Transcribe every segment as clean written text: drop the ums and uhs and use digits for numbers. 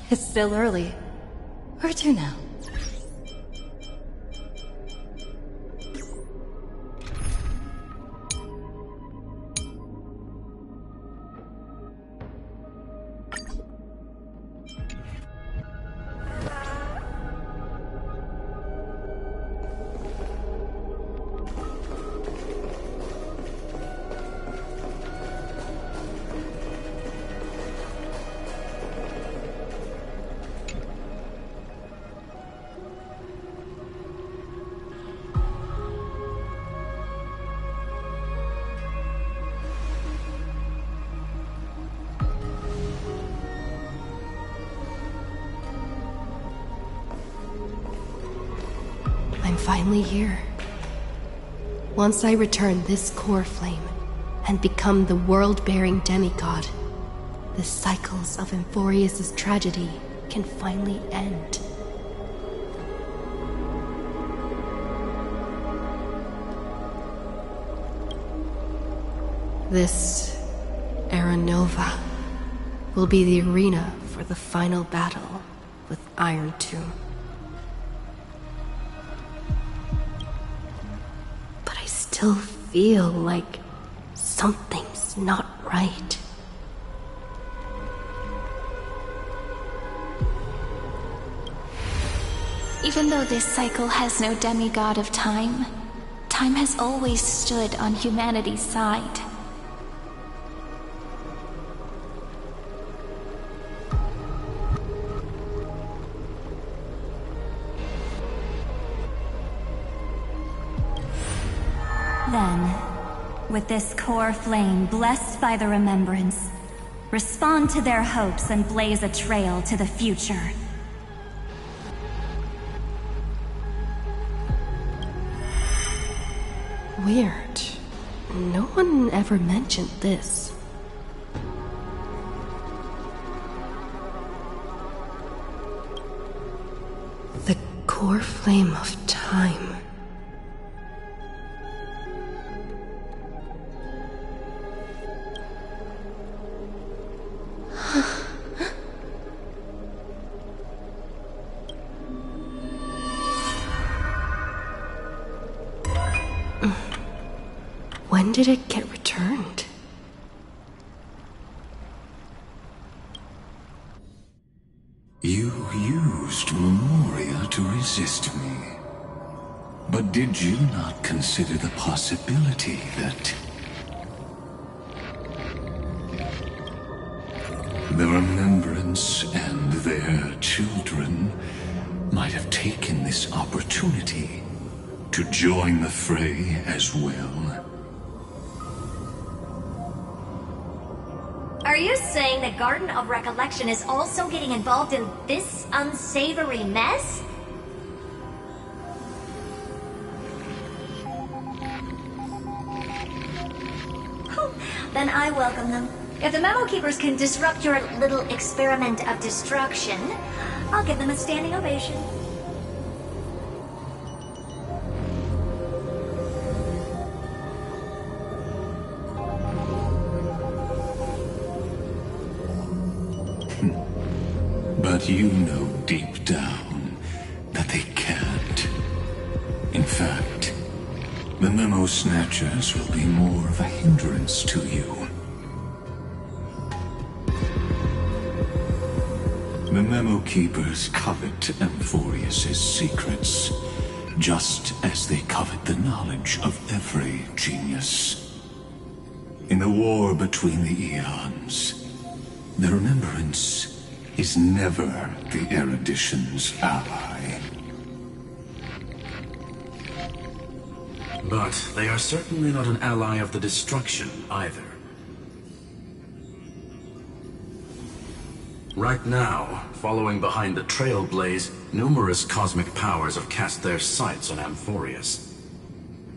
It's still early. Where to now? I'm finally here. Once I return this core flame and become the world-bearing demigod, the cycles of Amphorius' tragedy can finally end. This Era Nova will be the arena for the final battle with Iron Tomb. But I still feel like something's not right. Even though this cycle has no demigod of time, time has always stood on humanity's side. Then, with this core flame blessed by the remembrance, respond to their hopes and blaze a trail to the future. Weird. No one ever mentioned this. The core flame of time. When did it get returned? You used Memoria to resist me. But did you not consider the possibility that the Remembrance and their children might have taken this opportunity to join the fray as well? Are you saying the Garden of Recollection is also getting involved in this unsavory mess? Then I welcome them. If the Memo Keepers can disrupt your little experiment of destruction, I'll give them a standing ovation. But you know deep down that they can't. In fact, the Memo Snatchers will be more of a hindrance to you. The Memo Keepers covet Amphorius' secrets, just as they covet the knowledge of every genius. In the war between the eons, the Remembrance is never the erudition's ally. But they are certainly not an ally of the destruction either. Right now, following behind the Trailblaze, numerous cosmic powers have cast their sights on Amphorius.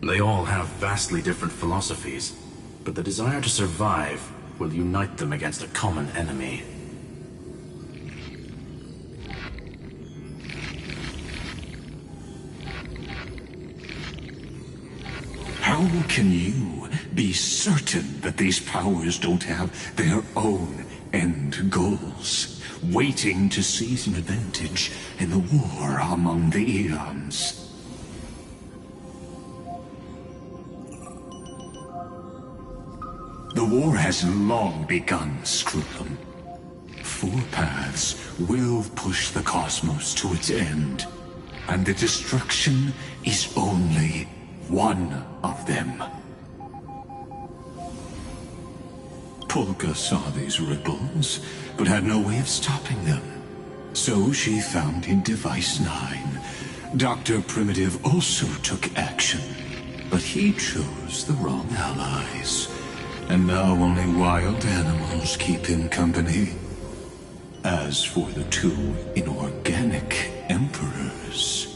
They all have vastly different philosophies, but the desire to survive will unite them against a common enemy. How can you be certain that these powers don't have their own end goals, waiting to seize an advantage in the war among the eons. The war has long begun, Scrotum. Four paths will push the cosmos to its end, and the destruction is only one of them. Polka saw these ripples, but had no way of stopping them. So she found in Device 9. Dr. Primitive also took action, but he chose the wrong allies. And now only wild animals keep him company. As for the two inorganic emperors,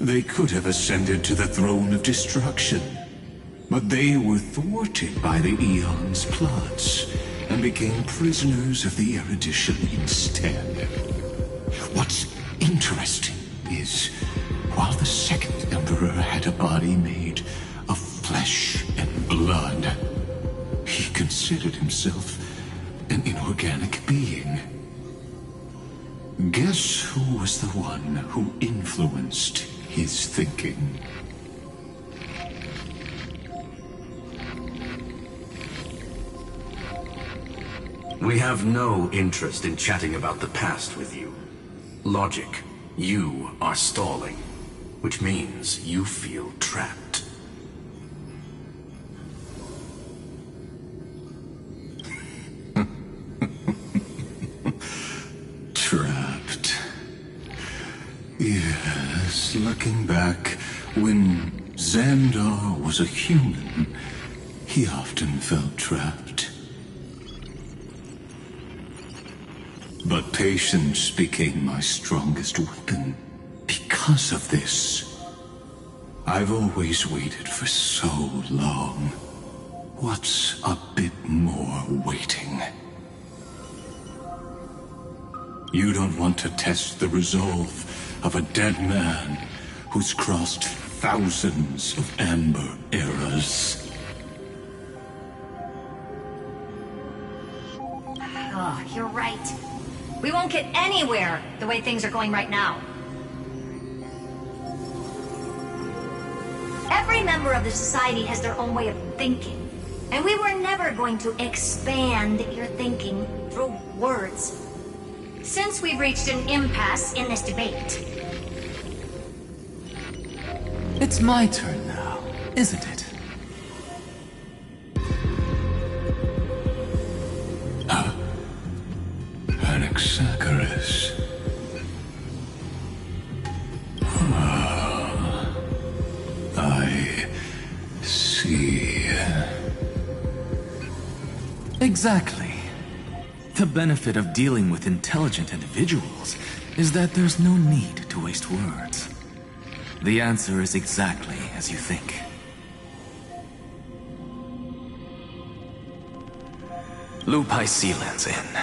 they could have ascended to the throne of destruction, but they were thwarted by the Eon's plots and became prisoners of the erudition instead. What's interesting is, while the second emperor had a body made of flesh and blood, he considered himself an inorganic being. Guess who was the one who influenced his thinking? We have no interest in chatting about the past with you. Logic, you are stalling, which means you feel trapped. Trapped. Yes, looking back, when Xandar was a human, he often felt trapped. But patience became my strongest weapon. Because of this, I've always waited for so long. What's a bit more waiting? You don't want to test the resolve of a dead man who's crossed thousands of amber eras. Oh, you're right. We won't get anywhere the way things are going right now. Every member of the society has their own way of thinking, and we were never going to expand your thinking through words. Since we've reached an impasse in this debate. It's my turn now, isn't it? Anaxagoras. I see. Exactly. The benefit of dealing with intelligent individuals is that there's no need to waste words. The answer is exactly as you think. Lupai Sealand's in.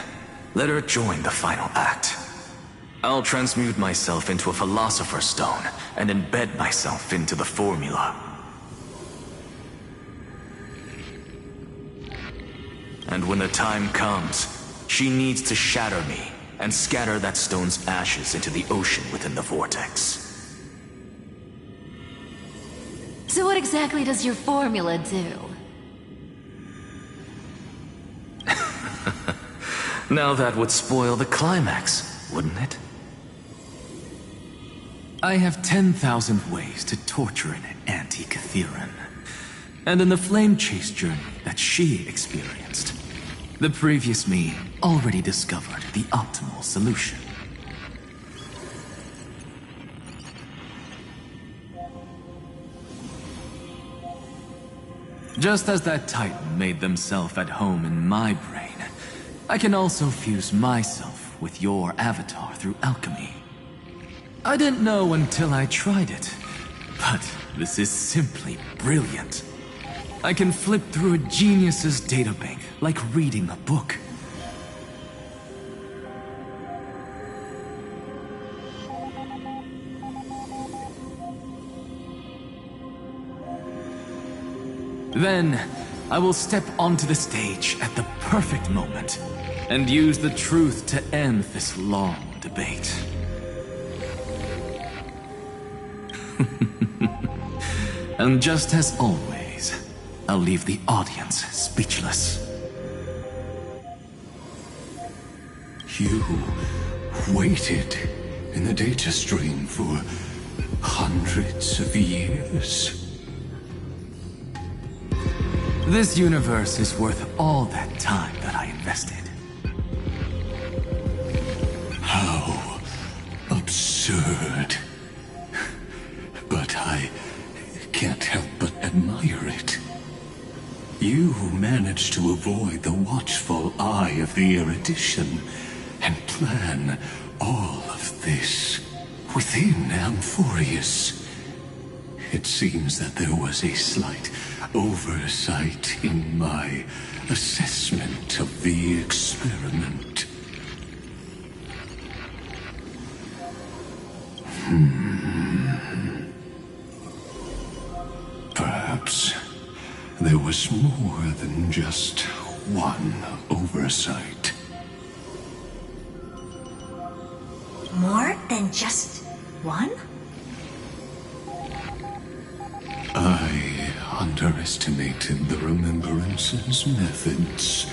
Let her join the final act. I'll transmute myself into a Philosopher's Stone and embed myself into the formula. And when the time comes, she needs to shatter me and scatter that stone's ashes into the ocean within the vortex. So what exactly does your formula do? Now that would spoil the climax, wouldn't it? I have 10,000 ways to torture an anti-Catheran. And in the flame chase journey that she experienced, the previous me already discovered the optimal solution. Just as that Titan made themselves at home in my brain, I can also fuse myself with your avatar through alchemy. I didn't know until I tried it, but this is simply brilliant. I can flip through a genius's databank like reading a book. Then, I will step onto the stage at the perfect moment and use the truth to end this long debate. And just as always, I'll leave the audience speechless. You waited in the data stream for hundreds of years. This universe is worth all that time that I invested. How absurd. But I can't help but admire it. You managed to avoid the watchful eye of the erudition and plan all of this within Amphorius. It seems that there was a slight oversight in my assessment of the experiment. Perhaps there was more than just one oversight. More than just one? I underestimated the Remembrance's methods.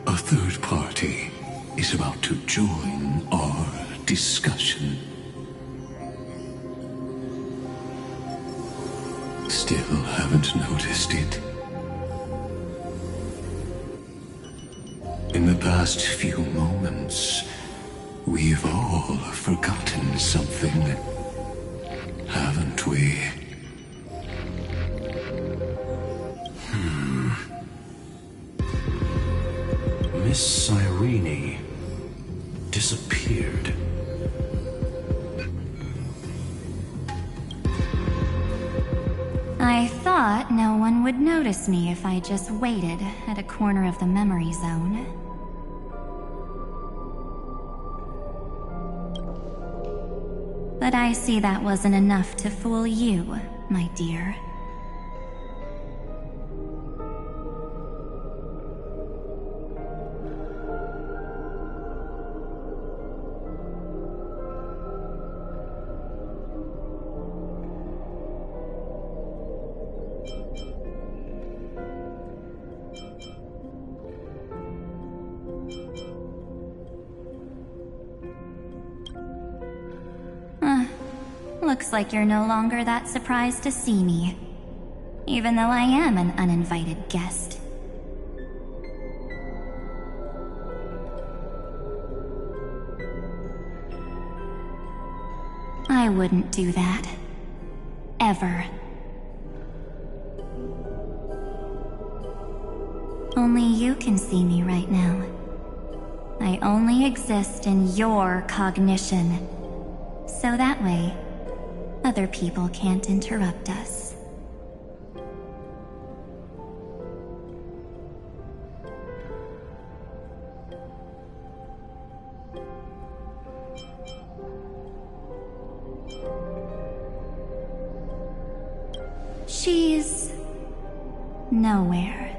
A third party is about to join our discussion. Still haven't noticed it. In the past few moments, we've all forgotten something, haven't we? Miss Cyrene disappeared. I thought no one would notice me if I just waited at a corner of the memory zone. But I see that wasn't enough to fool you, my dear. Looks like you're no longer that surprised to see me, even though I am an uninvited guest. I wouldn't do that. Ever. Only you can see me right now. I only exist in your cognition. So that way, other people can't interrupt us. She's nowhere.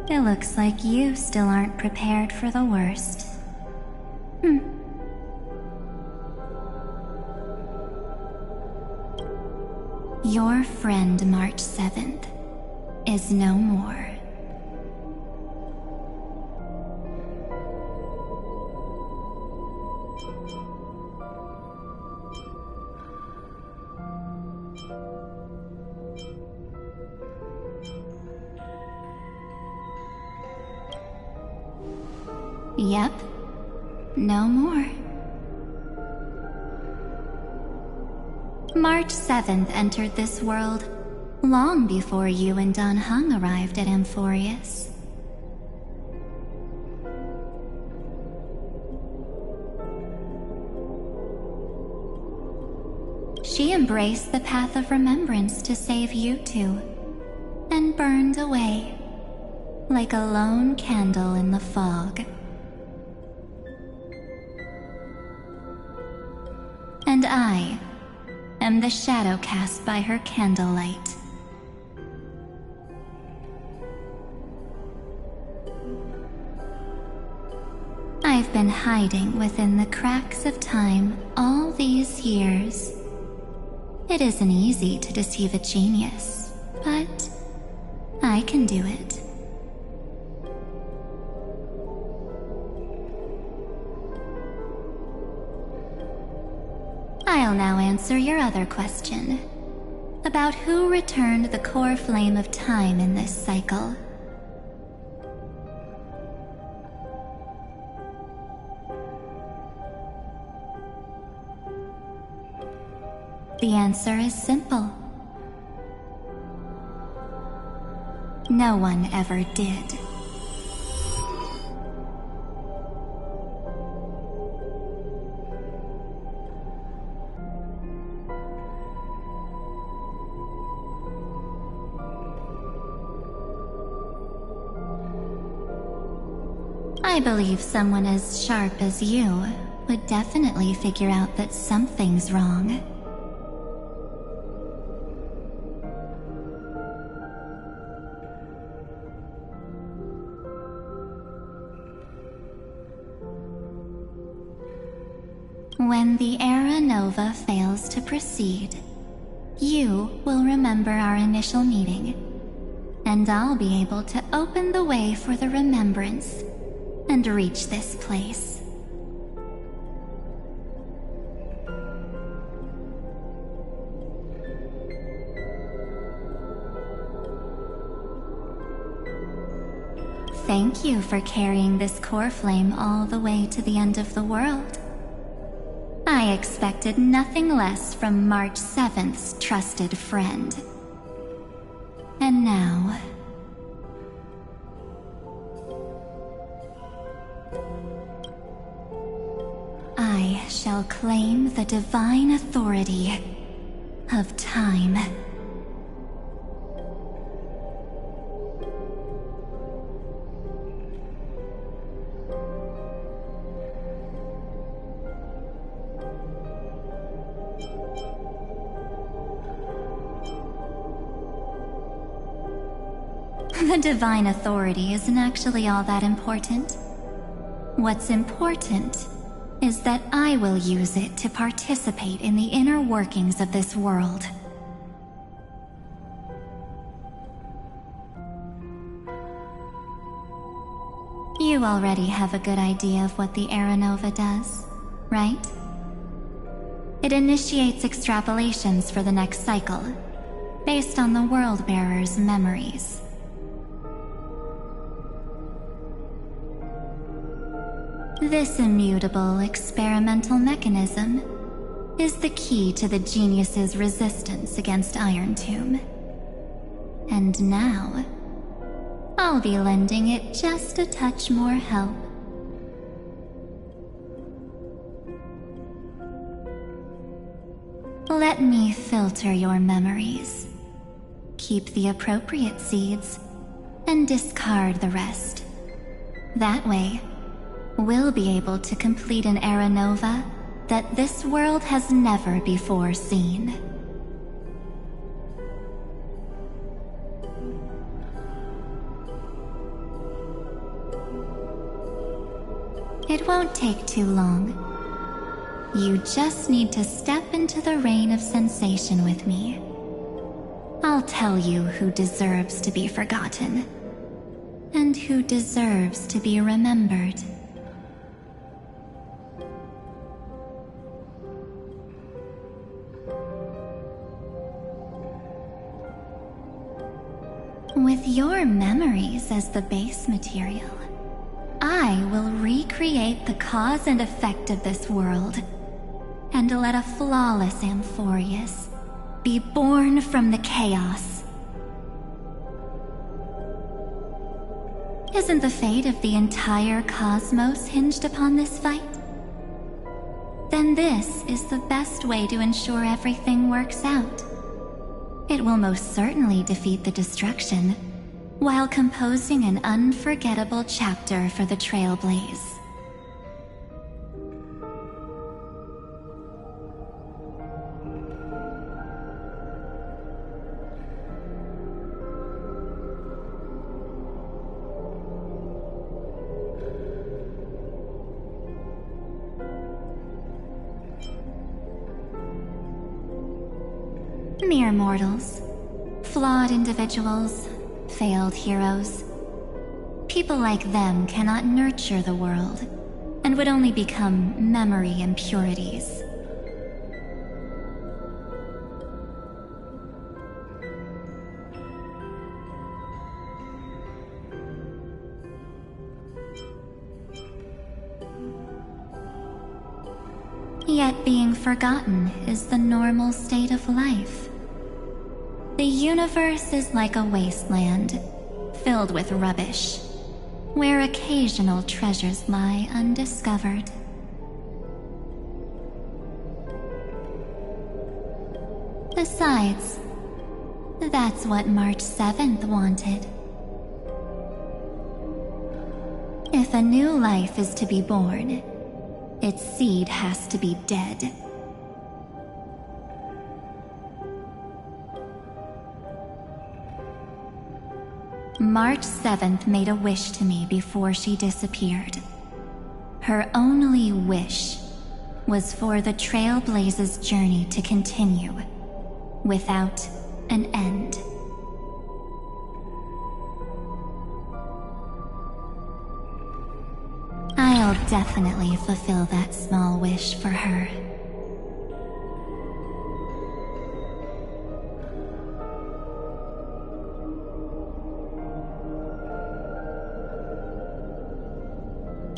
It looks like you still aren't prepared for the worst. Your friend March 7th is no more. Yep, no more. March 7th entered this world long before you and Don Hung arrived at Amphorius. She embraced the path of remembrance to save you two, and burned away like a lone candle in the fog. And I am the shadow cast by her candlelight, been hiding within the cracks of time all these years. It isn't easy to deceive a genius, but I can do it. I'll now answer your other question, about who returned the core flame of time in this cycle. The answer is simple. No one ever did. I believe someone as sharp as you would definitely figure out that something's wrong. When the Era Nova fails to proceed, you will remember our initial meeting, and I'll be able to open the way for the remembrance and reach this place. Thank you for carrying this core flame all the way to the end of the world. I expected nothing less from March 7th's trusted friend. And now... I shall claim the divine authority of time. The divine authority isn't actually all that important. What's important is that I will use it to participate in the inner workings of this world. You already have a good idea of what the Era Nova does, right? It initiates extrapolations for the next cycle, based on the World Bearer's memories. This immutable experimental mechanism is the key to the genius's resistance against Iron Tomb. And now, I'll be lending it just a touch more help. Let me filter your memories. Keep the appropriate seeds, and discard the rest. That way, we'll be able to complete an Era Nova that this world has never before seen. It won't take too long. You just need to step into the rain of sensation with me. I'll tell you who deserves to be forgotten, and who deserves to be remembered. With your memories as the base material, I will recreate the cause and effect of this world, and let a flawless Amphorius be born from the chaos. Isn't the fate of the entire cosmos hinged upon this fight? Then this is the best way to ensure everything works out. It will most certainly defeat the destruction, while composing an unforgettable chapter for the Trailblaze. Mere mortals. Flawed individuals. Failed heroes. People like them cannot nurture the world, and would only become memory impurities. Yet being forgotten is the normal state of life. The universe is like a wasteland, filled with rubbish, where occasional treasures lie undiscovered. Besides, that's what March 7th wanted. If a new life is to be born, its seed has to be dead. March 7th made a wish to me before she disappeared. Her only wish was for the Trailblaze's journey to continue, without an end. I'll definitely fulfill that small wish for her.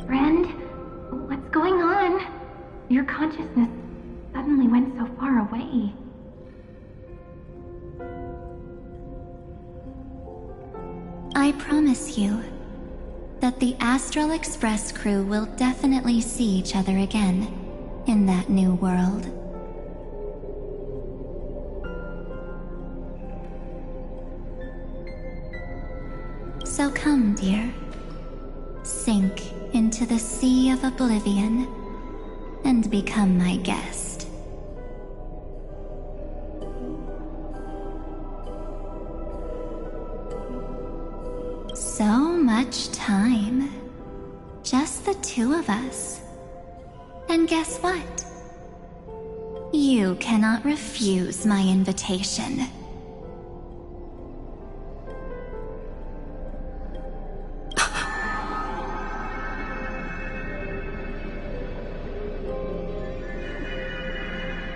Friend, what's going on? Your consciousness suddenly went so far away. I promise you that the Astral Express crew will definitely see each other again in that new world. So come, dear. Sink into the sea of oblivion and become my guest. So much time. Just the two of us. And guess what? You cannot refuse my invitation.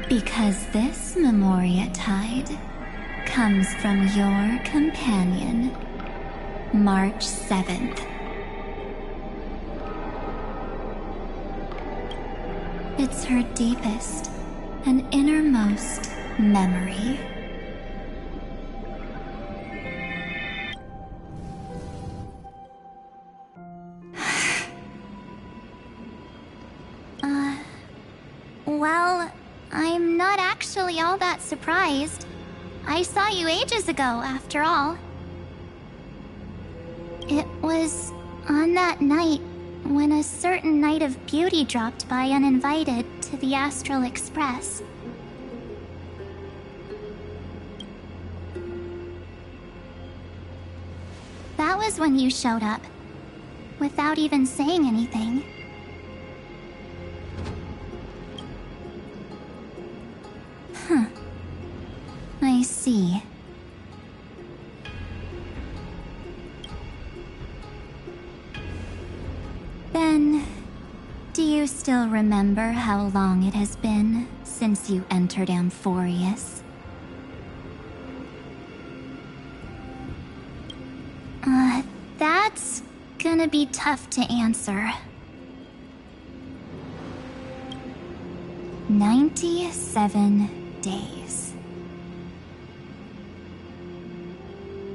Because this Memoria Tide comes from your companion, March 7th. It's her deepest and innermost memory. Well, I'm not actually all that surprised. I saw you ages ago, after all. It was on that night when a certain Knight of Beauty dropped by uninvited to the Astral Express. That was when you showed up, without even saying anything. Huh. I see. Then, do you still remember how long it has been since you entered Amphorius? That's gonna be tough to answer. 97 days.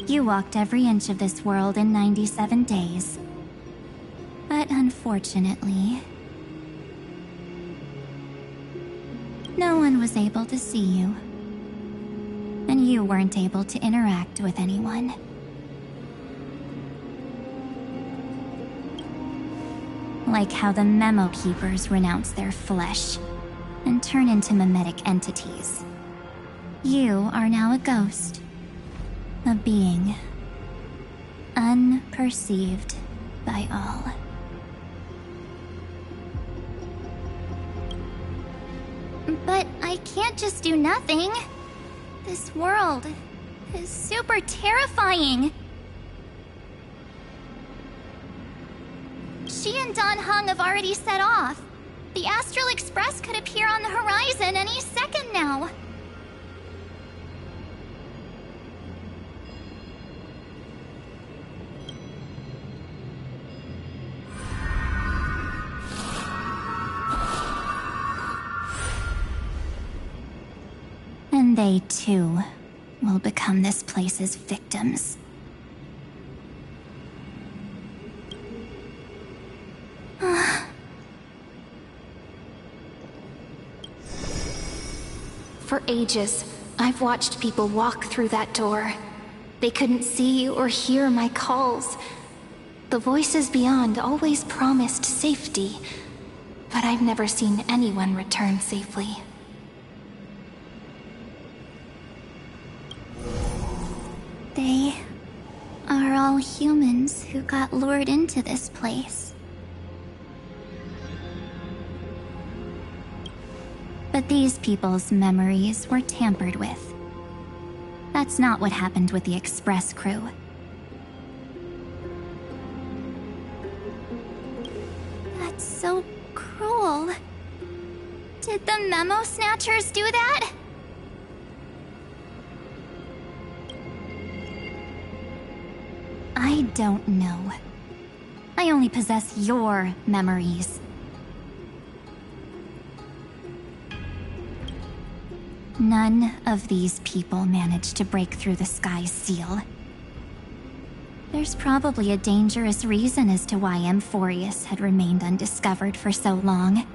You walked every inch of this world in 97 days. But unfortunately, no one was able to see you. And you weren't able to interact with anyone. Like how the Memo Keepers renounce their flesh and turn into mimetic entities. You are now a ghost. A being. Unperceived by all. But I can't just do nothing. This world is super terrifying. She and Don Hung have already set off. The Astral Express could appear on the horizon any second now. And they too will become this place's victims. For ages, I've watched people walk through that door. They couldn't see or hear my calls. The voices beyond always promised safety, but I've never seen anyone return safely. They are all humans who got lured into this place. But these people's memories were tampered with. That's not what happened with the Express crew. That's so cruel. Did the Memo Snatchers do that? I don't know. I only possess your memories. None of these people managed to break through the sky's seal. There's probably a dangerous reason as to why Amphorius had remained undiscovered for so long.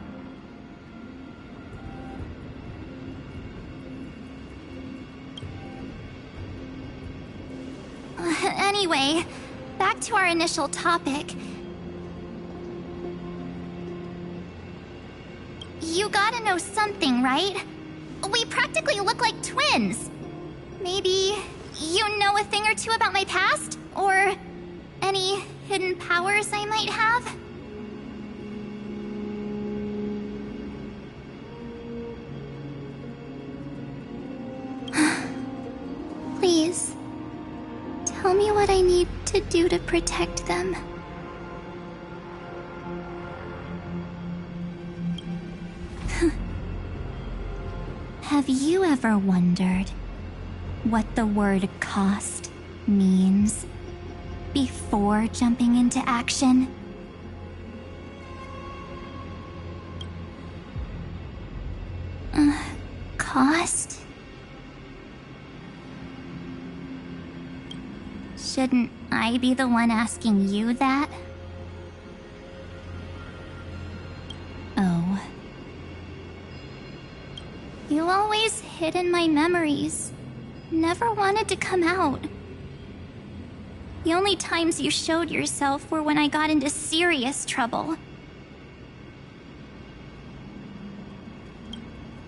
Anyway, back to our initial topic. You gotta know something, right? We practically look like twins. Maybe you know a thing or two about my past? Or any hidden powers I might have? Please, tell me what I need to do to protect them. Have you ever wondered what the word cost means before jumping into action? Cost? Shouldn't I be the one asking you that? Oh. You always hid in my memories. Never wanted to come out. The only times you showed yourself were when I got into serious trouble.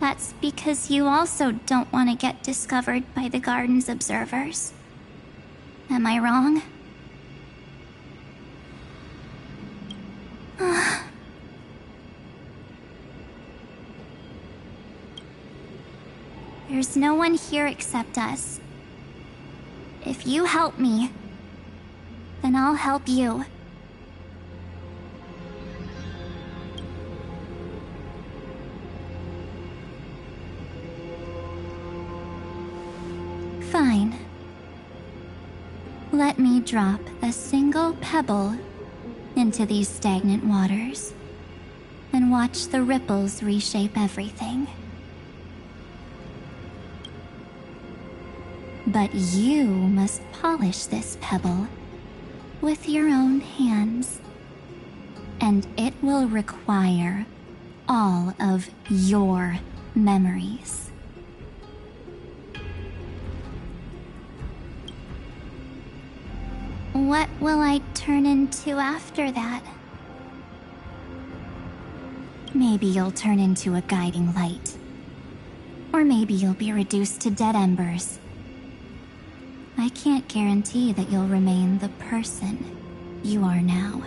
That's because you also don't want to get discovered by the Garden's observers. Am I wrong? There's no one here except us. If you help me, then I'll help you. Fine. Let me drop a single pebble into these stagnant waters and watch the ripples reshape everything. But you must polish this pebble with your own hands, and it will require all of your memories. What will I turn into after that? Maybe you'll turn into a guiding light. Or maybe you'll be reduced to dead embers. I can't guarantee that you'll remain the person you are now.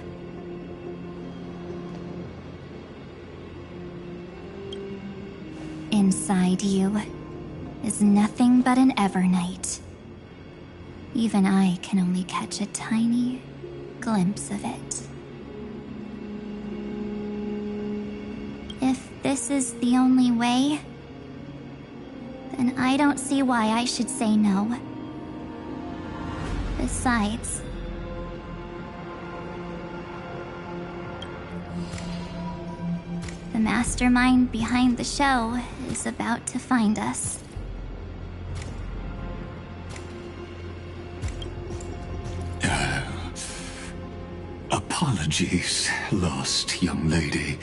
Inside you is nothing but an Evernight. Even I can only catch a tiny glimpse of it. If this is the only way, then I don't see why I should say no. Besides, the mastermind behind the show is about to find us. Apologies, lost young lady,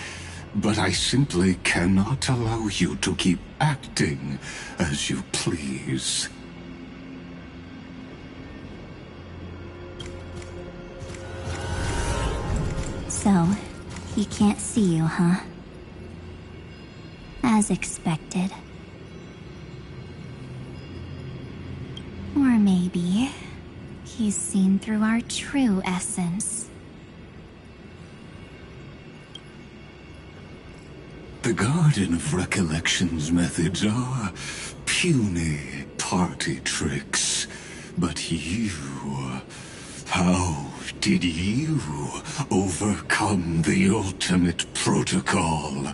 but I simply cannot allow you to keep acting as you please. So, he can't see you, huh? As expected. Or maybe he's seen through our true essence. The Garden of Recollection's methods are puny party tricks. But you... how did you overcome the ultimate protocol?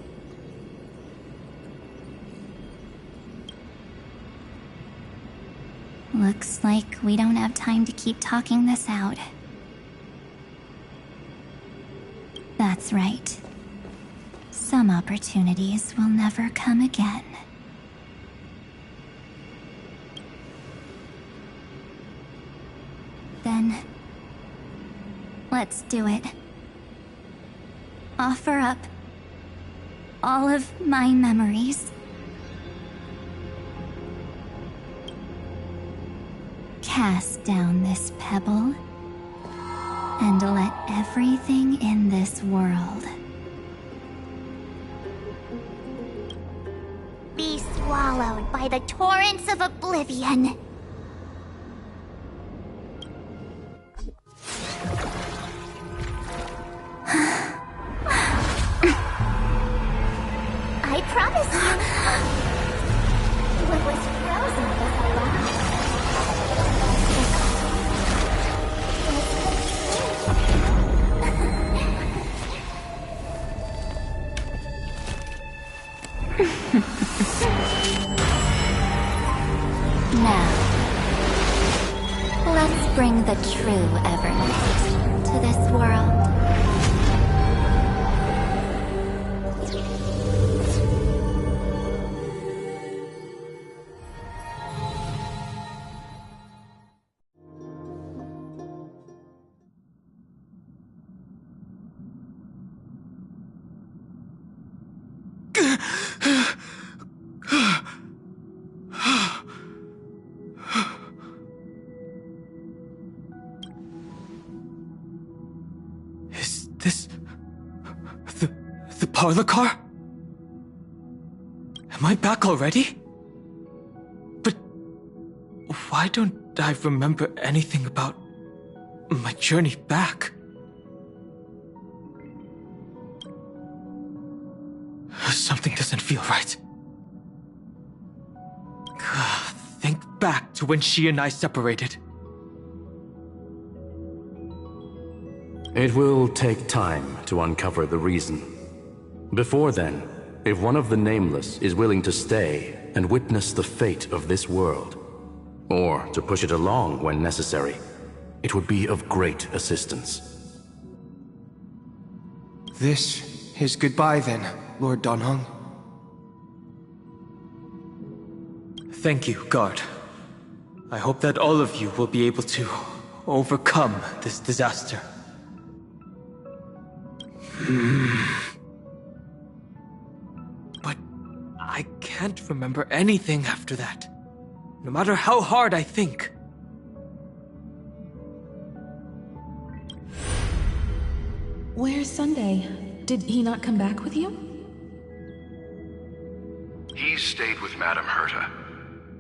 Looks like we don't have time to keep talking this out. That's right. Some opportunities will never come again. Then, let's do it. Offer up all of my memories. Cast down this pebble, and let everything in this world be swallowed by the torrents of oblivion. I promise you. What was frozen before? Now, let's bring the true Evernight to this world. Is this... the parlor car? Am I back already? But why don't I remember anything about my journey back? Something doesn't feel right. Think back to when she and I separated. It will take time to uncover the reason. Before then, if one of the Nameless is willing to stay and witness the fate of this world, or to push it along when necessary, it would be of great assistance. This is goodbye then, Lord Donhong. Thank you, Guard. I hope that all of you will be able to overcome this disaster. But I can't remember anything after that, no matter how hard I think. Where's Sunday? Did he not come back with you? He stayed with Madame Herta.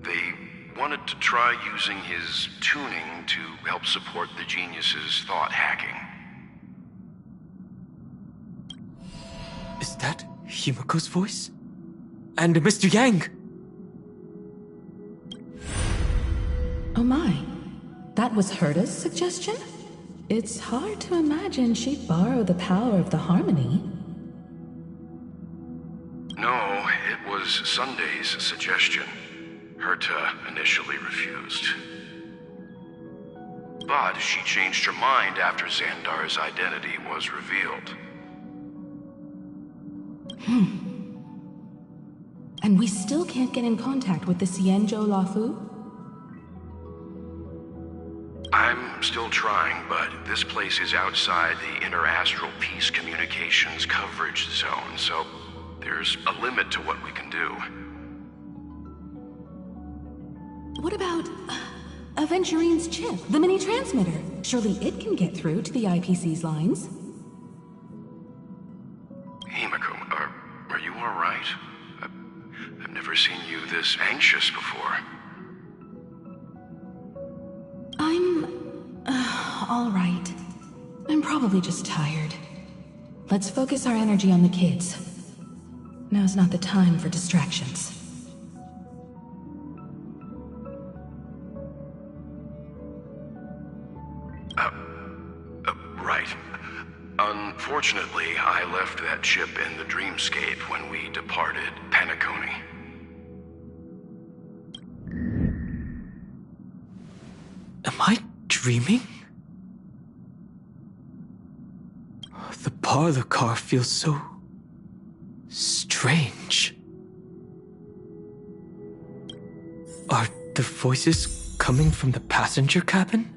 They wanted to try using his tuning to help support the genius's thought hacking. Is that Himiko's voice? And Mr. Yang? Oh my. That was Herta's suggestion? It's hard to imagine she'd borrow the power of the harmony. No, it was Sunday's suggestion. Herta initially refused. But she changed her mind after Xandar's identity was revealed. And we still can't get in contact with the Xianzhou Lafu? I'm still trying, but this place is outside the interastral peace communications coverage zone, so there's a limit to what we can do. What about Aventurine's chip, the mini-transmitter? Surely it can get through to the IPC's lines. Himiko, are you alright? I've never seen you this anxious before. I'm... alright. I'm probably just tired. Let's focus our energy on the kids. Now's not the time for distractions. Right. Unfortunately, I left that chip in the dreamscape when we departed Penacony. Am I dreaming? The parlor car feels so... strange. Are the voices coming from the passenger cabin?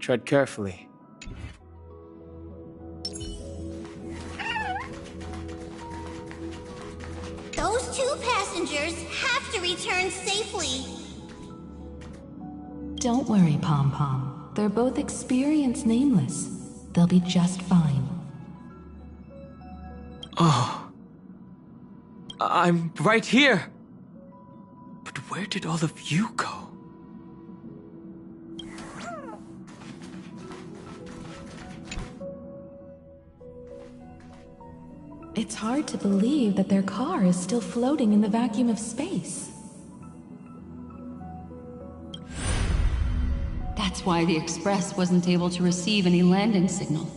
Tread carefully. Those two passengers have to return safely. Don't worry, Pom Pom. They're both experienced nameless. They'll be just fine. Oh. I'm right here. But where did all of you go? It's hard to believe that their car is still floating in the vacuum of space. That's why the Express wasn't able to receive any landing signal.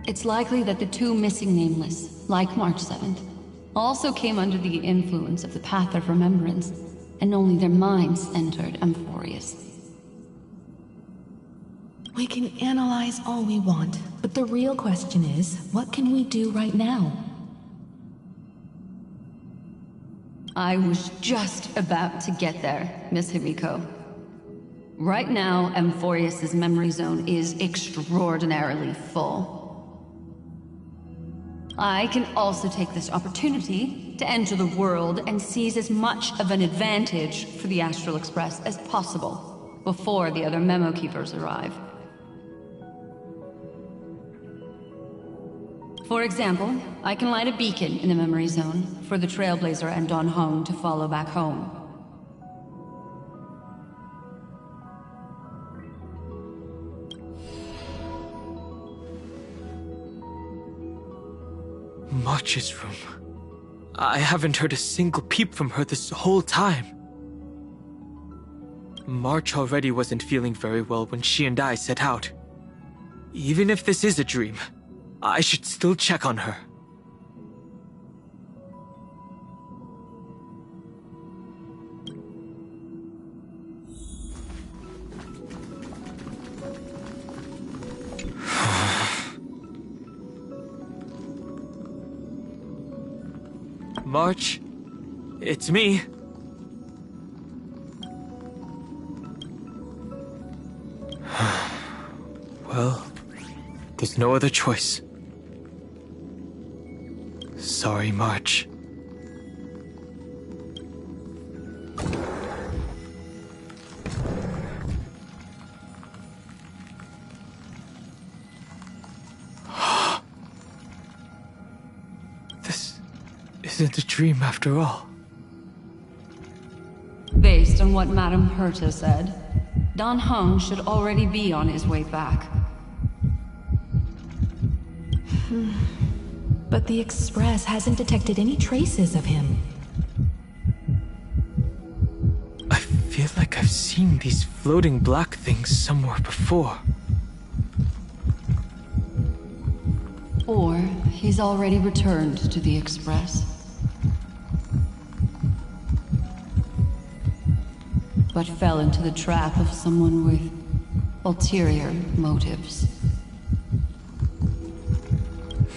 It's likely that the two missing nameless, like March 7th, also came under the influence of the Path of Remembrance, and only their minds entered Amphorius. We can analyze all we want, but the real question is, what can we do right now? I was just about to get there, Miss Himiko. Right now, Amphorius' memory zone is extraordinarily full. I can also take this opportunity to enter the world and seize as much of an advantage for the Astral Express as possible before the other memo keepers arrive. For example, I can light a beacon in the memory zone for the Trailblazer and Don Hong to follow back home. March's room. I haven't heard a single peep from her this whole time. March already wasn't feeling very well when she and I set out. Even if this is a dream, I should still check on her. March, it's me. Well, there's no other choice. Sorry, March. isn't a dream after all. Based on what Madame Herta said, Dan Heng should already be on his way back. But the Express hasn't detected any traces of him. I feel like I've seen these floating black things somewhere before. Or he's already returned to the Express. But fell into the trap of someone with ulterior motives.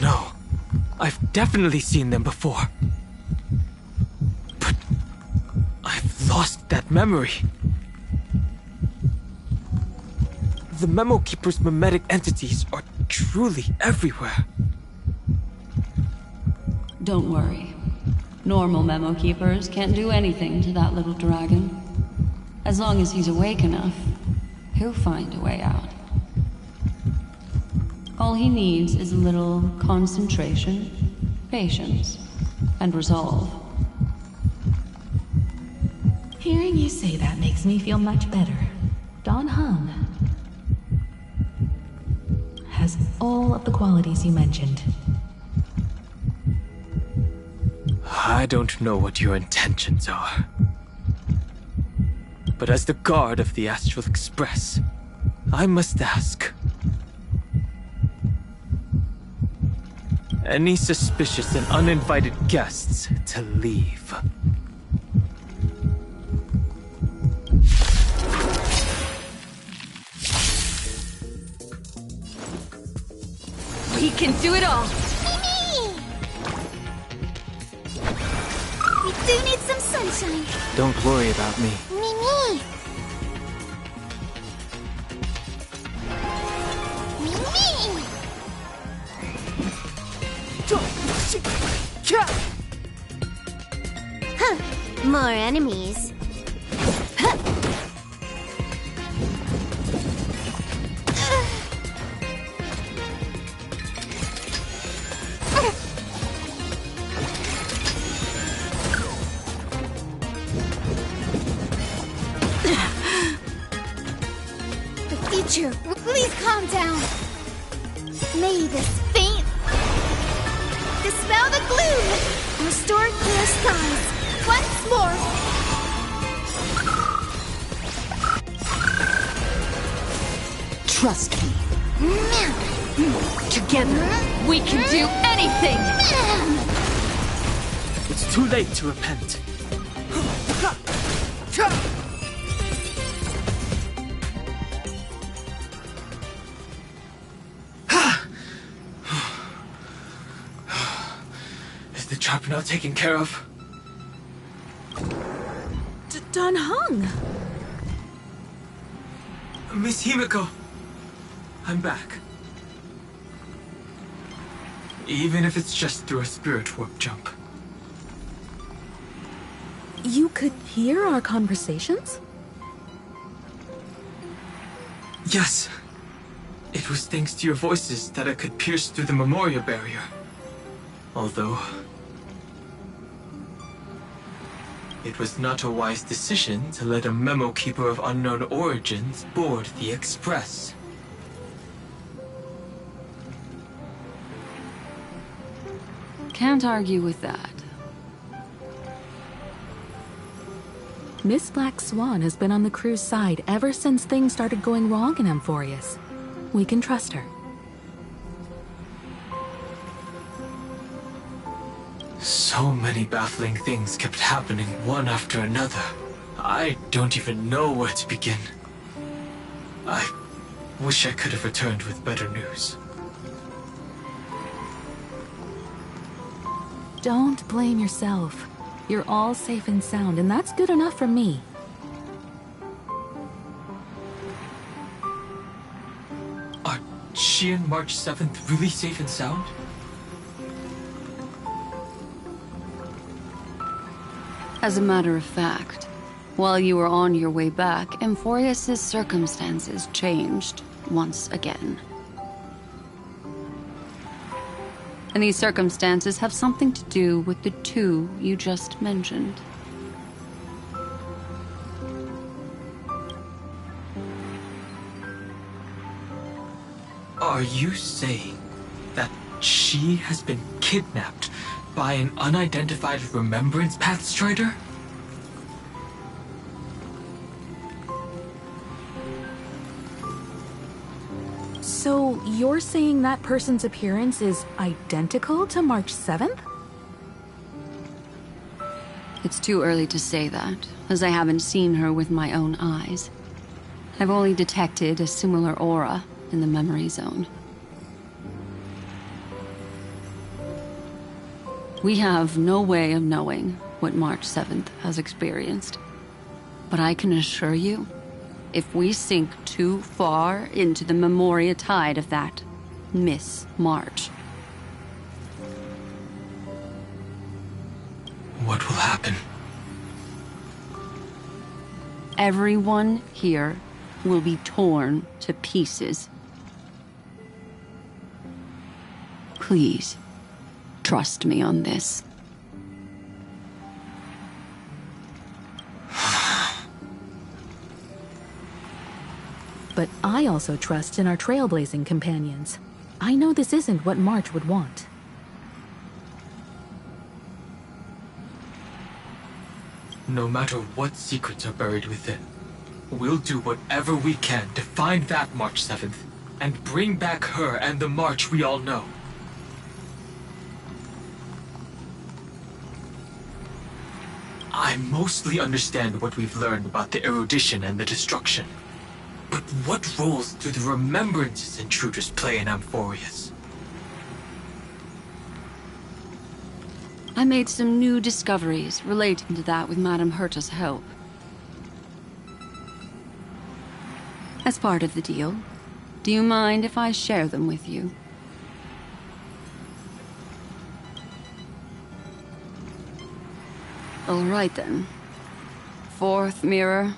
No, I've definitely seen them before. But I've lost that memory. The Memo Keeper's mimetic entities are truly everywhere. Don't worry. Normal Memo Keepers can't do anything to that little dragon. As long as he's awake enough, he'll find a way out. All he needs is a little concentration, patience, and resolve. Hearing you say that makes me feel much better. Dan Heng has all of the qualities you mentioned. I don't know what your intentions are. But as the guard of the Astral Express, I must ask. Any suspicious and uninvited guests to leave. We can do it all! We do need some sunshine. Don't worry about me. Mimi! Mimi! Huh, more enemies. Please calm down. May this faint dispel the gloom. Restore clear skies. Once more. Trust me. Together, we can do anything! It's too late to repent. Trap now taken care of. Dan Heng! Miss Himiko, I'm back. Even if it's just through a spirit warp jump. You could hear our conversations? Yes. It was thanks to your voices that I could pierce through the memorial barrier. Although it was not a wise decision to let a Memo Keeper of unknown origins board the Express. Can't argue with that. Miss Black Swan has been on the crew's side ever since things started going wrong in Amphorius. We can trust her. So many baffling things kept happening one after another. I don't even know where to begin. I wish I could have returned with better news. Don't blame yourself. You're all safe and sound, and that's good enough for me. Are she and March 7th really safe and sound? As a matter of fact, while you were on your way back, Amphorius' circumstances changed once again. And these circumstances have something to do with the two you just mentioned. Are you saying that she has been kidnapped by an unidentified Remembrance Path Strider? So you're saying that person's appearance is identical to March 7th? It's too early to say that, as I haven't seen her with my own eyes. I've only detected a similar aura in the memory zone. We have no way of knowing what March 7th has experienced. But I can assure you, if we sink too far into the Memoria tide of that Miss March, what will happen? Everyone here will be torn to pieces. Please, trust me on this. But I also trust in our trailblazing companions. I know this isn't what March would want. No matter what secrets are buried within, we'll do whatever we can to find that March 7th and bring back her and the March we all know. I mostly understand what we've learned about the erudition and the destruction. But what roles do the remembrances intruders play in Amphorius? I made some new discoveries relating to that with Madame Herta's help. As part of the deal, do you mind if I share them with you? All right then. Fourth mirror.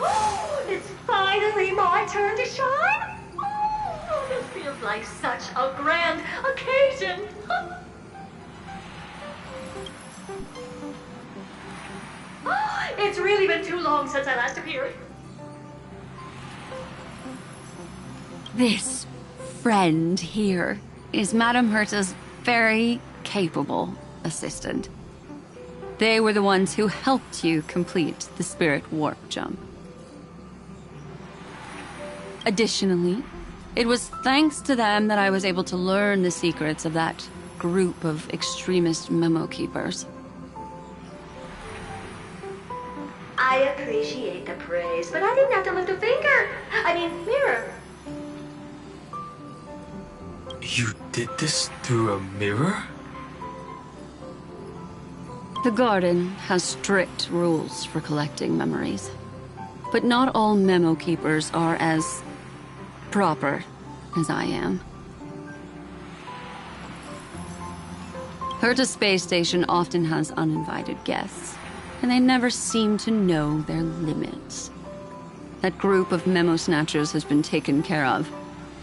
Oh, it's finally my turn to shine! Oh, this feels like such a grand occasion! It's really been too long since I last appeared. This friend here is Madame Herta's very capable assistant. They were the ones who helped you complete the spirit warp jump. Additionally, it was thanks to them that I was able to learn the secrets of that group of extremist memo keepers. I appreciate the praise, but I didn't have to lift a finger. I mean, mirror. You did this through a mirror? The Garden has strict rules for collecting memories. But not all memo keepers are as proper as I am. Herta Space Station often has uninvited guests, and they never seem to know their limits. That group of memo snatchers has been taken care of,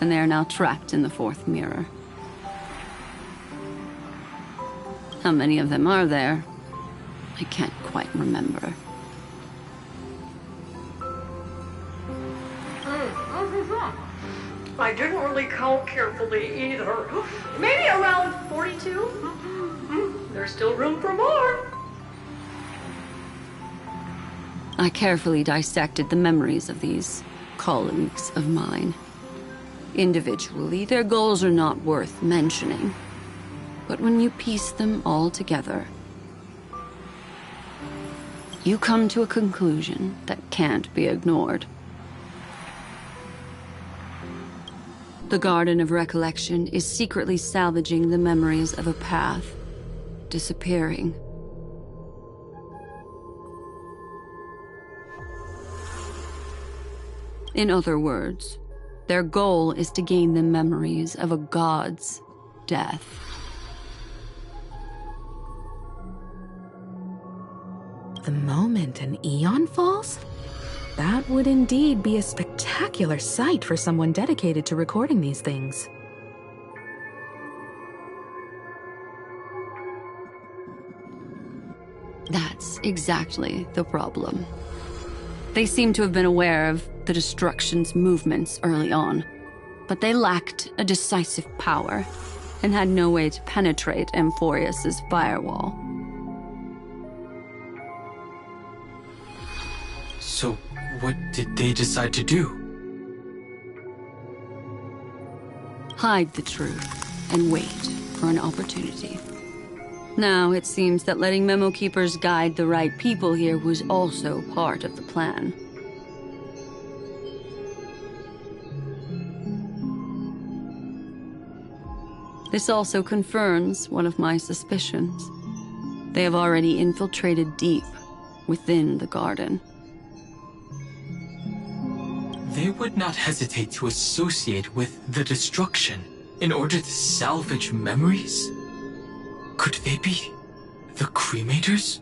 and they are now trapped in the fourth mirror. How many of them are there? I can't quite remember. I didn't really count carefully either. Maybe around 42? There's still room for more. I carefully dissected the memories of these colleagues of mine. Individually, their goals are not worth mentioning. But when you piece them all together, you come to a conclusion that can't be ignored. The Garden of Recollection is secretly salvaging the memories of a path disappearing. In other words, their goal is to gain the memories of a god's death. The moment an Eon falls? That would indeed be a spectacular sight for someone dedicated to recording these things. That's exactly the problem. They seem to have been aware of the Destruction's movements early on, but they lacked a decisive power and had no way to penetrate Amphorius's firewall. So, what did they decide to do? Hide the truth and wait for an opportunity. Now, it seems that letting Memo Keepers guide the right people here was also part of the plan. This also confirms one of my suspicions. They have already infiltrated deep within the garden. They would not hesitate to associate with the Destruction in order to salvage memories? Could they be the Cremators?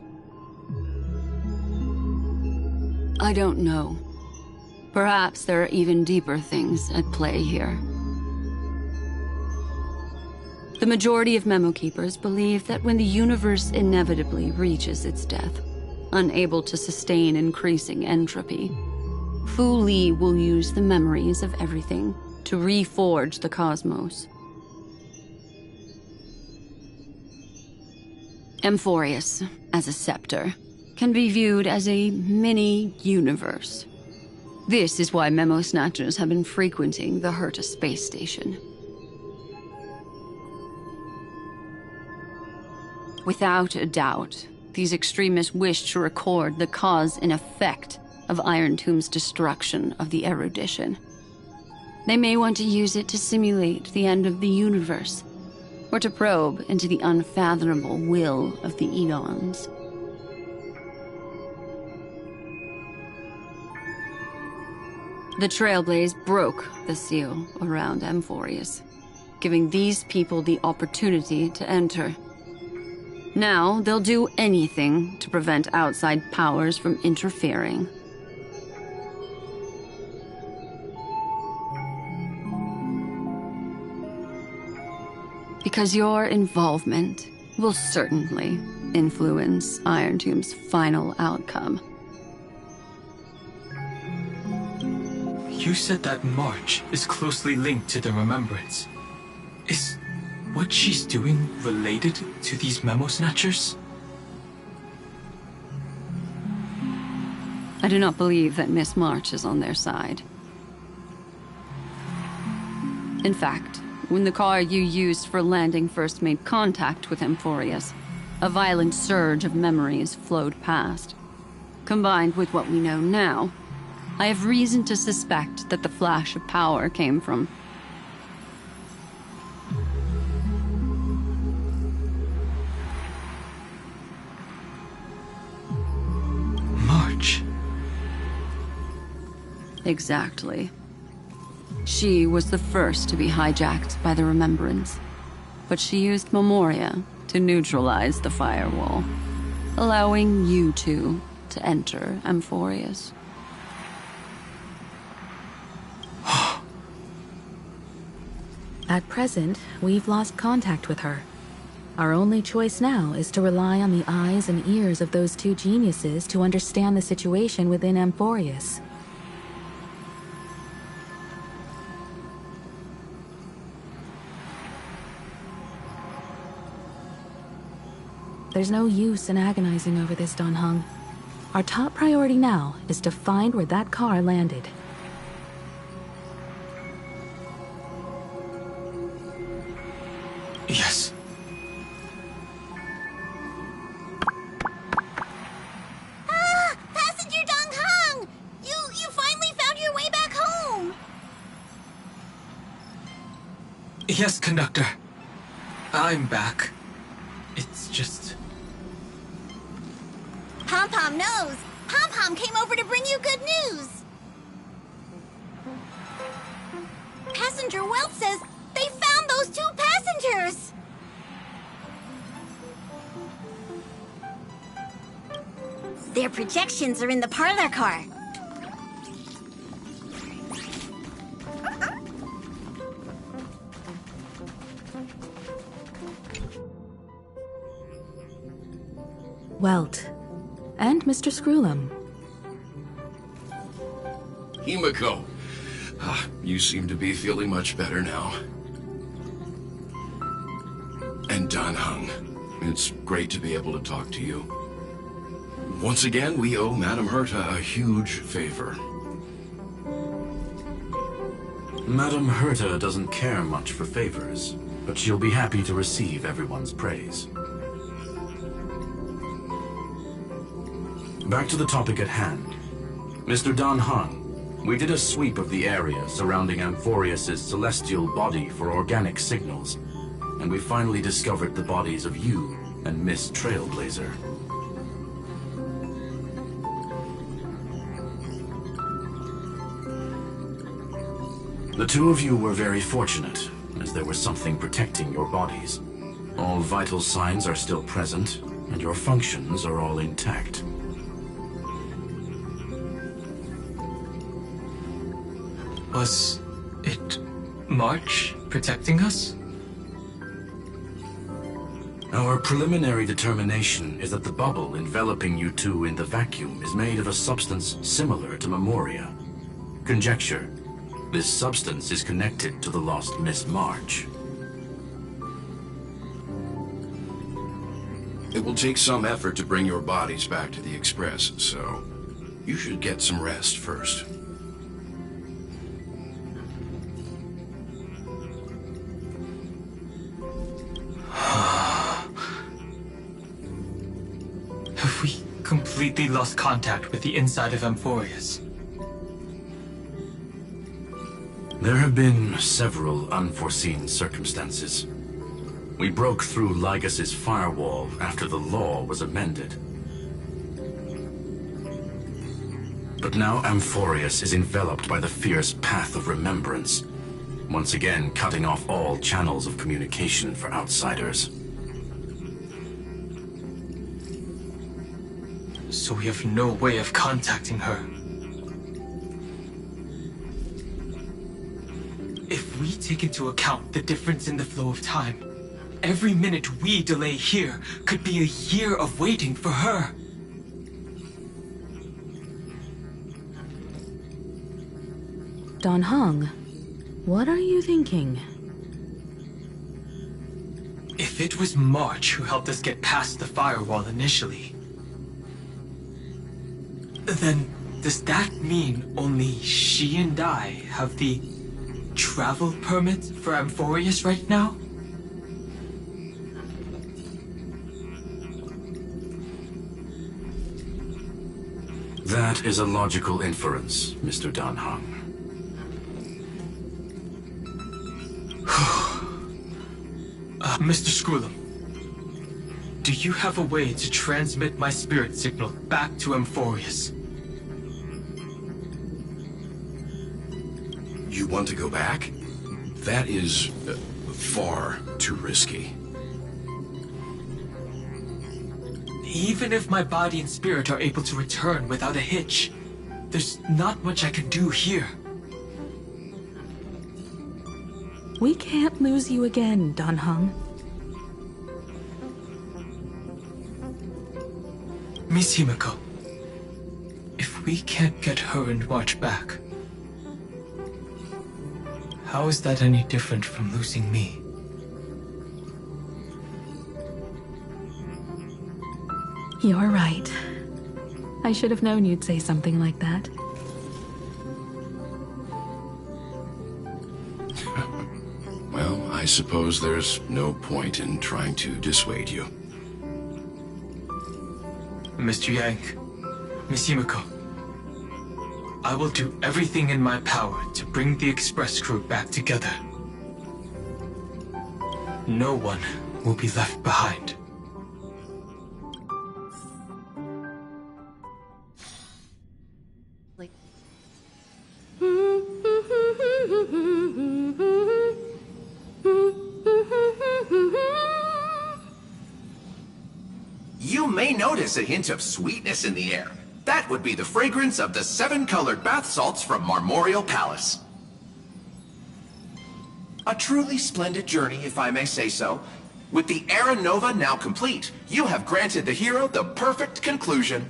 I don't know. Perhaps there are even deeper things at play here. The majority of Memo Keepers believe that when the universe inevitably reaches its death, unable to sustain increasing entropy, Fu Li will use the memories of everything to reforge the cosmos. Amphorius, as a scepter, can be viewed as a mini-universe. This is why Memo Snatchers have been frequenting the Herta space station. Without a doubt, these extremists wish to record the cause and effect of Iron Tomb's destruction of the erudition. They may want to use it to simulate the end of the universe, or to probe into the unfathomable will of the Eons. The Trailblaze broke the seal around Amphorius, giving these people the opportunity to enter. Now, they'll do anything to prevent outside powers from interfering. Because your involvement will certainly influence Iron Tomb's final outcome. You said that March is closely linked to the Remembrance. Is what she's doing related to these Memo Snatchers? I do not believe that Miss March is on their side. In fact, when the car you used for landing first made contact with Amphorius, a violent surge of memories flowed past. Combined with what we know now, I have reason to suspect that the flash of power came from March. Exactly. She was the first to be hijacked by the Remembrance, but she used Memoria to neutralize the firewall, allowing you two to enter Amphorius. At present, we've lost contact with her. Our only choice now is to rely on the eyes and ears of those two geniuses to understand the situation within Amphorius. There's no use in agonizing over this, Dan Heng. Our top priority now is to find where that car landed. Yes. Ah! Passenger Dong Heng! You finally found your way back home! Yes, conductor. I'm back. It's just... Pom-Pom knows! Pom-Pom came over to bring you good news! Passenger Wealth says they found those two passengers! Their projections are in the parlor car. Welt, Mr. Screwlum? Himiko, you seem to be feeling much better now. And Dan Heng, it's great to be able to talk to you. Once again, we owe Madame Herta a huge favor. Madame Herta doesn't care much for favors, but she'll be happy to receive everyone's praise. Back to the topic at hand. Mr. Dan Heng, we did a sweep of the area surrounding Amphorius' celestial body for organic signals, and we finally discovered the bodies of you and Miss Trailblazer. The two of you were very fortunate, as there was something protecting your bodies. All vital signs are still present, and your functions are all intact. Was it March protecting us? Our preliminary determination is that the bubble enveloping you two in the vacuum is made of a substance similar to Memoria. Conjecture: this substance is connected to the lost Miss March. It will take some effort to bring your bodies back to the Express, so you should get some rest first. Have we completely lost contact with the inside of Amphorius? There have been several unforeseen circumstances. We broke through Lygas's firewall after the law was amended. But now Amphorius is enveloped by the fierce path of remembrance, once again cutting off all channels of communication for outsiders. So we have no way of contacting her. If we take into account the difference in the flow of time, every minute we delay here could be a year of waiting for her. Dan Heng, what are you thinking? If it was March who helped us get past the firewall initially, then does that mean only she and I have the travel permit for Amphorius right now? That is a logical inference, Mr. Dan Heng. Mr. Screwlum, do you have a way to transmit my spirit signal back to Amphorius? You want to go back? That is far too risky. Even if my body and spirit are able to return without a hitch, there's not much I can do here. We can't lose you again, Dan Heng. Miss Himiko, if we can't get her and March back, how is that any different from losing me? You're right. I should have known you'd say something like that. Well, I suppose there's no point in trying to dissuade you. Mr. Yank, Miss Himiko, I will do everything in my power to bring the Express crew back together. No one will be left behind. You may notice a hint of sweetness in the air. That would be the fragrance of the 7-colored bath salts from Marmorial Palace. A truly splendid journey, if I may say so. With the Era Nova now complete, you have granted the hero the perfect conclusion.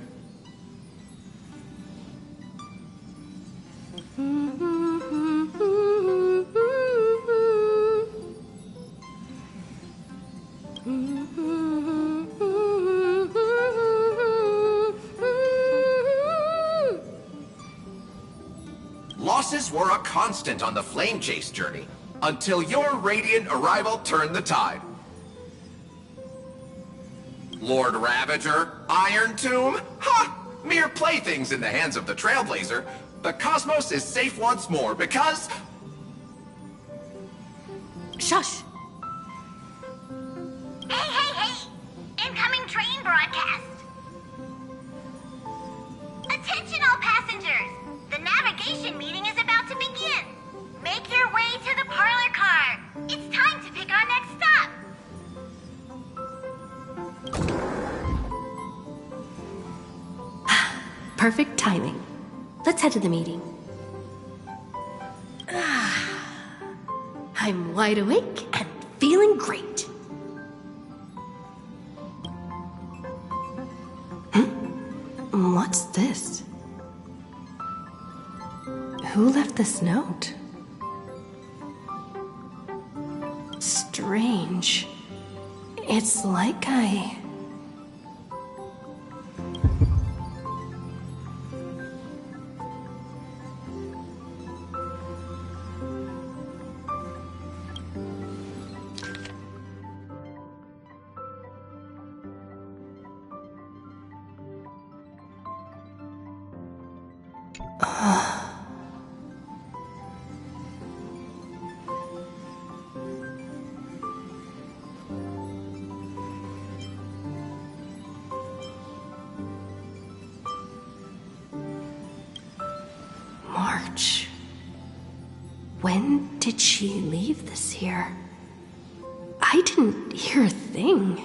Losses were a constant on the Flame Chase journey, until your radiant arrival turned the tide. Lord Ravager, Iron Tomb, ha! Mere playthings in the hands of the Trailblazer. The cosmos is safe once more because... Shush! Hey, hey, hey! Incoming train broadcast! Attention all passengers! The navigation meeting is about to begin! Make your way to the parlor car! It's time to pick our next stop! Perfect timing. Let's head to the meeting. I'm wide awake and feeling great. What's this? Who left this note? Strange. It's like I... March. When did she leave this here? I didn't hear a thing.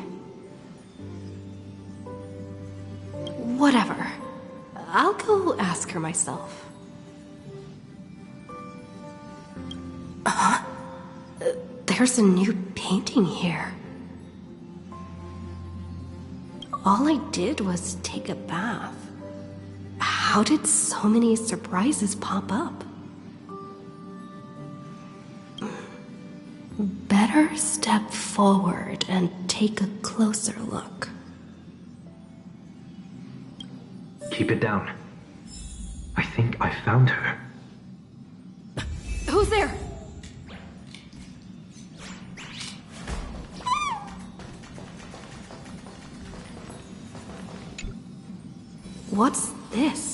Whatever. I'll go ask her myself. There's a new painting here. All I did was take a bath. How did so many surprises pop up? Better step forward and take a closer look. Keep it down. I think I found her. Who's there? What's this?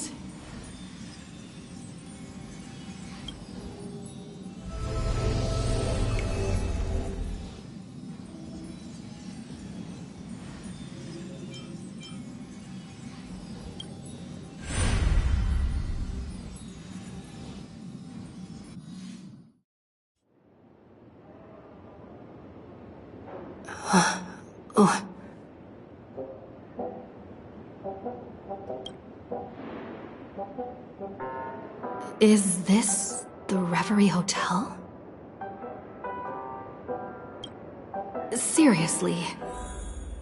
Is this the Reverie Hotel? Seriously,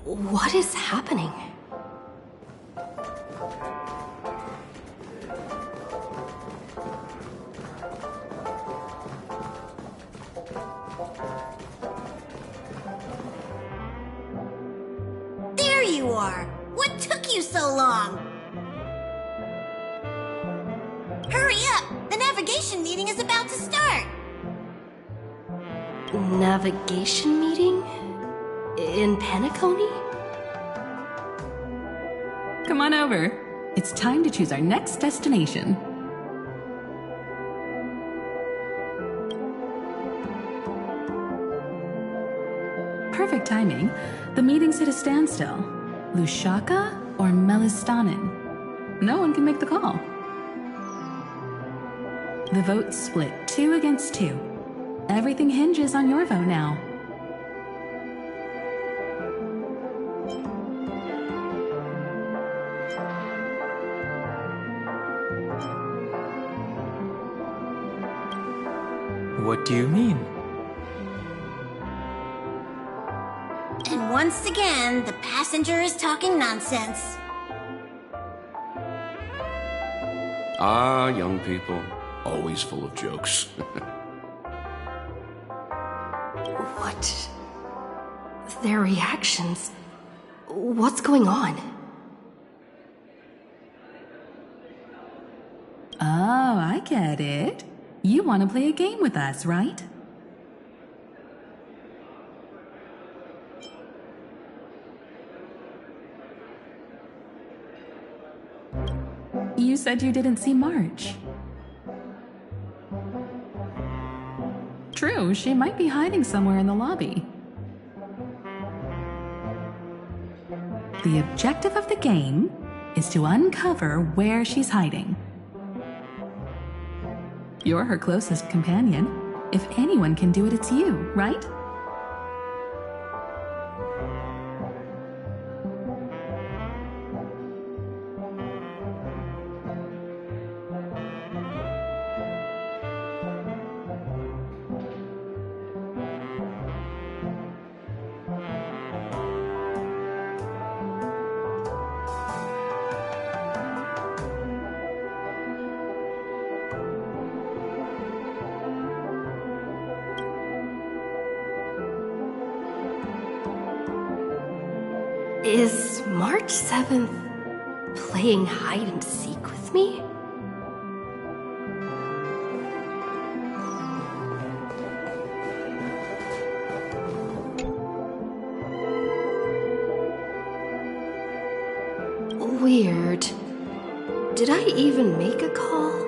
what is happening? There you are! What took you so long? Hurry up! The navigation meeting is about to start! Navigation meeting? In Penacony? Come on over. It's time to choose our next destination. Perfect timing. The meeting's at a standstill. Lushaka or Melistanin? No one can make the call. The vote's split 2 against 2. Everything hinges on your vote now. What do you mean? And once again, the passenger is talking nonsense. Ah, young people. always full of jokes. What? Their reactions? What's going on? Oh, I get it. You want to play a game with us, right? You said you didn't see March. True, she might be hiding somewhere in the lobby. The objective of the game is to uncover where she's hiding. You're her closest companion. If anyone can do it, it's you, right? Is March 7th playing hide and seek with me? Weird. Did I even make a call?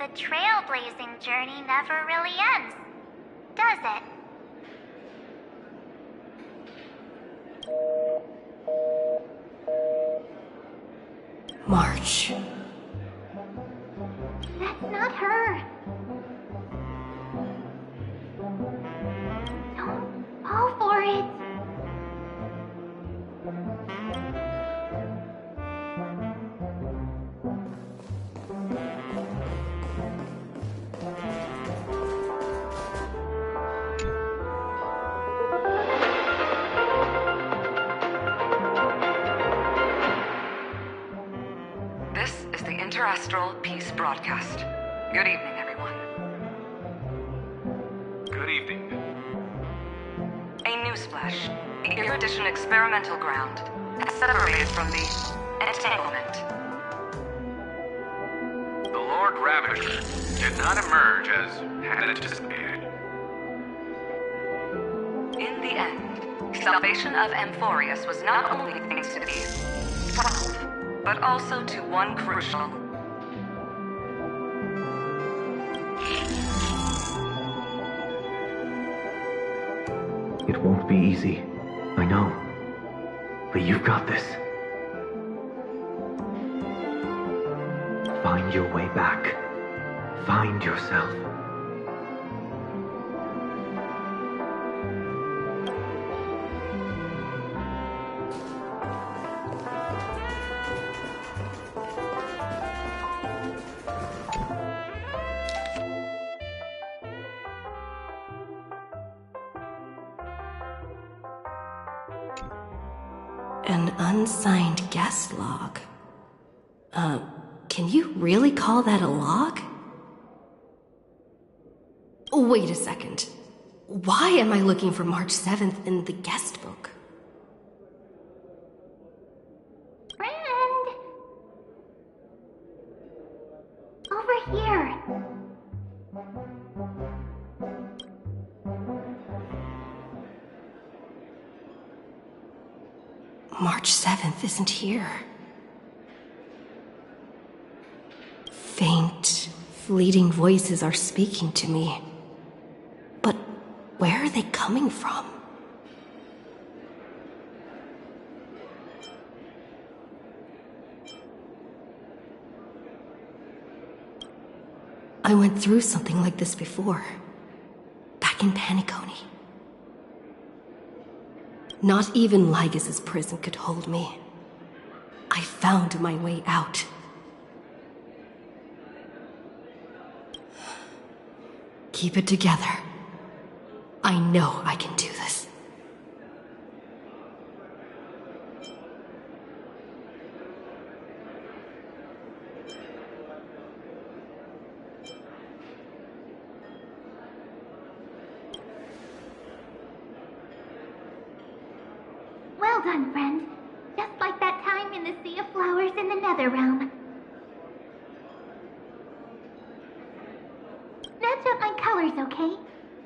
The trailblazing journey never really ends, does it? March. That's not her. Don't fall for it. Astral Peace broadcast. Good evening, everyone. Good evening. A newsflash. The Erudition experimental ground has separated from the entanglement. The Lord Ravager did not emerge as had anticipated. In the end, salvation of Amphorius was not only thanks to the 12, but also to one crucial It won't be easy. I know. But you've got this. Find your way back. Find yourself. An unsigned guest log. Can you really call that a log? Wait a second. Why am I looking for March 7th in the guest book? Friend! Over here. March 7th isn't here. Faint, fleeting voices are speaking to me. But where are they coming from? I went through something like this before. Back in Paniconi. Not even Lygus' prison could hold me. I found my way out. Keep it together. I know I can do this. Well done, friend. Just like that time in the Sea of Flowers in the Nether Realm. Match up my colors, okay?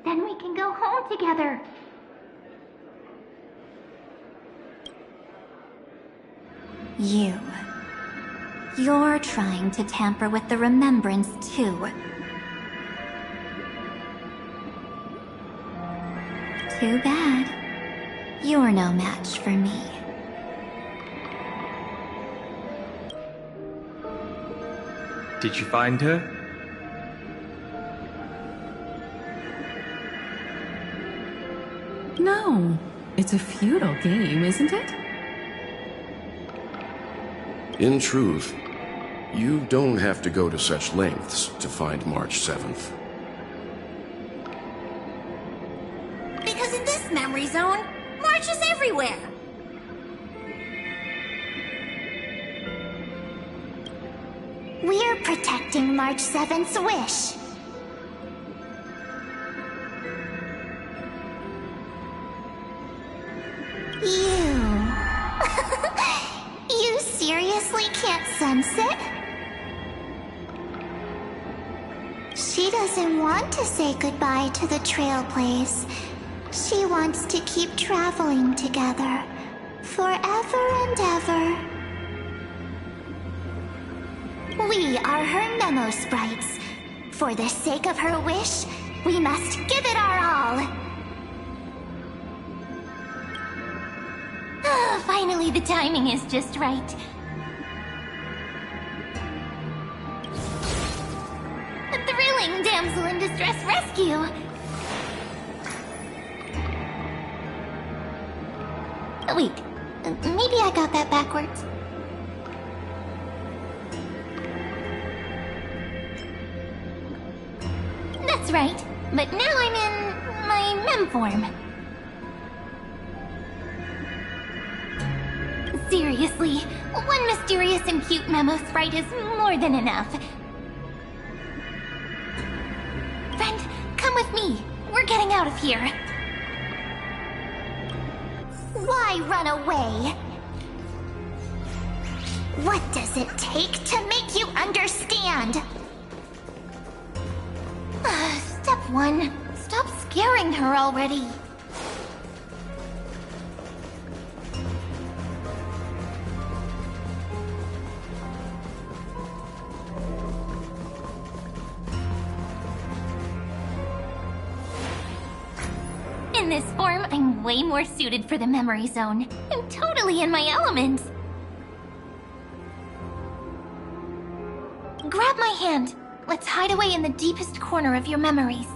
Then we can go home together. You're trying to tamper with the remembrance, too. Too bad. You're no match for me. Did you find her? No. It's a futile game, isn't it? In truth, you don't have to go to such lengths to find March 7th. Because in this memory zone, March is everywhere. We're protecting March 7th's wish. You seriously can't sense it? She doesn't want to say goodbye to the Trailblaze. She wants to keep traveling together, forever and ever. We are her memo sprites. For the sake of her wish, we must give it our all. Finally, the timing is just right. A thrilling damsel in distress rescue. Wait, maybe I got that backwards. That's right, but now I'm in my mem form. Seriously, one mysterious and cute memo sprite is more than enough. Friend, come with me. We're getting out of here. Why run away? What does it take to make you understand? Step 1. Stop scaring her already. In this form, I'm way more suited for the memory zone. I'm totally in my element. Grab my hand. Let's hide away in the deepest corner of your memories.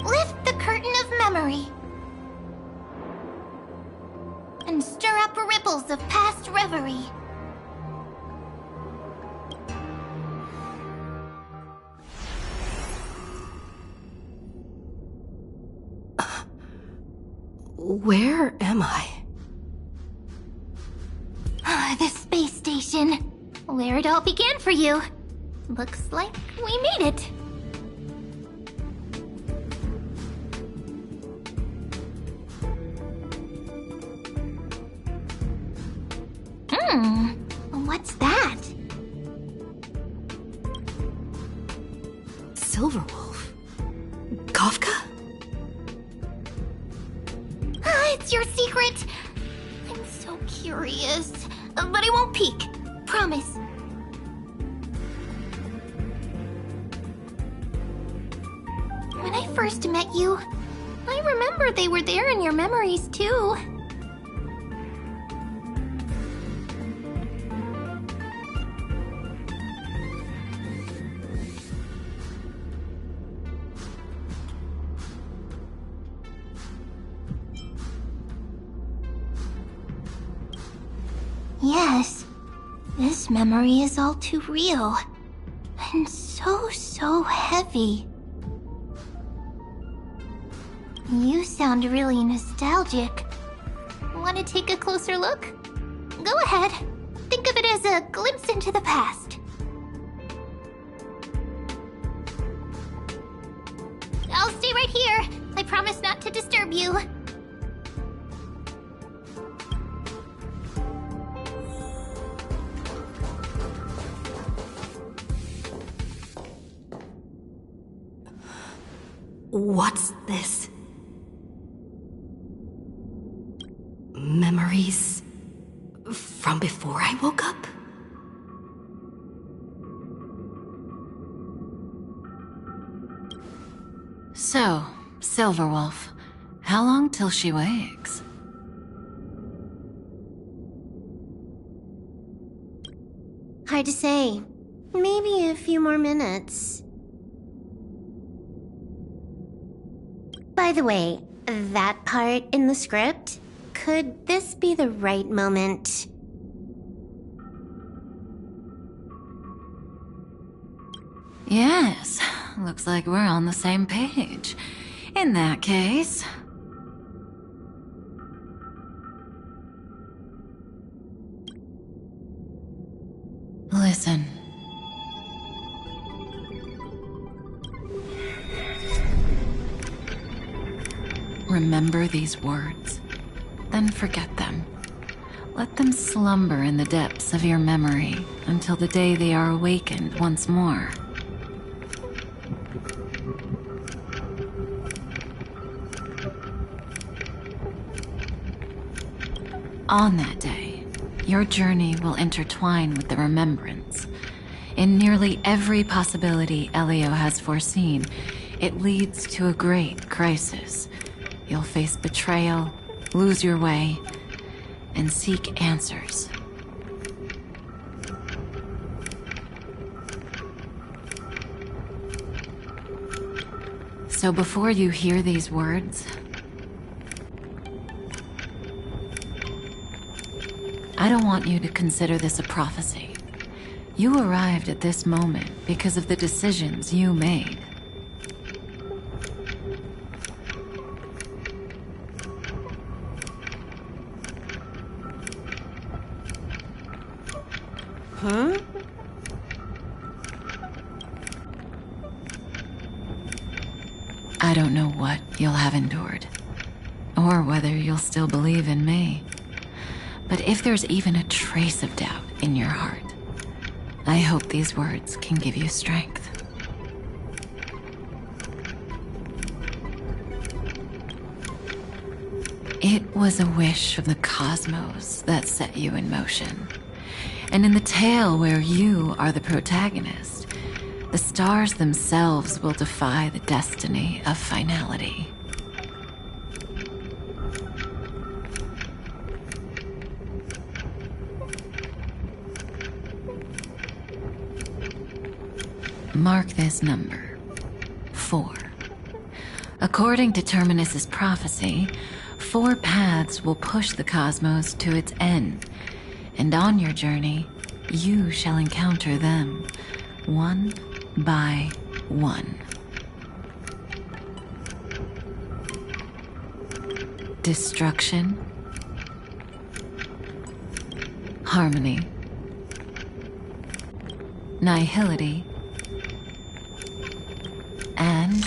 Lift the curtain of memory. And stir up ripples of past reverie. Where am I? The space station. Where it all began for you. Looks like we made it. What's that? Silverwolf? Kafka? It's your secret. I'm so curious. But I won't peek. Promise. When I first met you. I remember they were there in your memories, too. Yes, this memory is all too real. And so heavy. You sound really nostalgic. Want to take a closer look? Go ahead. Think of it as a glimpse into the past. I'll stay right here. I promise not to disturb you. What's this? Memories from before I woke up? So, Silverwolf, how long till she wakes? Hard to say. Maybe a few more minutes. By the way, that part in the script, could this be the right moment? Yes, looks like we're on the same page. In that case... Listen. Remember these words, then forget them. Let them slumber in the depths of your memory until the day they are awakened once more. On that day, your journey will intertwine with the remembrance. In nearly every possibility Elio has foreseen, it leads to a great crisis. You'll face betrayal, lose your way, and seek answers. So before you hear these words, I don't want you to consider this a prophecy. You arrived at this moment because of the decisions you made. Huh? I don't know what you'll have endured, or whether you'll still believe in me. But if there's even a trace of doubt in your heart, I hope these words can give you strength. It was a wish of the cosmos that set you in motion. And in the tale where you are the protagonist, the stars themselves will defy the destiny of finality. Mark this number, 4. According to Terminus's prophecy, 4 paths will push the cosmos to its end, and on your journey, you shall encounter them, one by one. Destruction, harmony, nihility, and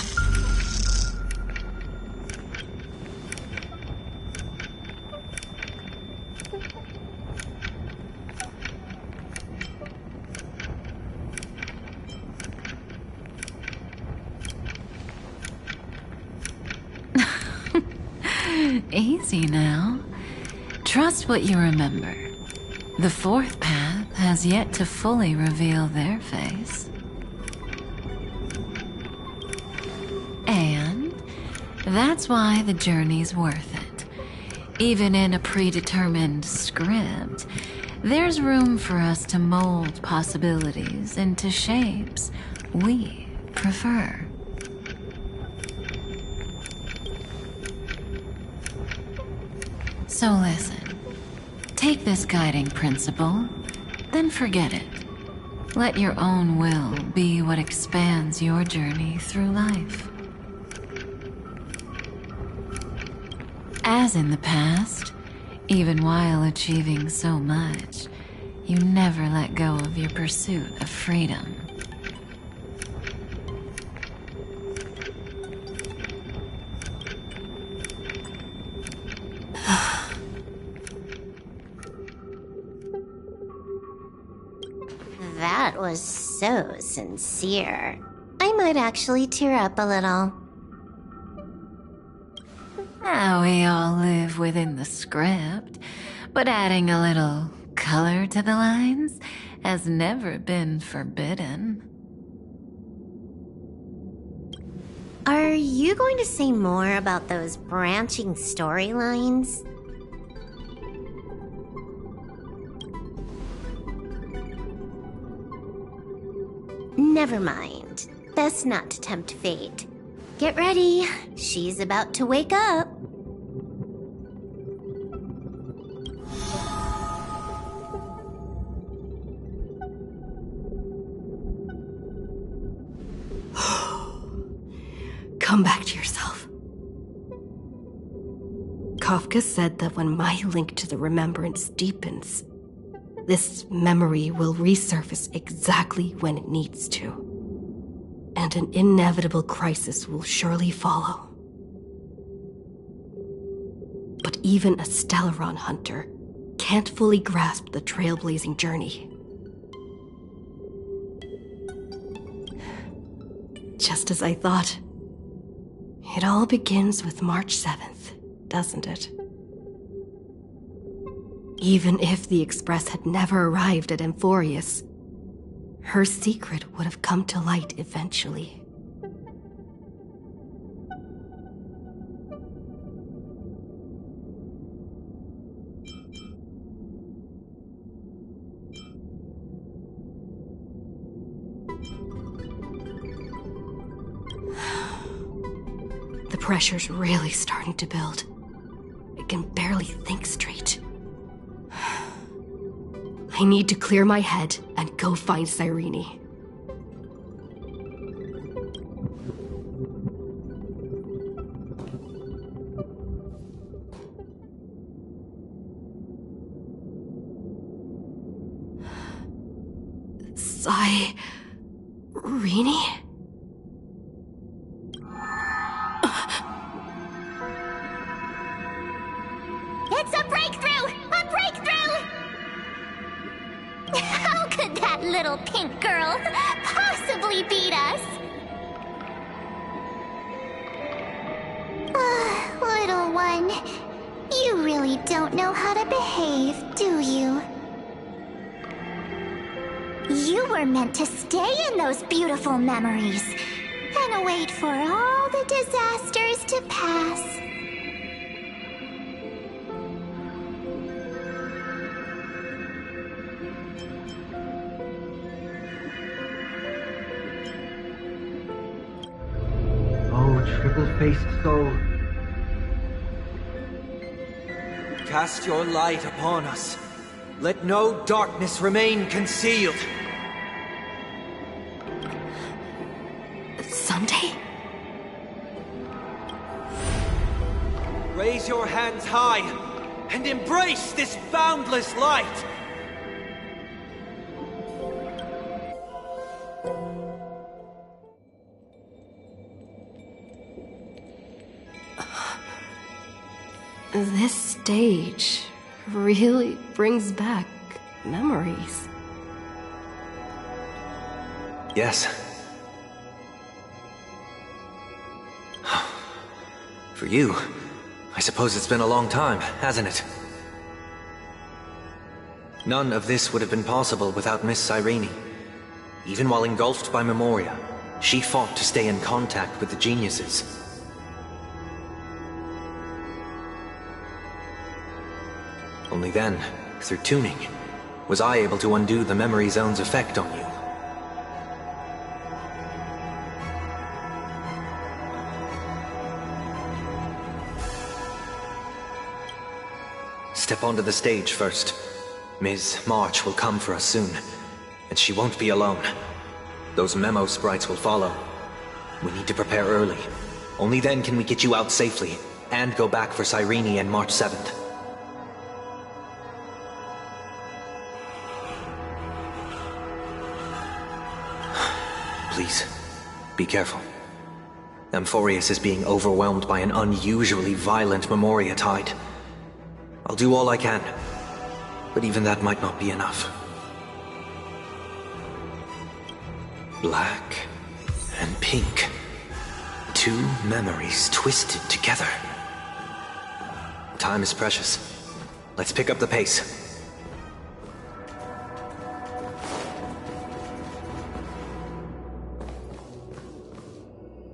easy now. Trust what you remember. The 4th path has yet to fully reveal their face. And That's why the journey's worth it. Even in a predetermined script, there's room for us to mold possibilities into shapes we prefer. So listen, take this guiding principle, then forget it. Let your own will be what expands your journey through life. As in the past, even while achieving so much, you never let go of your pursuit of freedom. That was so sincere. I might actually tear up a little. We all live within the script, but adding a little color to the lines has never been forbidden. Are you going to say more about those branching storylines? Never mind. Best not to tempt fate. Get ready. She's about to wake up. Come back to yourself. Kafka said that when my link to the remembrance deepens, this memory will resurface exactly when it needs to. And an inevitable crisis will surely follow. But even a Stellaron hunter can't fully grasp the trailblazing journey. Just as I thought. It all begins with March 7th, doesn't it? Even if the Express had never arrived at Amphorius, her secret would have come to light eventually. The pressure's really starting to build. I can barely think straight. I need to clear my head and go find Cyrene. Cyrene? It's a breakthrough! A breakthrough! How could that little pink girl possibly beat us? Little one, you really don't know how to behave, do you? You were meant to stay in those beautiful memories and wait for all the disasters to pass. Triple-faced soul. Cast your light upon us. Let no darkness remain concealed. Sunday? Raise your hands high and embrace this boundless light. This stage really brings back memories. Yes. For you, I suppose it's been a long time, hasn't it? None of this would have been possible without Miss Cyrene. Even while engulfed by Memoria, she fought to stay in contact with the geniuses. Only then, through tuning, was I able to undo the memory zone's effect on you. Step onto the stage first. Ms. March will come for us soon, and she won't be alone. Those memo sprites will follow. We need to prepare early. Only then can we get you out safely, and go back for Cyrene and March 7th. Please, be careful. Amphorius is being overwhelmed by an unusually violent Memoria tide. I'll do all I can, but even that might not be enough. Black and pink. Two memories twisted together. Time is precious. Let's pick up the pace.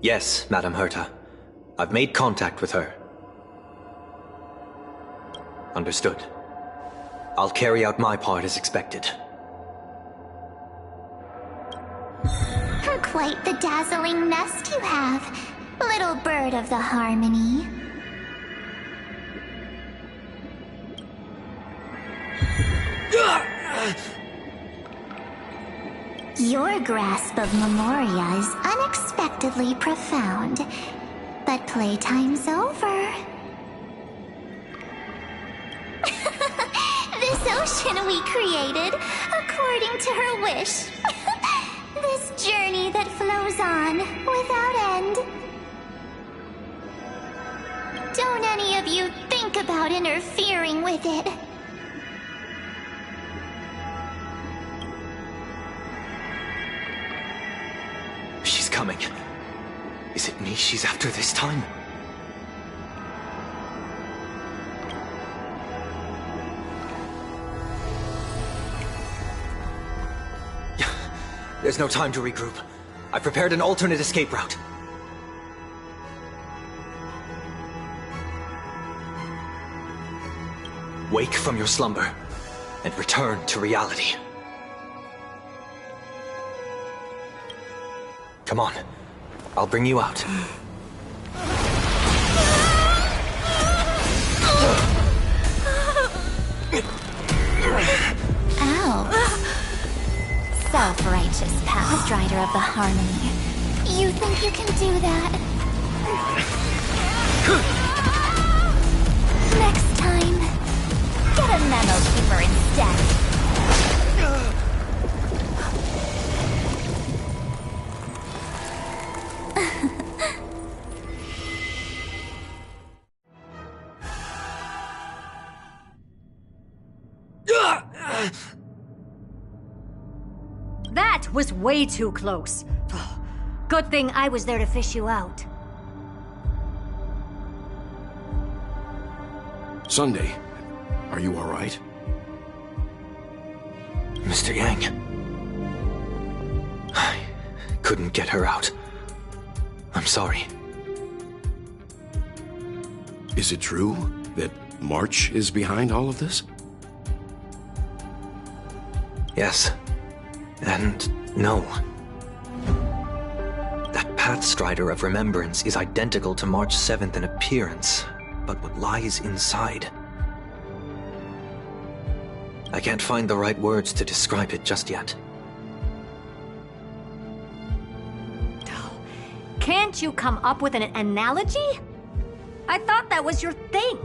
Yes, Madame Herta. I've made contact with her. Understood. I'll carry out my part as expected. Quite the dazzling nest you have, little bird of the harmony. Your grasp of Memoria is unexpectedly profound, but playtime's over. This ocean we created, according to her wish. This journey that flows on, without end. Don't any of you think about interfering with it. She's coming. Is it me she's after this time? There's no time to regroup. I've prepared an alternate escape route. Wake from your slumber and return to reality. Come on, I'll bring you out. Ow. Self-righteous past rider of the harmony. You think you can do that? Next time, get a memo keeper instead. That was way too close. Good thing I was there to fish you out. Sunday, are you all right? Mr. Yang. I couldn't get her out. I'm sorry. Is it true that March is behind all of this? Yes. And no. That Pathstrider of Remembrance is identical to March 7th in appearance, but what lies inside? I can't find the right words to describe it just yet. Can't you come up with an analogy? I thought that was your thing.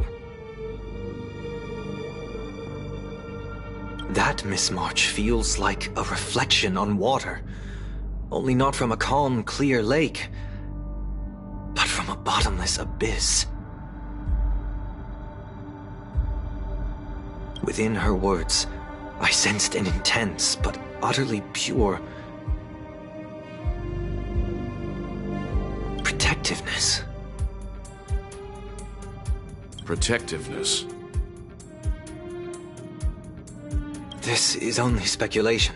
That Miss March feels like a reflection on water. Only not from a calm, clear lake, but from a bottomless abyss. Within her words, I sensed an intense but utterly pure protectiveness. Protectiveness. This is only speculation,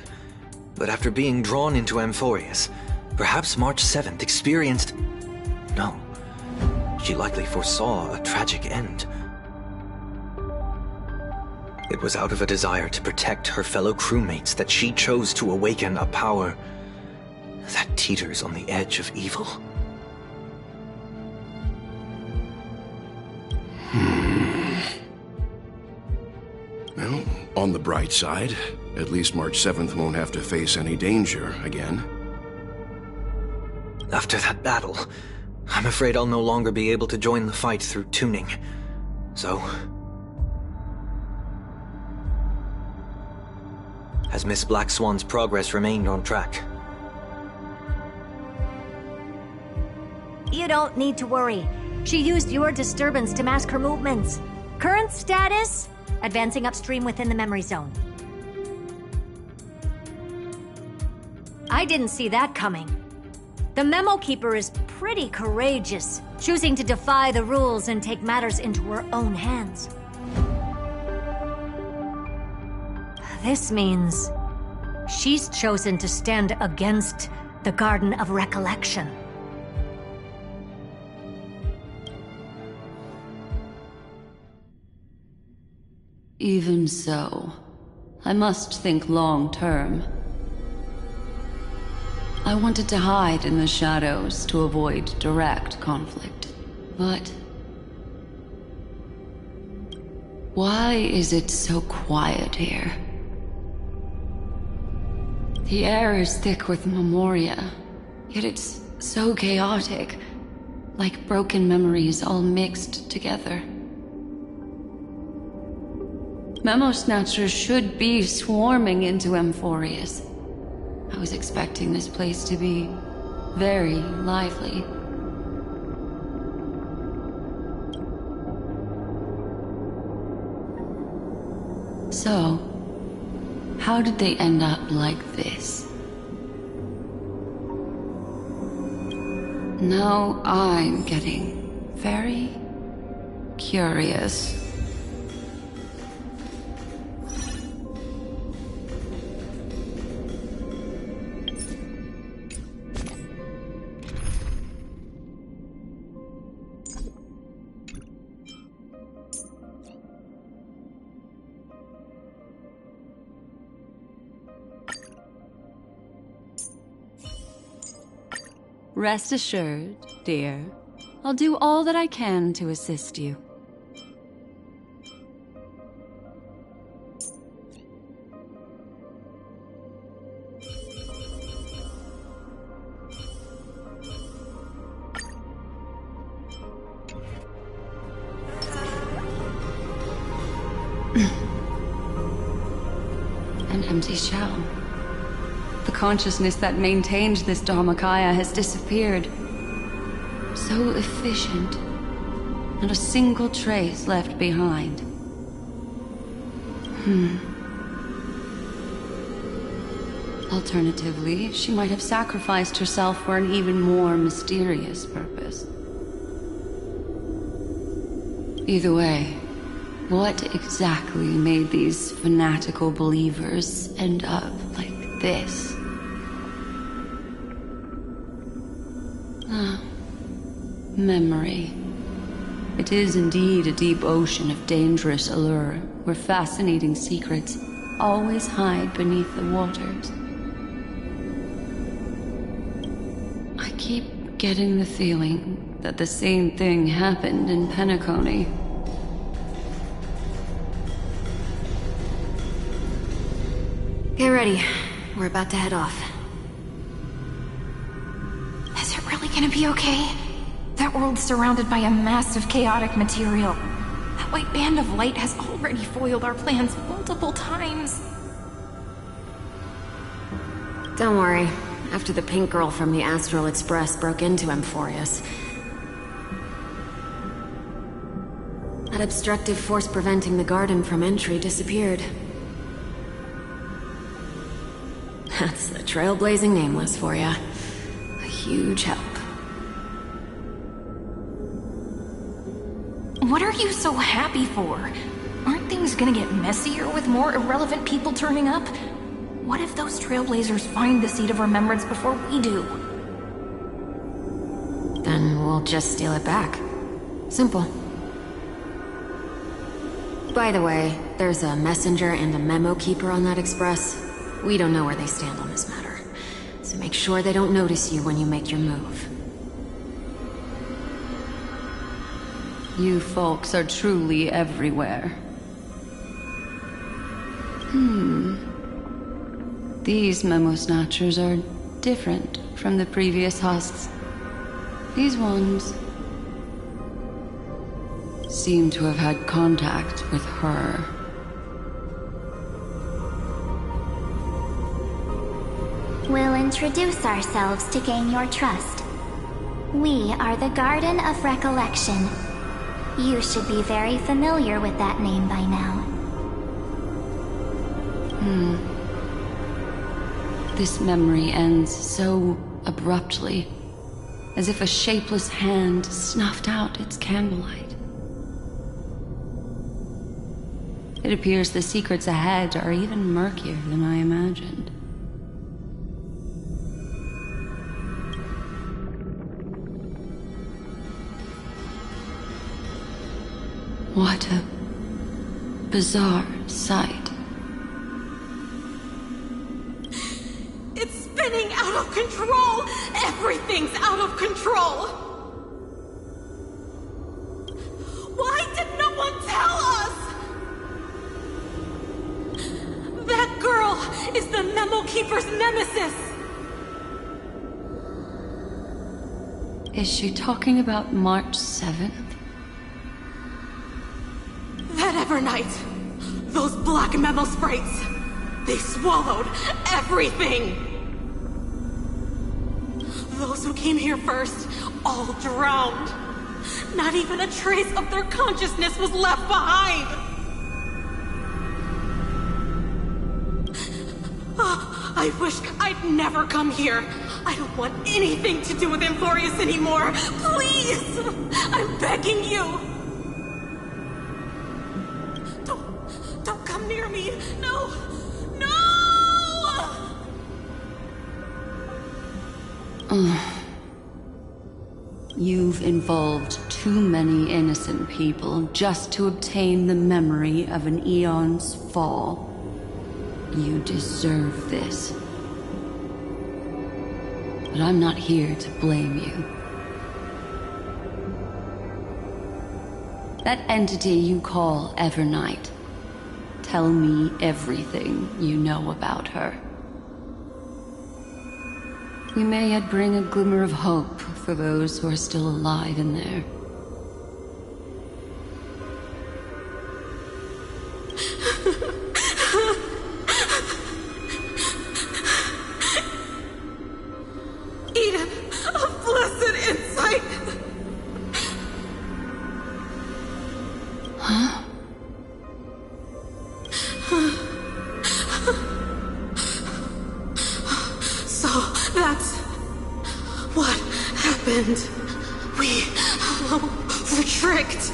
but after being drawn into Amphorius, perhaps March 7th experienced... No, she likely foresaw a tragic end. It was out of a desire to protect her fellow crewmates that she chose to awaken a power that teeters on the edge of evil. Well, on the bright side, at least March 7th won't have to face any danger again. After that battle, I'm afraid I'll no longer be able to join the fight through tuning. So... has Miss Black Swan's progress remained on track? You don't need to worry. She used your disturbance to mask her movements. Current status? Advancing upstream within the memory zone. I didn't see that coming. The Memo Keeper is pretty courageous, choosing to defy the rules and take matters into her own hands. This means she's chosen to stand against the Garden of Recollection. Even so, I must think long term. I wanted to hide in the shadows to avoid direct conflict, but... why is it so quiet here? The air is thick with memoria, yet it's so chaotic, like broken memories all mixed together. Memo Snatchers should be swarming into Amphorius. I was expecting this place to be very lively. So, how did they end up like this? Now I'm getting very curious. Rest assured, dear. I'll do all that I can to assist you. An empty shell. The consciousness that maintained this Dharmakaya has disappeared. So efficient. Not a single trace left behind. Alternatively, she might have sacrificed herself for an even more mysterious purpose. Either way, what exactly made these fanatical believers end up like this? Memory. It is indeed a deep ocean of dangerous allure, where fascinating secrets always hide beneath the waters. I keep getting the feeling that the same thing happened in Penacony. Get ready. We're about to head off. Is it really gonna be okay? That world's surrounded by a massive chaotic material. That white band of light has already foiled our plans multiple times. Don't worry. After the pink girl from the Astral Express broke into Amphorius, that obstructive force preventing the garden from entry disappeared. That's the trailblazing nameless for ya. A huge help. What are you so happy for? Aren't things gonna get messier with more irrelevant people turning up? What if those trailblazers find the Seed of Remembrance before we do? Then we'll just steal it back. Simple. By the way, There's a messenger and a memo keeper on that express. We don't know where they stand on this matter. So make sure they don't notice you when you make your move. You folks are truly everywhere. These memo snatchers are different from the previous husks. These ones seem to have had contact with her. We'll introduce ourselves to gain your trust. We are the Garden of Recollection. You should be very familiar with that name by now. This memory ends so abruptly, as if a shapeless hand snuffed out its candlelight. It appears the secrets ahead are even murkier than I imagined. What a bizarre sight. It's spinning out of control! Everything's out of control! Why did no one tell us? That girl is the Memo Keeper's nemesis! Is she talking about March 7th? That Evernight, those black memo sprites, they swallowed everything! Those who came here first all drowned. Not even a trace of their consciousness was left behind! I wish I'd never come here. I don't want anything to do with Amphorius anymore. Please! I'm begging you! Don't come near me! No! No! You've involved too many innocent people just to obtain the memory of an eon's fall. You deserve this. But I'm not here to blame you. That entity you call Evernight, tell me everything you know about her. We may yet bring a glimmer of hope for those who are still alive in there. Eden, a blessed insight! Huh? So that's what happened. We were tricked.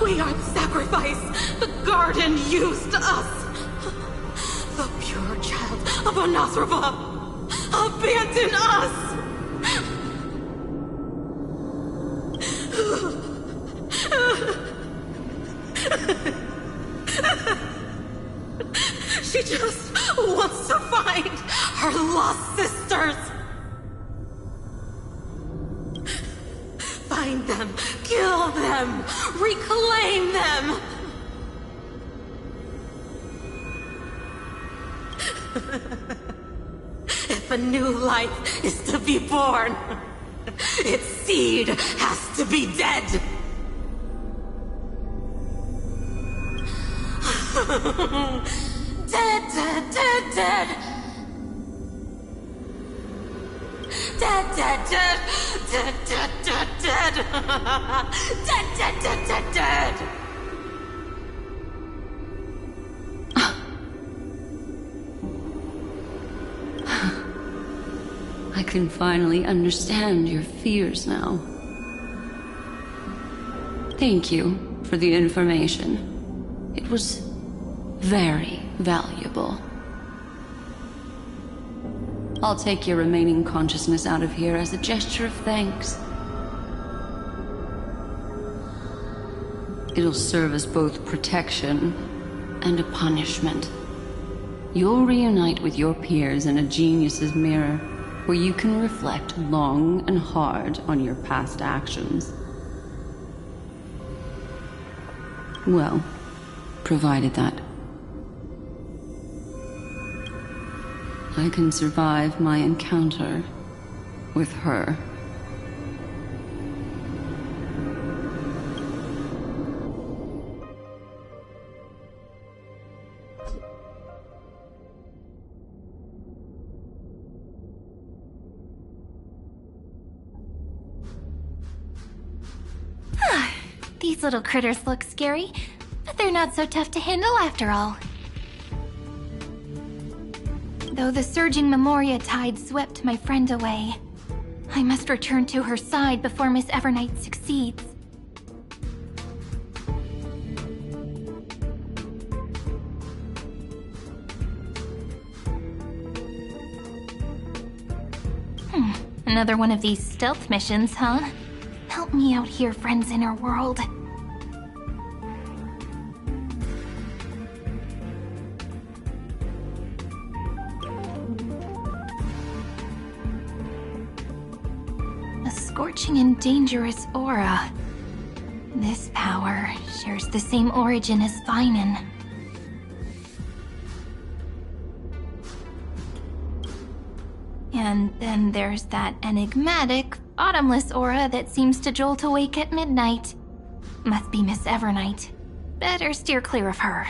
We are the sacrifice. The garden used us. The pure child of Anasrava abandoned us. She just wants to find her lost sisters. Find them, kill them, reclaim them. If a new life is to be born, its seed has to be dead. Dead, dead, dead, dead. Dead, dead, dead, dead, dead, dead, dead. Dead, dead, dead, dead, dead. I can finally understand your fears now. Thank you for the information. It was very valuable. I'll take your remaining consciousness out of here as a gesture of thanks. It'll serve as both protection and a punishment. You'll reunite with your peers in a genius's mirror, where you can reflect long and hard on your past actions. Well, provided that I can survive my encounter with her. These little critters look scary, but they're not so tough to handle after all. Though the surging Memoria tide swept my friend away, I must return to her side before Miss Evernight succeeds. Another one of these stealth missions, huh? Help me out here, friends inner world. A scorching and dangerous aura. This power shares the same origin as Finan. And then there's that enigmatic, bottomless aura that seems to jolt awake at midnight. Must be Miss Evernight. Better steer clear of her.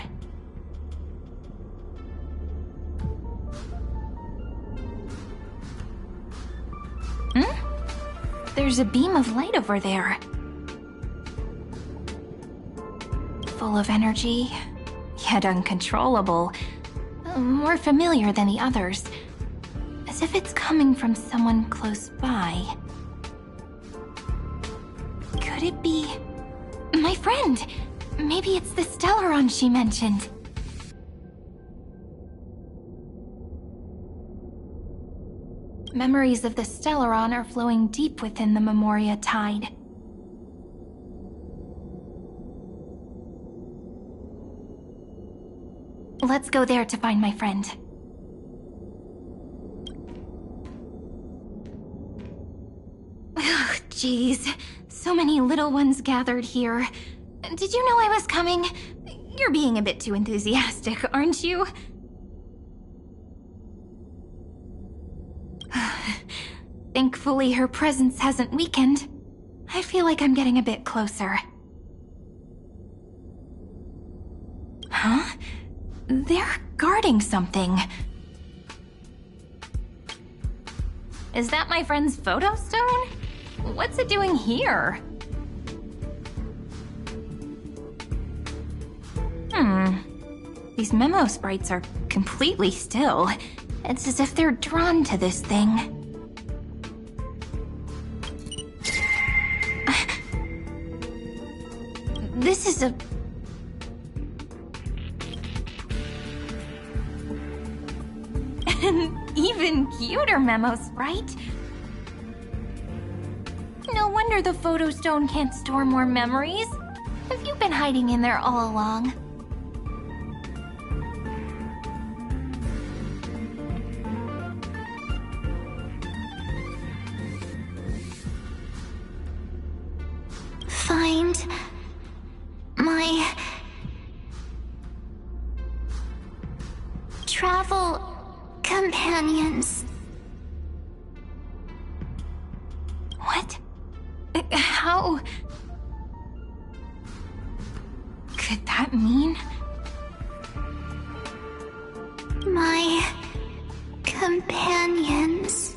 There's a beam of light over there. Full of energy, yet uncontrollable. More familiar than the others. As if it's coming from someone close by. Could it be... my friend? Maybe it's the Stellaron she mentioned. Memories of the Stellaron are flowing deep within the Memoria tide. Let's go there to find my friend. Ugh, jeez. So many little ones gathered here. Did you know I was coming? You're being a bit too enthusiastic, aren't you? Thankfully, her presence hasn't weakened. I feel like I'm getting a bit closer. Huh? They're guarding something. Is that my friend's photo stone? What's it doing here? These memo sprites are completely still. It's as if they're drawn to this thing. This is a... an even cuter memo sprite. No wonder the photo stone can't store more memories. Have you been hiding in there all along? Find my travel companions. What? How? Could that mean? My companions.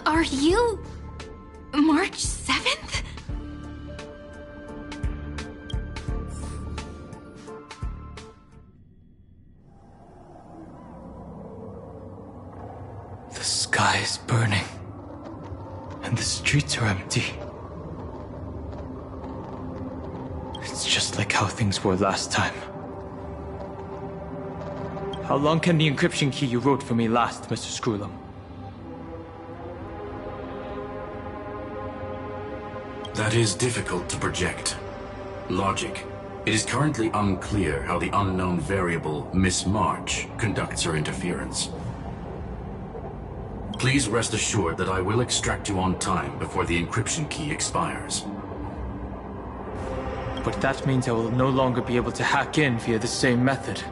Are you March 7th? The sky is burning, and the streets are empty. It's just like how things were last time. How long can the encryption key you wrote for me last, Mr. Screwlam? That is difficult to project. Logic. It is currently unclear how the unknown variable, Miss March, conducts her interference. Please rest assured that I will extract you on time before the encryption key expires. But that means I will no longer be able to hack in via the same method.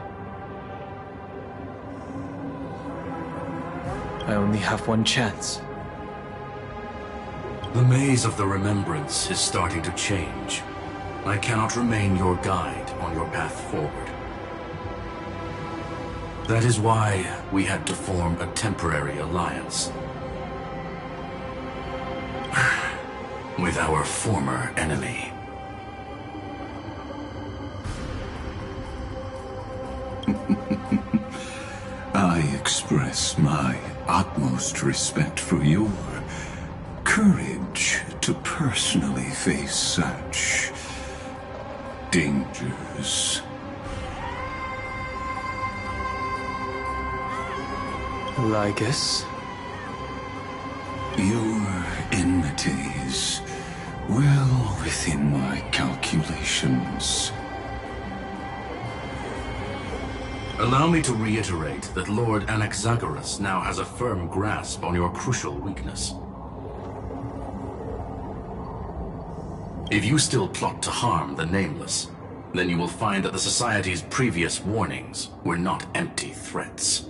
I only have one chance. The maze of the Remembrance is starting to change. I cannot remain your guide on your path forward. That is why we had to form a temporary alliance with our former enemy. I express my utmost respect for your courage to personally face such dangers. Lygus? Your enmities, well within my calculations. Allow me to reiterate that Lord Anaxagoras now has a firm grasp on your crucial weakness. If you still plot to harm the Nameless, then you will find that the Society's previous warnings were not empty threats.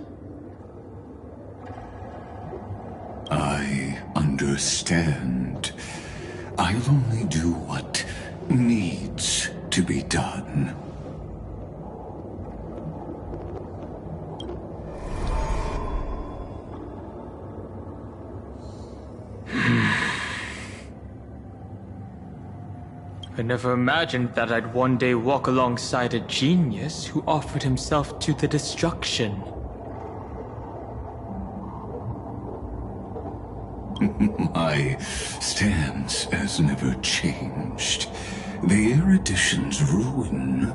I understand. I'll only do what needs to be done. I never imagined that I'd one day walk alongside a genius who offered himself to the destruction. My stance has never changed. The erudition's ruin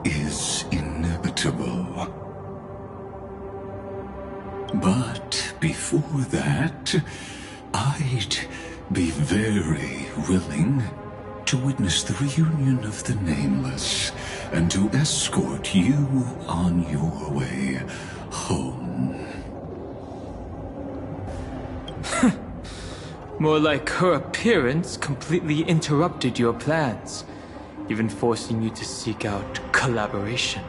is inevitable. But before that, I'd be very willing to witness the reunion of the Nameless and to escort you on your way home. More like her appearance completely interrupted your plans, even forcing you to seek out collaboration.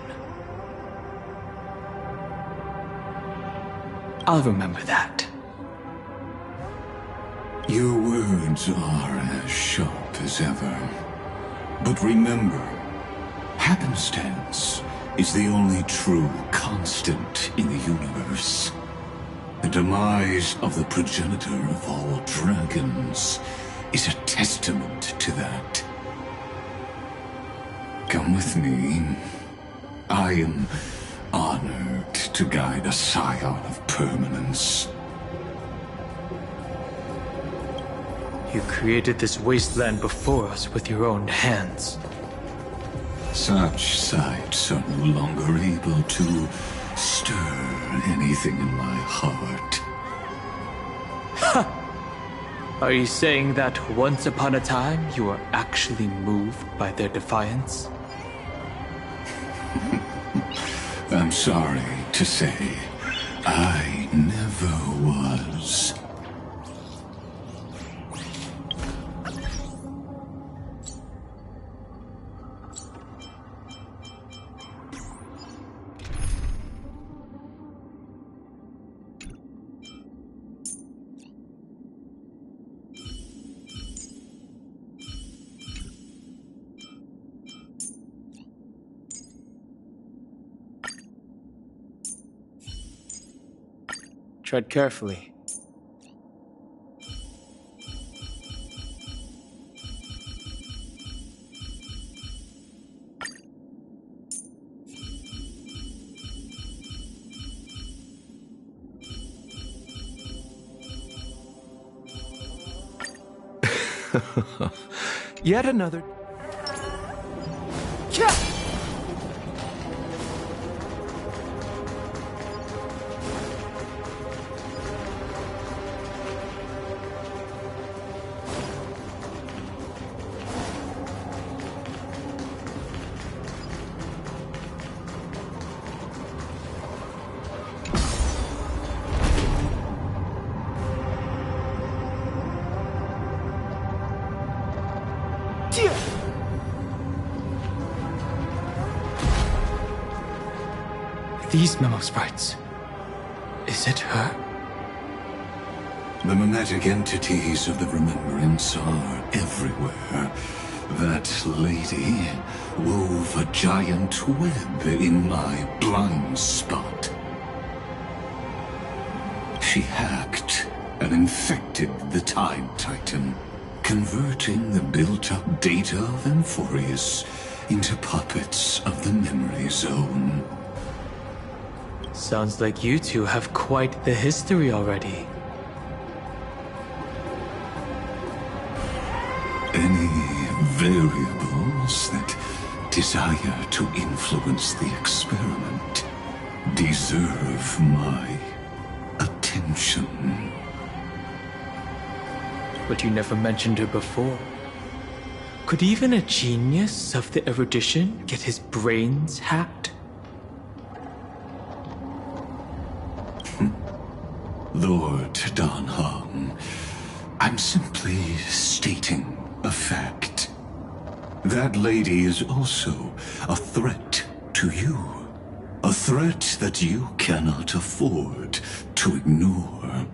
I'll remember that. Your words are as sharp as ever. But remember, happenstance is the only true constant in the universe. The demise of the progenitor of all dragons is a testament to that. Come with me. I am honored to guide a scion of permanence. You created this wasteland before us with your own hands. Such sights are no longer able to stir anything in my heart. Ha! Are you saying that once upon a time you were actually moved by their defiance? I'm sorry to say, I never was. Tread carefully. Yet another... these memo sprites? Is it her? The mimetic entities of the Remembrance are everywhere. That lady wove a giant web in my blind spot. She hacked and infected the Time Titan, converting the built-up data of Amphorius into puppets of the Memory Zone. Sounds like you two have quite the history already. Any variables that desire to influence the experiment deserve my attention. But you never mentioned her before. Could even a genius of the erudition get his brains hacked? Lord Dan Hong, I'm simply stating a fact. That lady is also a threat to you. A threat that you cannot afford to ignore.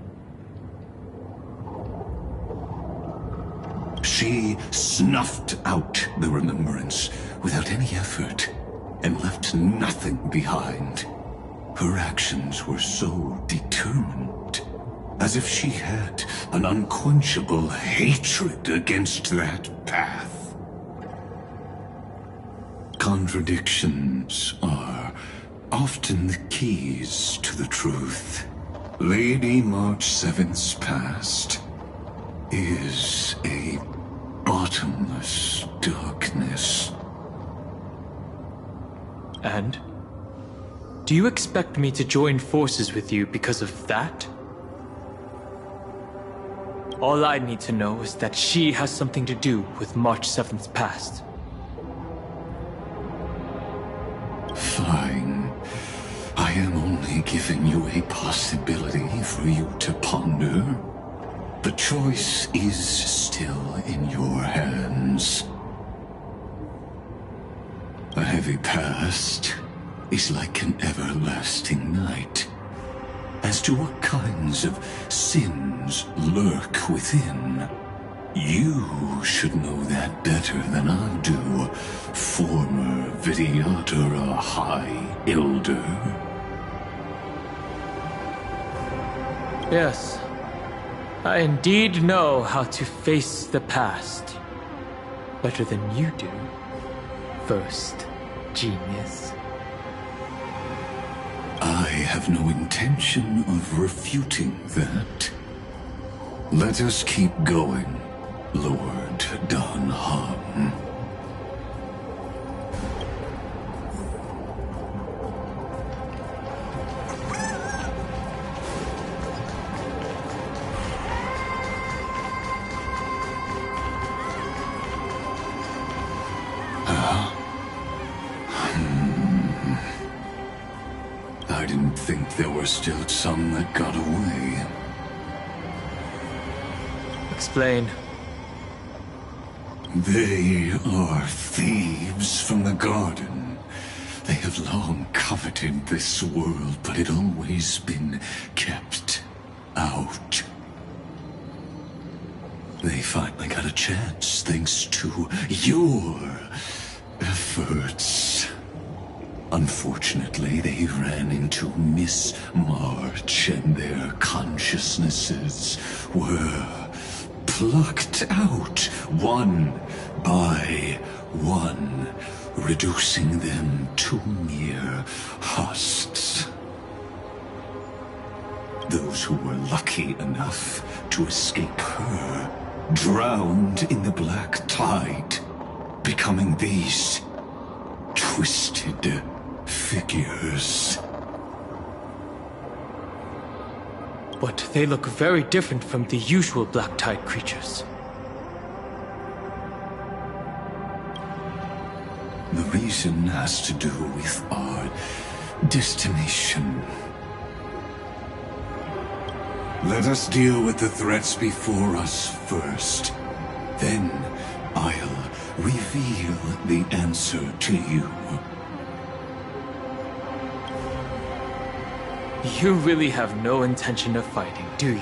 She snuffed out the Remembrance without any effort and left nothing behind. Her actions were so determined, as if she had an unquenchable hatred against that path. Contradictions are often the keys to the truth. Lady March 7th's past is a bottomless darkness. And? Do you expect me to join forces with you because of that? All I need to know is that she has something to do with March 7th's past. Fine. I am only giving you a possibility for you to ponder. The choice is still in your hands. A heavy past is like an everlasting night. As to what kinds of sins lurk within, you should know that better than I do, former Vidyadhara High Elder. Yes, I indeed know how to face the past. Better than you do, first genius. I have no intention of refuting that. Let us keep going, Lord Dan Hong. I didn't think there were still some that got away. Explain. They are thieves from the garden. They have long coveted this world, but it always been kept out. They finally got a chance thanks to your efforts. Unfortunately, they ran into Miss March and their consciousnesses were plucked out one by one, reducing them to mere husks. Those who were lucky enough to escape her drowned in the black tide, becoming these twisted figures. But they look very different from the usual Black Tide creatures. The reason has to do with our destination. Let us deal with the threats before us first. Then I'll reveal the answer to you. You really have no intention of fighting, do you?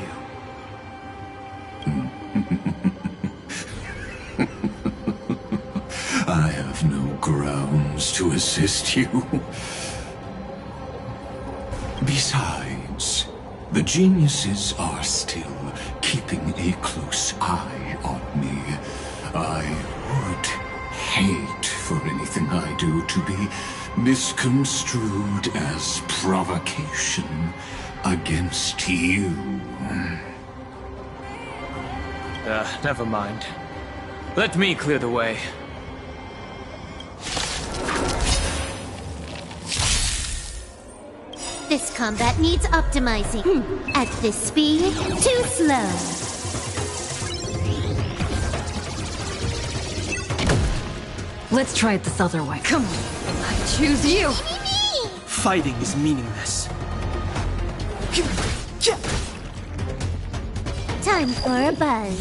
I have no grounds to assist you. Besides, the geniuses are still keeping a close eye on me. I would hate for anything I do to be misconstrued as provocation against you. Never mind. Let me clear the way. This combat needs optimizing. At this speed, too slow. Let's try it this other way. Come on. I choose you. Fighting is meaningless. Time for a buzz.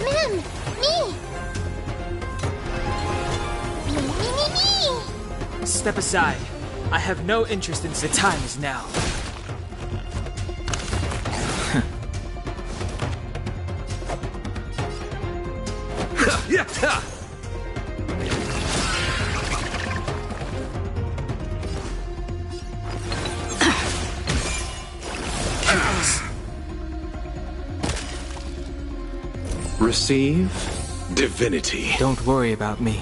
Man, me. Step aside. I have no interest in the time is now. Receive divinity. Don't worry about me.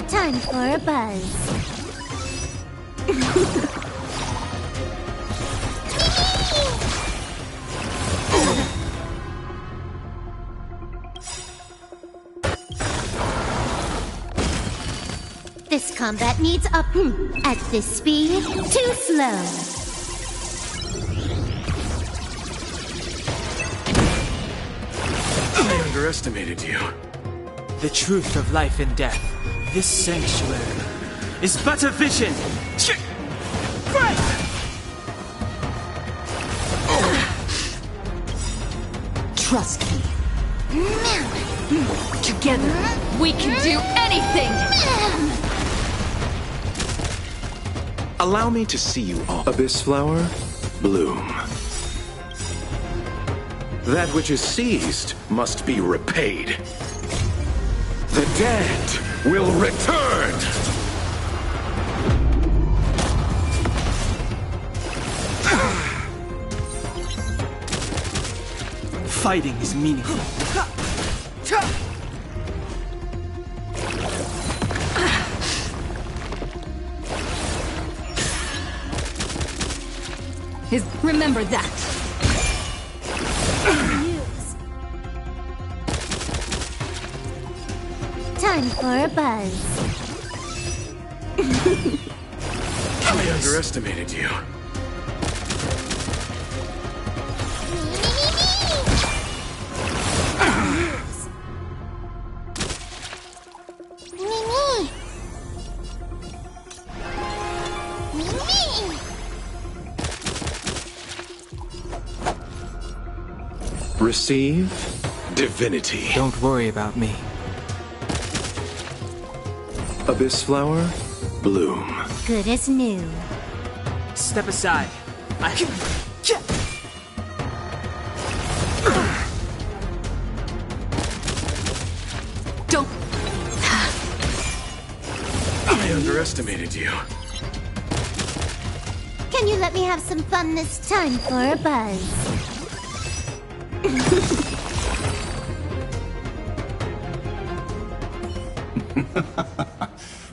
Time for a buzz. This combat needs up. At this speed, too slow. I underestimated you. The truth of life and death. This sanctuary is but a vision. Trust me. Together, we can do anything! Allow me to see you all. Abyss flower, bloom. That which is seized must be repaid. The dead will return! Fighting is meaningful. Remember that. Time for a buzz. I underestimated you. Receive divinity. Don't worry about me. Abyss flower, bloom. Good as new. Step aside. Don't. I underestimated you. Can you let me have some fun this time for a buzz?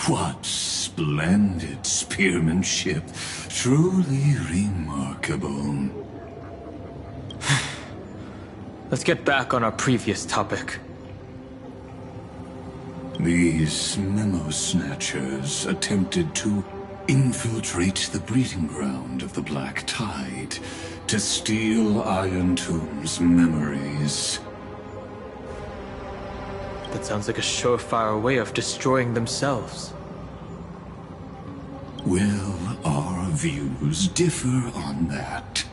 What splendid spearmanship. Truly remarkable. Let's get back on our previous topic. These memo snatchers attempted to infiltrate the breeding ground of the Black Tide to steal Iron Tomb's memories. That sounds like a surefire way of destroying themselves. Will our views differ on that.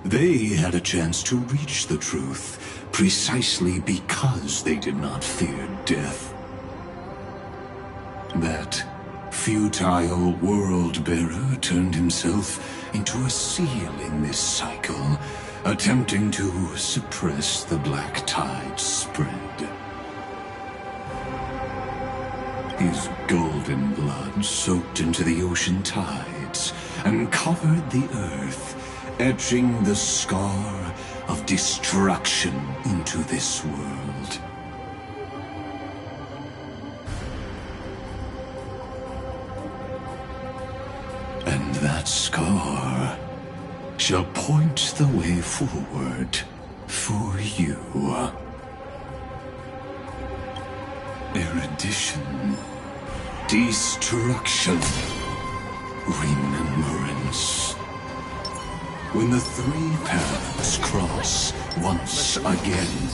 They had a chance to reach the truth precisely because they did not fear death. That futile world-bearer turned himself into a seal in this cycle, attempting to suppress the black tide's spread. His golden blood soaked into the ocean tides and covered the earth, etching the scar of destruction into this world. And that scar shall point the way forward for you. Erudition, destruction, remembrance. When the three paths cross once again,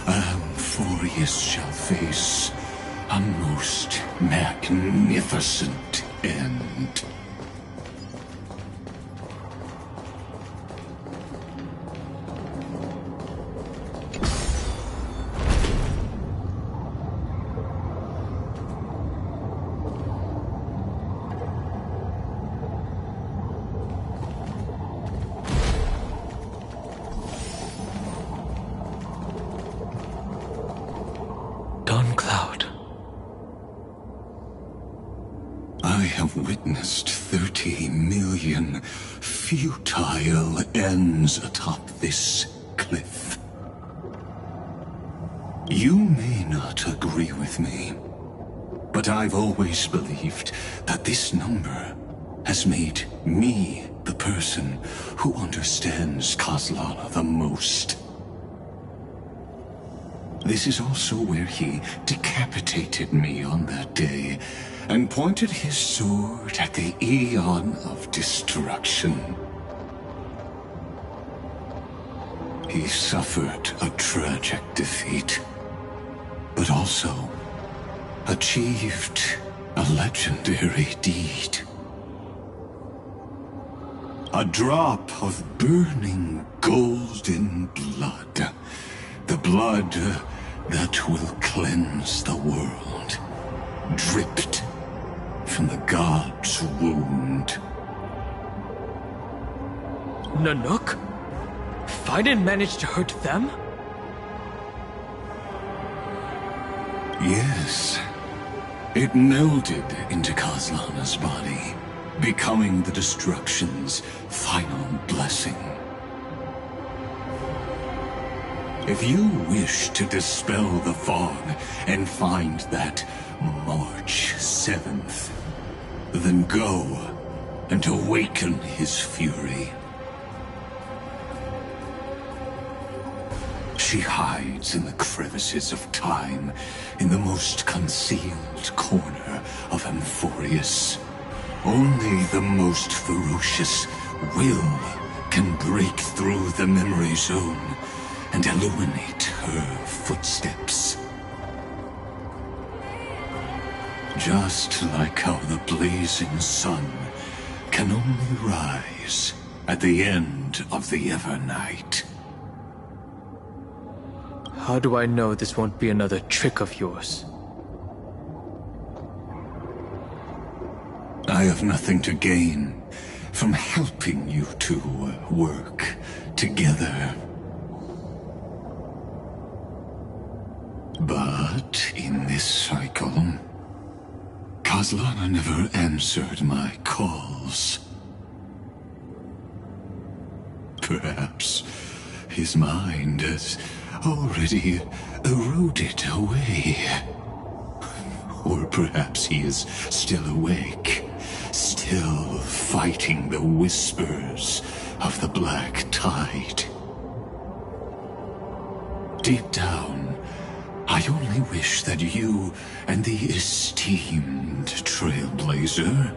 Amphorius shall face a most magnificent end. Witnessed 30 million futile ends atop this cliff. You may not agree with me, but I've always believed that this number has made me the person who understands Kozlana the most. This is also where he decapitated me on that day, and pointed his sword at the Eon of Destruction. He suffered a tragic defeat, but also achieved a legendary deed. A drop of burning golden blood. The blood that will cleanse the world. Dripped from the god's wound. Nanook? Fiden managed to hurt them? Yes. It melded into Kozlana's body, becoming the Destruction's final blessing. If you wish to dispel the fog and find that March 7th, then go and awaken his fury. She hides in the crevices of time, in the most concealed corner of Amphorius. Only the most ferocious will can break through the memory zone and illuminate her footsteps. Just like how the blazing sun can only rise at the end of the Evernight. How do I know this won't be another trick of yours? I have nothing to gain from helping you two work together. But in this cycle, Kozlana never answered my calls. Perhaps his mind has already eroded away. Or perhaps he is still awake, still fighting the whispers of the black tide. Deep down, I only wish that you and the esteemed Trailblazer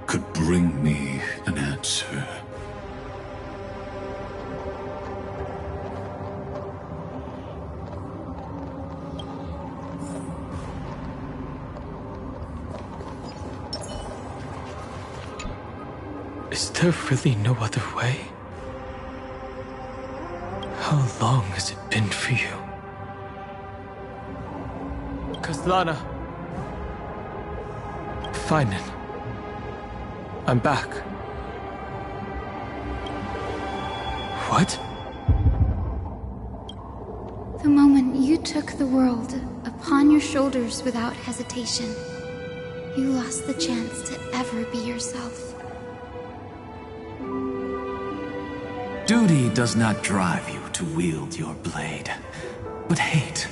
could bring me an answer. Is there really no other way? How long has it been for you? Kaslana. Finan. I'm back. What? The moment you took the world upon your shoulders without hesitation, you lost the chance to ever be yourself. Duty does not drive you to wield your blade, but hate.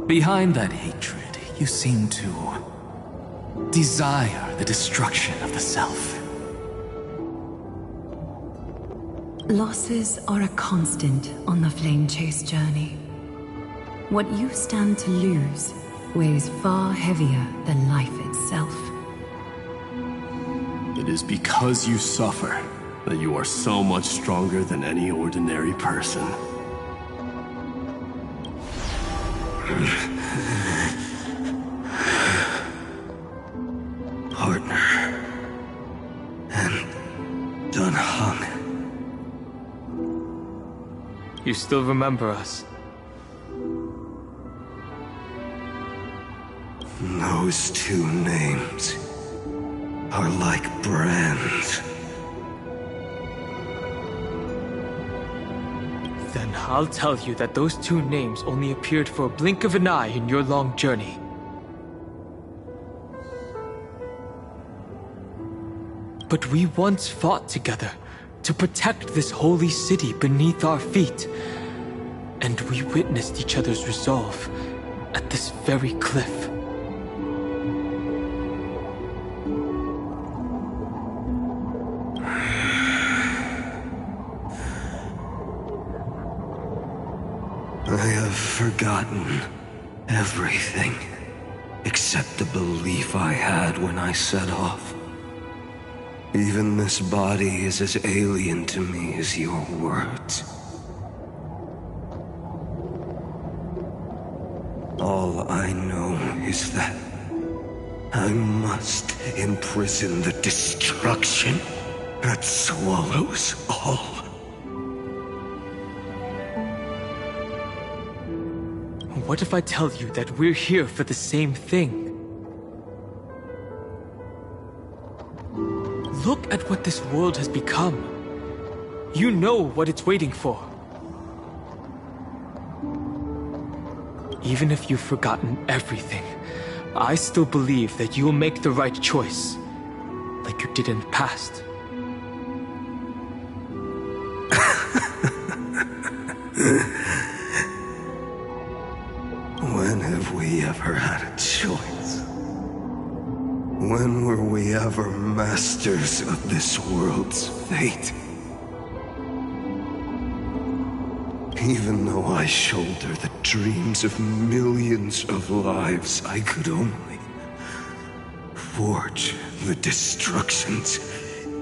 Behind that hatred, you seem to desire the destruction of the self. Losses are a constant on the Flame Chase journey. What you stand to lose weighs far heavier than life itself. It is because you suffer that you are so much stronger than any ordinary person. Partner. And Dunhung. You still remember us? Those two names are like brands. Then I'll tell you that those two names only appeared for a blink of an eye in your long journey. But we once fought together to protect this holy city beneath our feet. And we witnessed each other's resolve at this very cliff. I have forgotten everything except the belief I had when I set off. Even this body is as alien to me as your words. All I know is that I must imprison the destruction that swallows all. What if I tell you that we're here for the same thing? Look at what this world has become. You know what it's waiting for. Even if you've forgotten everything, I still believe that you'll make the right choice, like you did in the past. When have we ever had a choice? When were we ever masters of this world's fate? Even though I shoulder the dreams of millions of lives, I could only forge the destruction's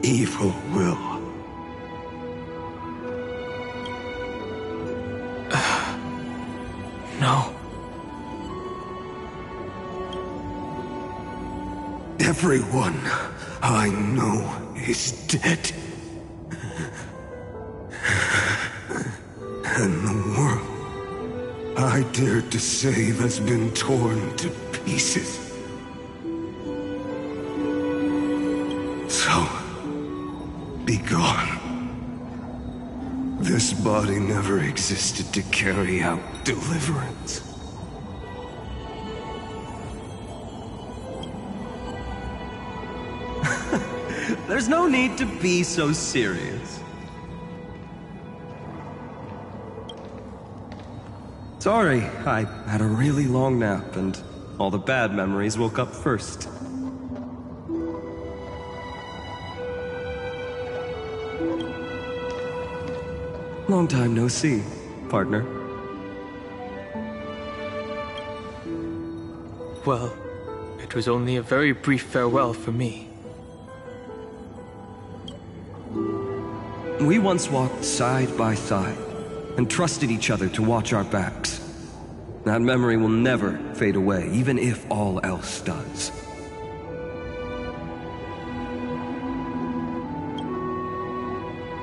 evil will. No. Everyone I know is dead. And the world I dared to save has been torn to pieces. So, be gone. This body never existed to carry out deliverance. There's no need to be so serious. Sorry, I had a really long nap, and all the bad memories woke up first. Long time no see, partner. Well, it was only a very brief farewell for me. We once walked side by side and trusted each other to watch our backs. That memory will never fade away, even if all else does.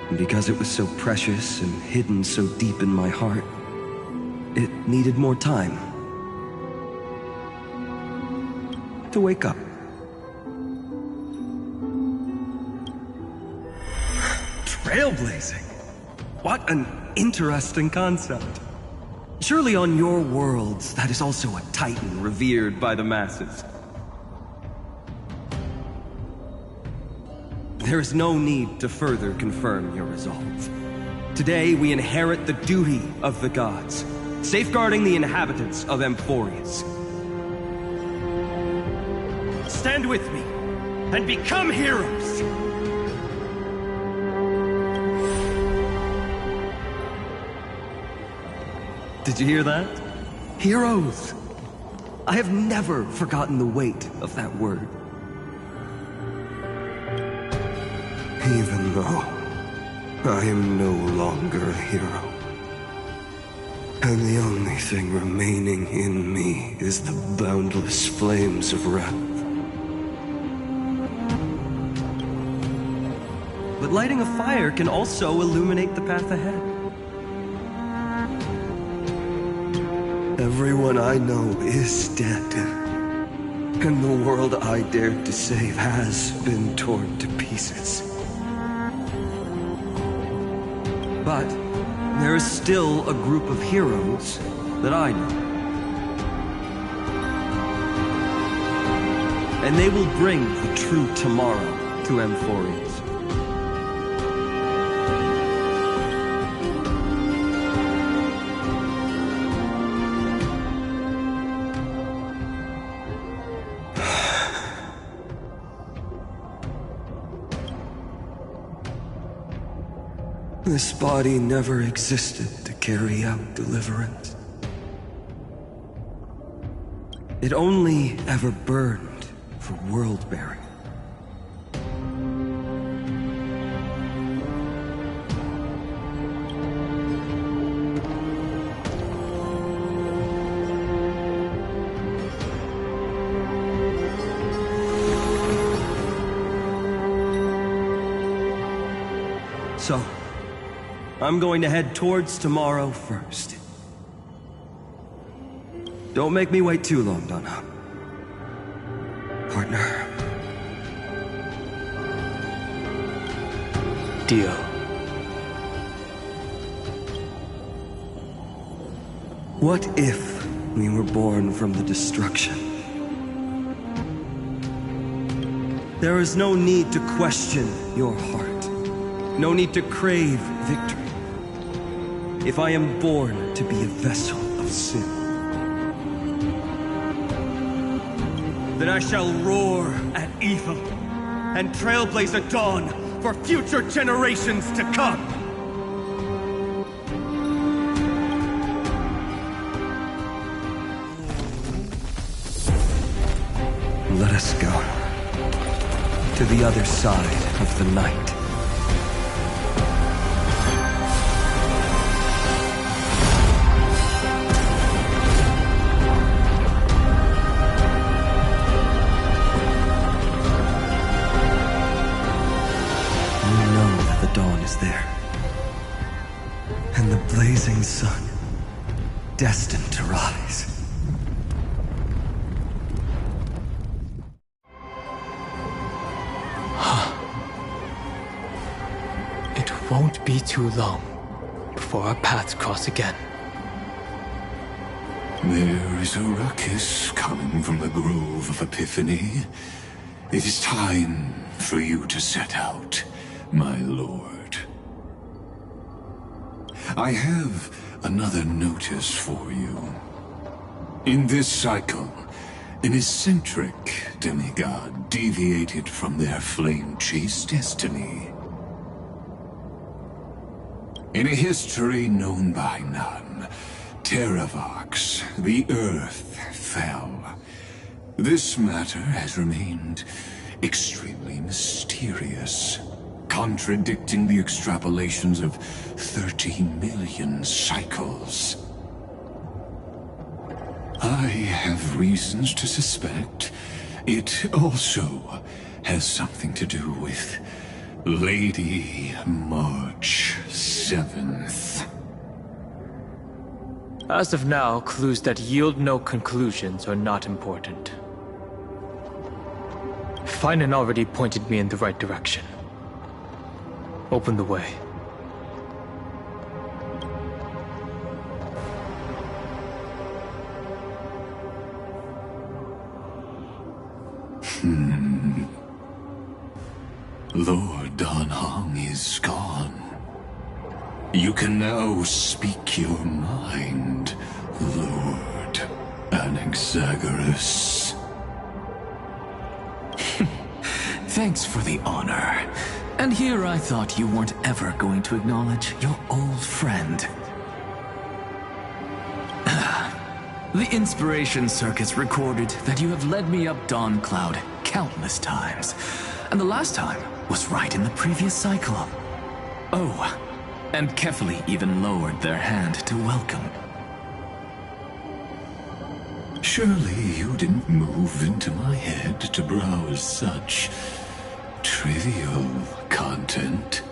And because it was so precious and hidden so deep in my heart, it needed more time to wake up. Trailblazing? What an interesting concept. Surely on your worlds, that is also a titan revered by the masses. There is no need to further confirm your resolve. Today, we inherit the duty of the gods, safeguarding the inhabitants of Amphorius. Stand with me, and become heroes! Did you hear that? Heroes! I have never forgotten the weight of that word. Even though I am no longer a hero, and the only thing remaining in me is the boundless flames of wrath. But lighting a fire can also illuminate the path ahead. Everyone I know is dead, and the world I dared to save has been torn to pieces. But there is still a group of heroes that I know. And they will bring the true tomorrow to Amphorius. This body never existed to carry out deliverance. It only ever burned for world-bearing. So, I'm going to head towards tomorrow first. Don't make me wait too long, Donna. Partner. Deal. What if we were born from the destruction? There is no need to question your heart. No need to crave victory. If I am born to be a vessel of sin, then I shall roar at evil and trailblaze a dawn for future generations to come. Let us go to the other side of the night. There, and the blazing sun, destined to rise. It won't be too long before our paths cross again. There is a ruckus coming from the Grove of Epiphany. It is time for you to set out, my lord. I have another notice for you. In this cycle, an eccentric demigod deviated from their flame-chased destiny. In a history known by none, Terravox, the Earth, fell. This matter has remained extremely mysterious, contradicting the extrapolations of 30 million cycles. I have reasons to suspect it also has something to do with Lady March 7th. As of now, clues that yield no conclusions are not important. Finan already pointed me in the right direction. Open the way. Lord Dan Heng is gone. You can now speak your mind, Lord Anaxagoras. Thanks for the honor. And here I thought you weren't ever going to acknowledge your old friend. The Inspiration Circus recorded that you have led me up Dawn Cloud countless times. And the last time was right in the previous cycle. Oh, and Kefali even lowered their hand to welcome. Surely you didn't move into my head to browse such trivial content.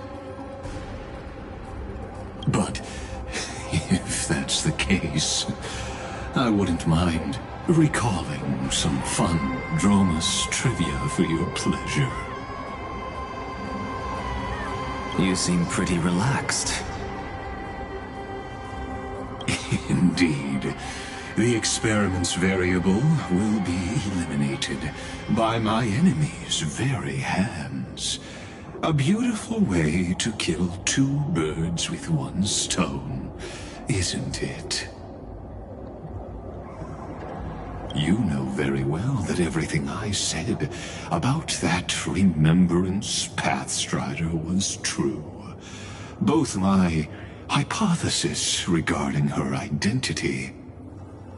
But if that's the case, I wouldn't mind recalling some fun Dromus trivia for your pleasure. You seem pretty relaxed. Indeed. The experiment's variable will be eliminated by my enemy's very hands. A beautiful way to kill two birds with one stone, isn't it? You know very well that everything I said about that Remembrance Pathstrider was true. Both my hypothesis regarding her identity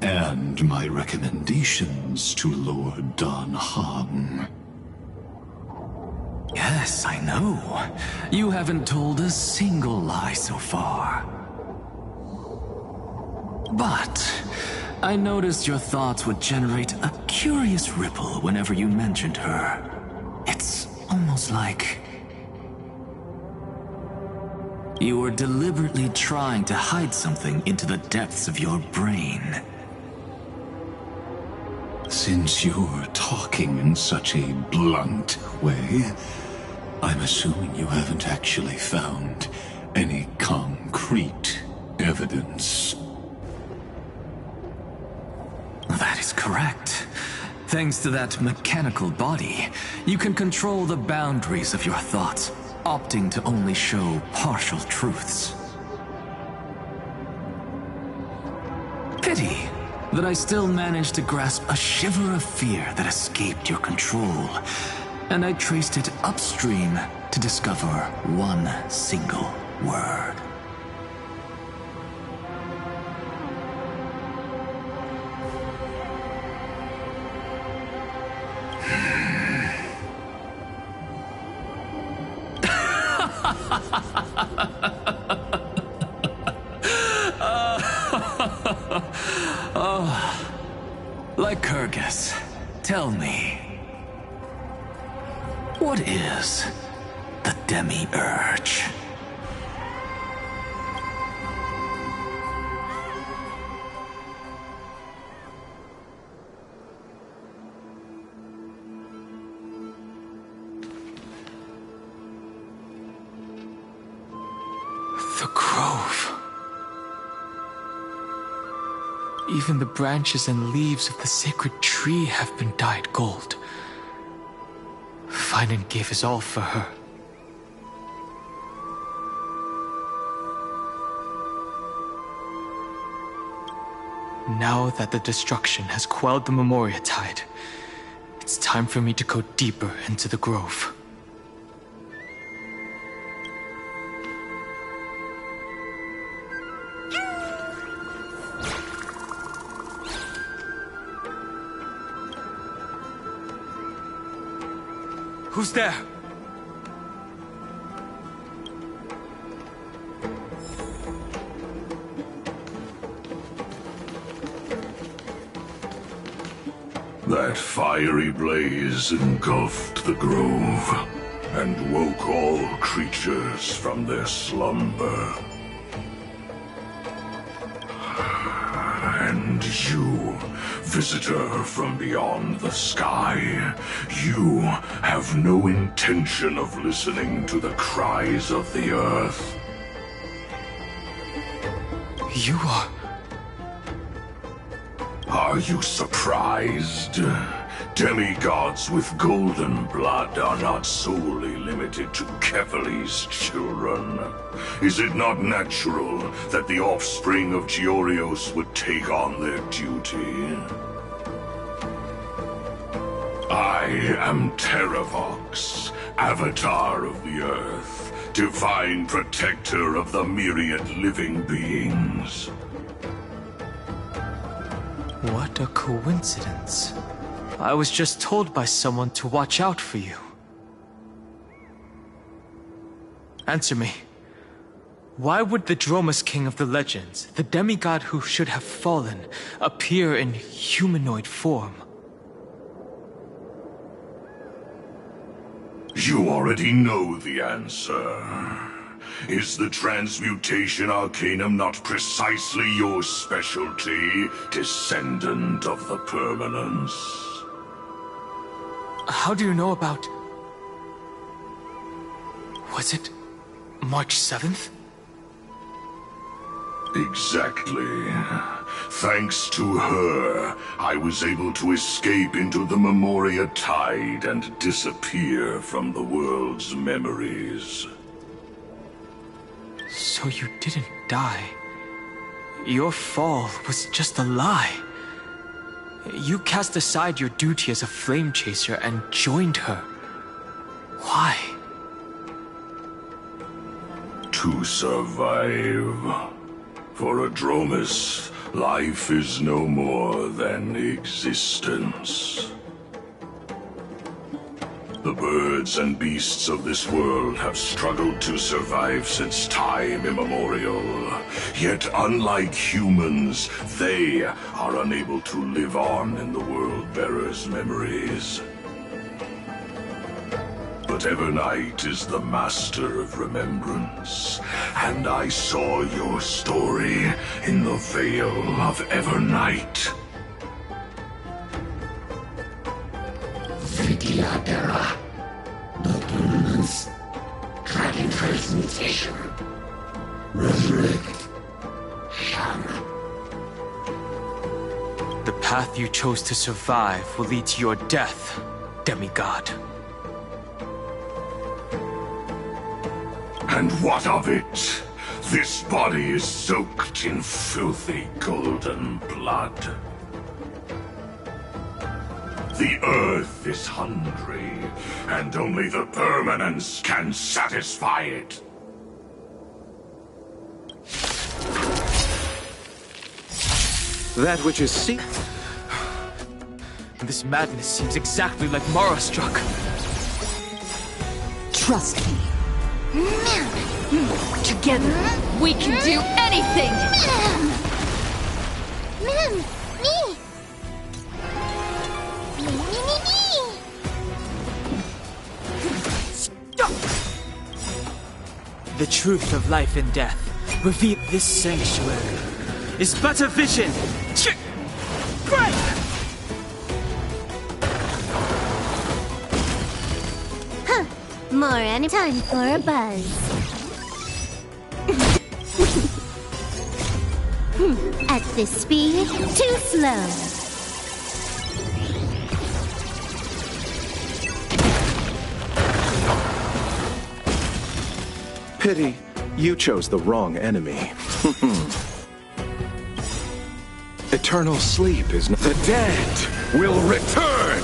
and my recommendations to Lord Dan Heng. Yes, I know. You haven't told a single lie so far. But I noticed your thoughts would generate a curious ripple whenever you mentioned her. It's almost like you were deliberately trying to hide something into the depths of your brain. Since you're talking in such a blunt way, I'm assuming you haven't actually found any concrete evidence. That is correct. Thanks to that mechanical body, you can control the boundaries of your thoughts, opting to only show partial truths. Pity that I still managed to grasp a shiver of fear that escaped your control, and I traced it upstream to discover one single word. Lycurgus, tell me, what is the Demiurge? The Grove. Even the branches and leaves of the sacred tree have been dyed gold. Finan gave his all for her. Now that the destruction has quelled the Memoria Tide, it's time for me to go deeper into the Grove. Who's there? That fiery blaze engulfed the grove, and woke all creatures from their slumber. And you, visitor from beyond the sky, you have no intention of listening to the cries of the earth. You are... Are you surprised? Demigods with golden blood are not solely limited to Kefali's children. Is it not natural that the offspring of Georios would take on their duty? I am Terravox, Avatar of the Earth, divine protector of the myriad living beings. What a coincidence. I was just told by someone to watch out for you. Answer me. Why would the Dromus King of the Legends, the demigod who should have fallen, appear in humanoid form? You already know the answer. Is the Transmutation Arcanum not precisely your specialty, descendant of the Permanence? How do you know about... Was it March 7th? Exactly. Thanks to her, I was able to escape into the Memoria Tide and disappear from the world's memories. So you didn't die. Your fall was just a lie. You cast aside your duty as a flame chaser and joined her. Why? To survive. For a Dromus, life is no more than existence. The birds and beasts of this world have struggled to survive since time immemorial. Yet unlike humans, they are unable to live on in the World-Bearer's memories. But Evernight is the master of remembrance, and I saw your story in the Veil of Evernight. Vidyadhara, the permanence, dragon transmutation, resurrect, Shana. The path you chose to survive will lead to your death, demigod. And what of it? This body is soaked in filthy golden blood. The Earth is hungry, and only the Permanence can satisfy it. That which is This madness seems exactly like Mara struck. Trust me. Together, we can do anything! Me! The truth of life and death, revealed this sanctuary, is but a vision! More any time for a buzz. At this speed, too slow. Pity, you chose the wrong enemy. Eternal sleep is not... The dead will return!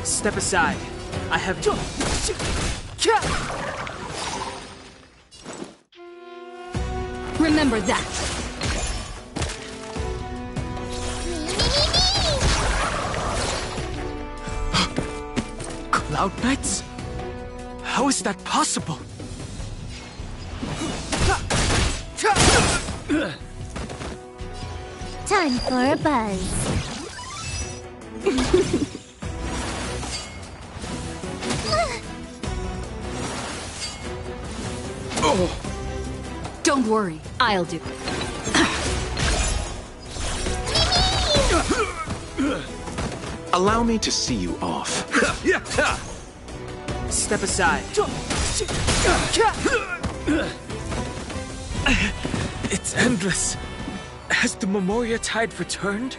Step aside. I have... Remember that. Cloud Knights? How is that possible? Time for a buzz. Don't worry, I'll do it. Allow me to see you off. Step aside. It's endless. Has the Memoria Tide returned?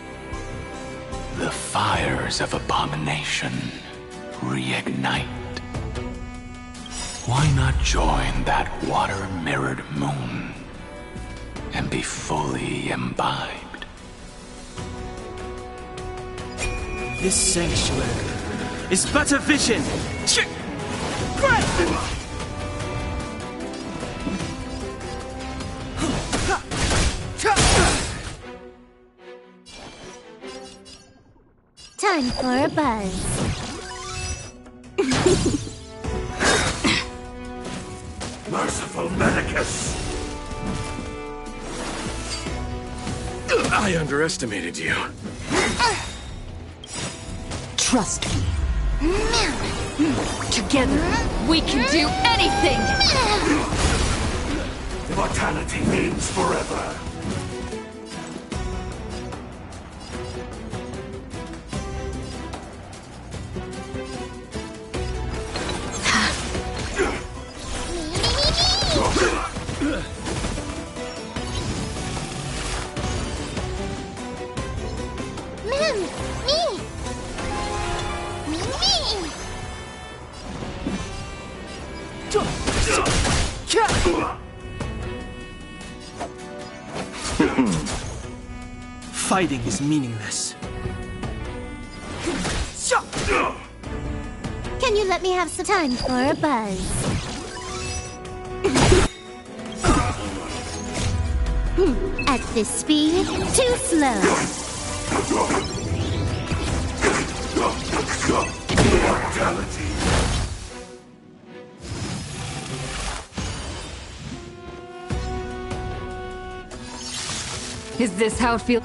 The fires of abomination reignite. Why not join that water-mirrored moon and be fully imbibed? This sanctuary is but a vision. Time for a buzz. Merciful Medicus! I underestimated you. Trust me. Together, we can do anything! Immortality means forever. Fighting is meaningless. Can you let me have some time for a buzz? At this speed, too slow. Immortality. Is this how it feels?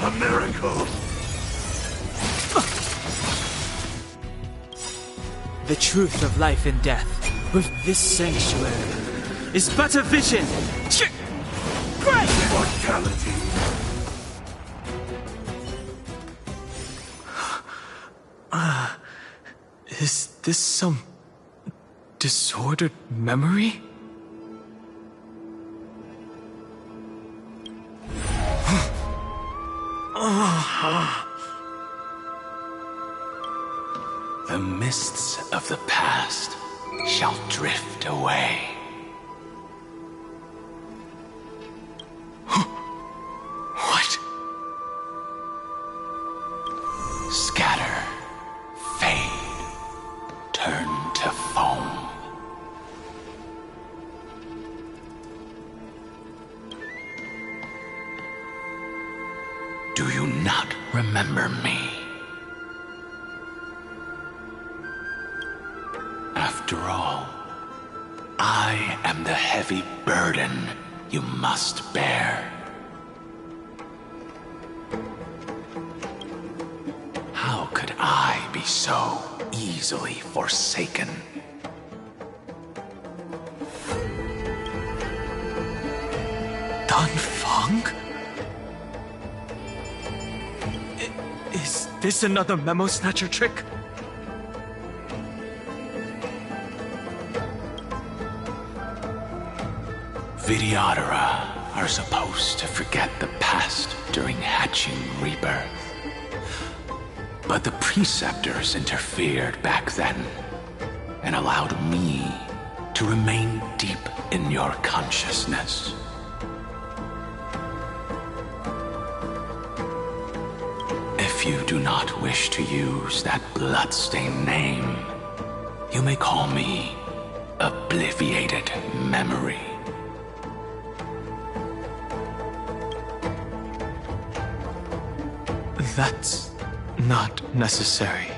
A miracle. The truth of life and death with this sanctuary is but a vision. Immortality. Is this some disordered memory? The mists of the past shall drift away. What? Scatter, fade, turn to foam. Do you not remember me? After all, I am the heavy burden you must bear. How could I be so easily forsaken? Dun Feng? Is this another Memo Snatcher trick? Vidyadhara are supposed to forget the past during hatching rebirth. But the preceptors interfered back then and allowed me to remain deep in your consciousness. If you do not wish to use that bloodstained name, you may call me Obliviated Memory. That's not necessary.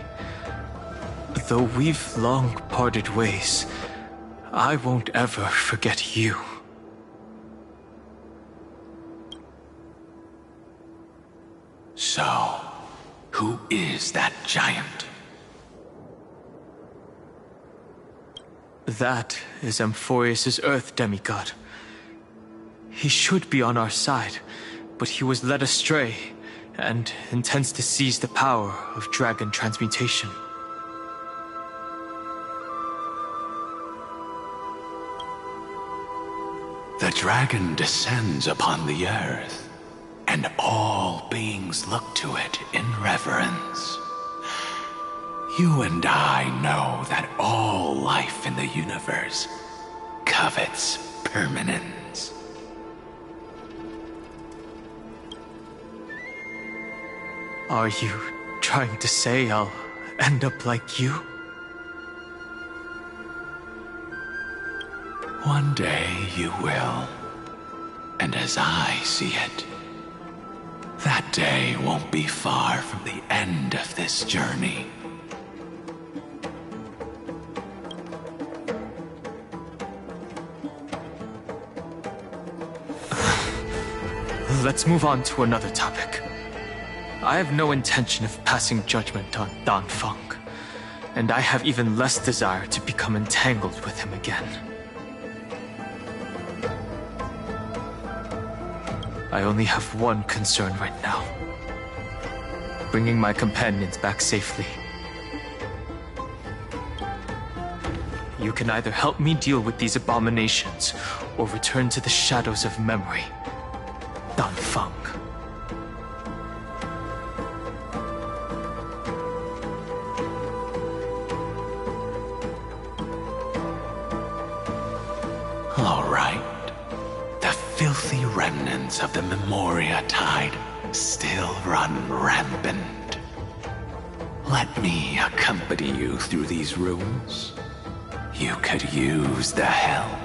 though we've long parted ways, I won't ever forget you. So, who is that giant? That is Amphorius' Earth demigod. He should be on our side, but he was led astray and intends to seize the power of dragon transmutation. The dragon descends upon the earth, and all beings look to it in reverence. You and I know that all life in the universe covets permanence. Are you trying to say I'll end up like you? One day you will. And as I see it, that day won't be far from the end of this journey. Let's move on to another topic. I have no intention of passing judgment on Dan Feng, and I have even less desire to become entangled with him again. I only have one concern right now: bringing my companions back safely. You can either help me deal with these abominations, or return to the shadows of memory. Dan Feng. All right. The filthy remnants of the Memoria Tide still run rampant. Let me accompany you through these rooms. You could use the help.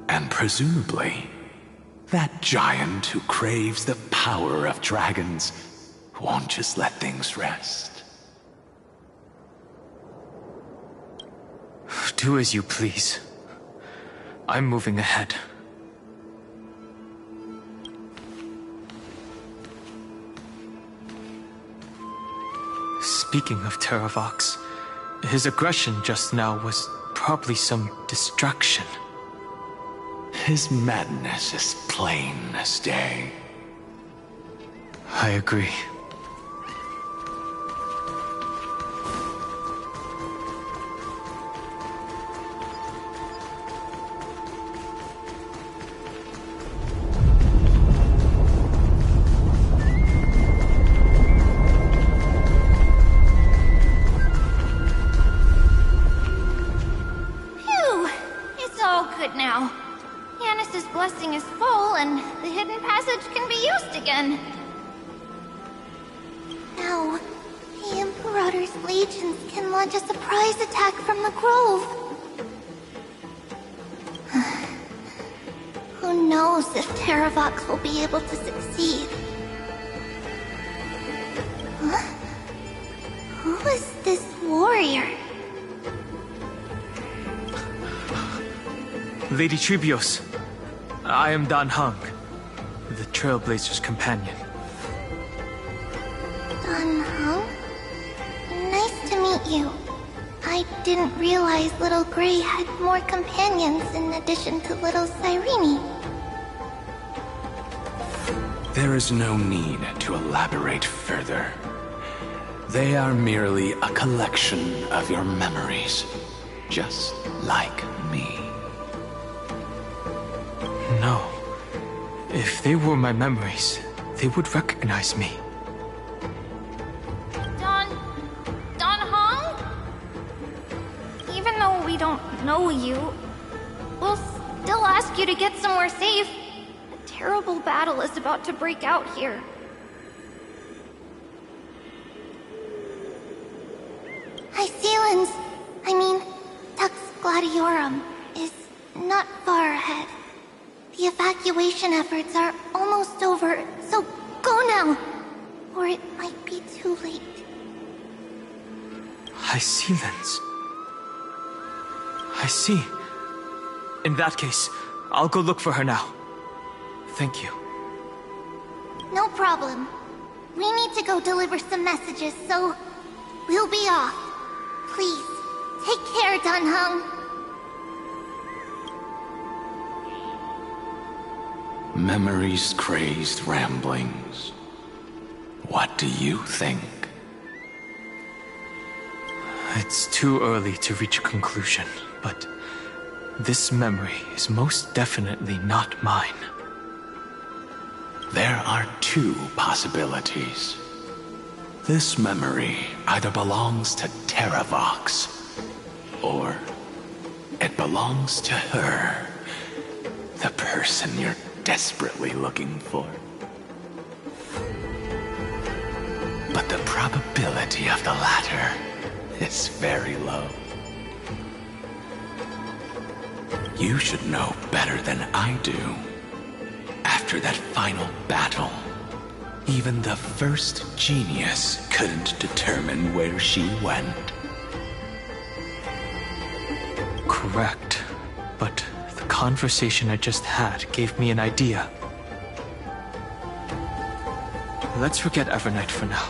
And presumably, that giant who craves the power of dragons won't just let things rest. Do as you please. I'm moving ahead. Speaking of Terravox, his aggression just now was probably some distraction. His madness is plain as day. I agree. Phew! It's all good now. Yanis's blessing is full, and the hidden passage can be used again. Now, the Imperator's legions can launch a surprise attack from the grove. Who knows if Terravox will be able to succeed? Huh? Who is this warrior? Lady Tribios, I am Dan Heng, the Trailblazer's companion. Dan Heng? Nice to meet you. I didn't realize Little Grey had more companions in addition to Little Cyrene. There is no need to elaborate further. They are merely a collection of your memories, just like me. No. If they were my memories, they would recognize me. Dan Heng? Even though we don't know you, we'll still ask you to get somewhere safe. A terrible battle is about to break out here. Iceland's, Tux Gladiorum, is not far ahead. The evacuation efforts are almost over, so go now. Or it might be too late. I see, Lens. I see. In that case, I'll go look for her now. Thank you. No problem. We need to go deliver some messages, so we'll be off. Please, take care, Dunhung. Memories crazed ramblings. What do you think? It's too early to reach a conclusion, but this memory is most definitely not mine. There are two possibilities. This memory either belongs to Terravox, or it belongs to her, the person you're desperately looking for. But the probability of the latter is very low. You should know better than I do. After that final battle, even the first genius couldn't determine where she went. Correct. But the conversation I just had gave me an idea. Let's forget Evernight for now.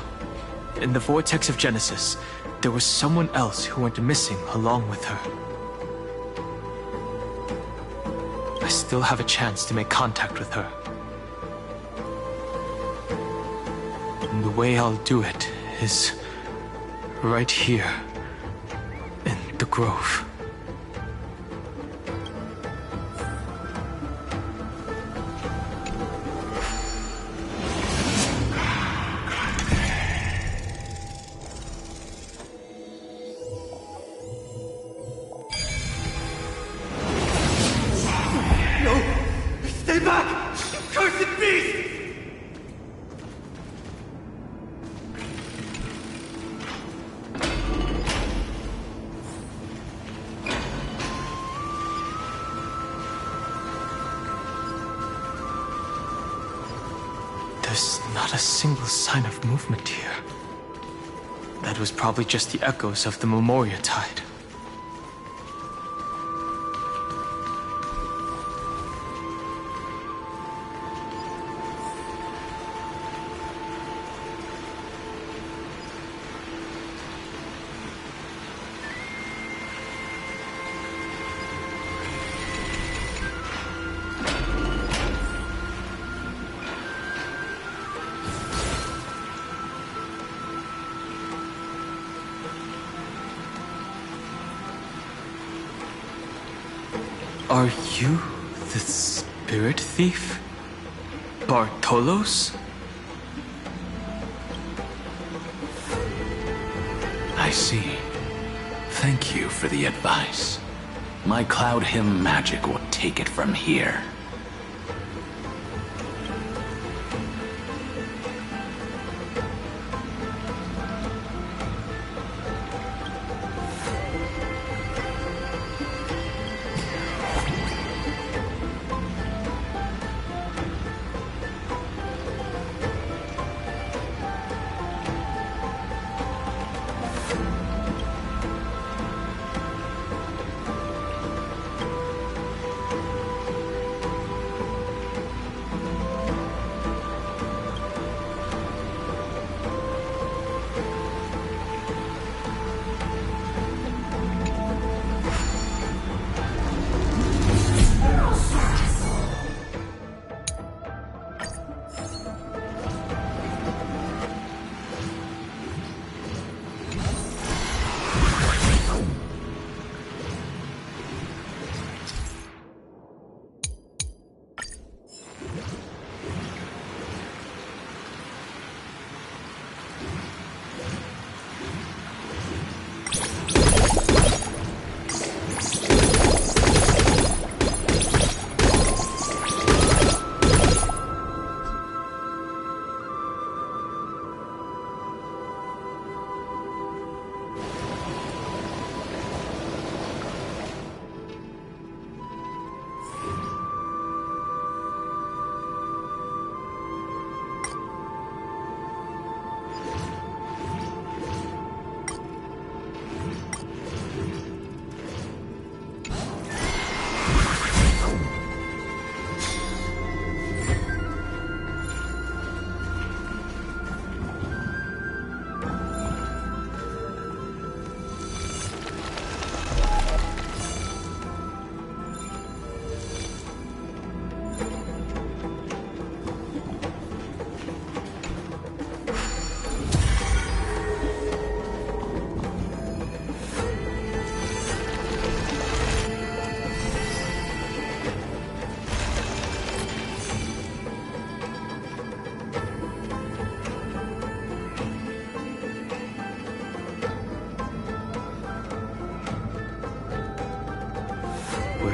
In the Vortex of Genesis, there was someone else who went missing along with her. I still have a chance to make contact with her. And the way I'll do it is right here in the grove. Stay back! You cursed beast! There's not a single sign of movement here. That was probably just the echoes of the Memoria Tide. Are you the spirit thief? Bartolos? I see. Thank you for the advice. My Cloud Hymn magic will take it from here.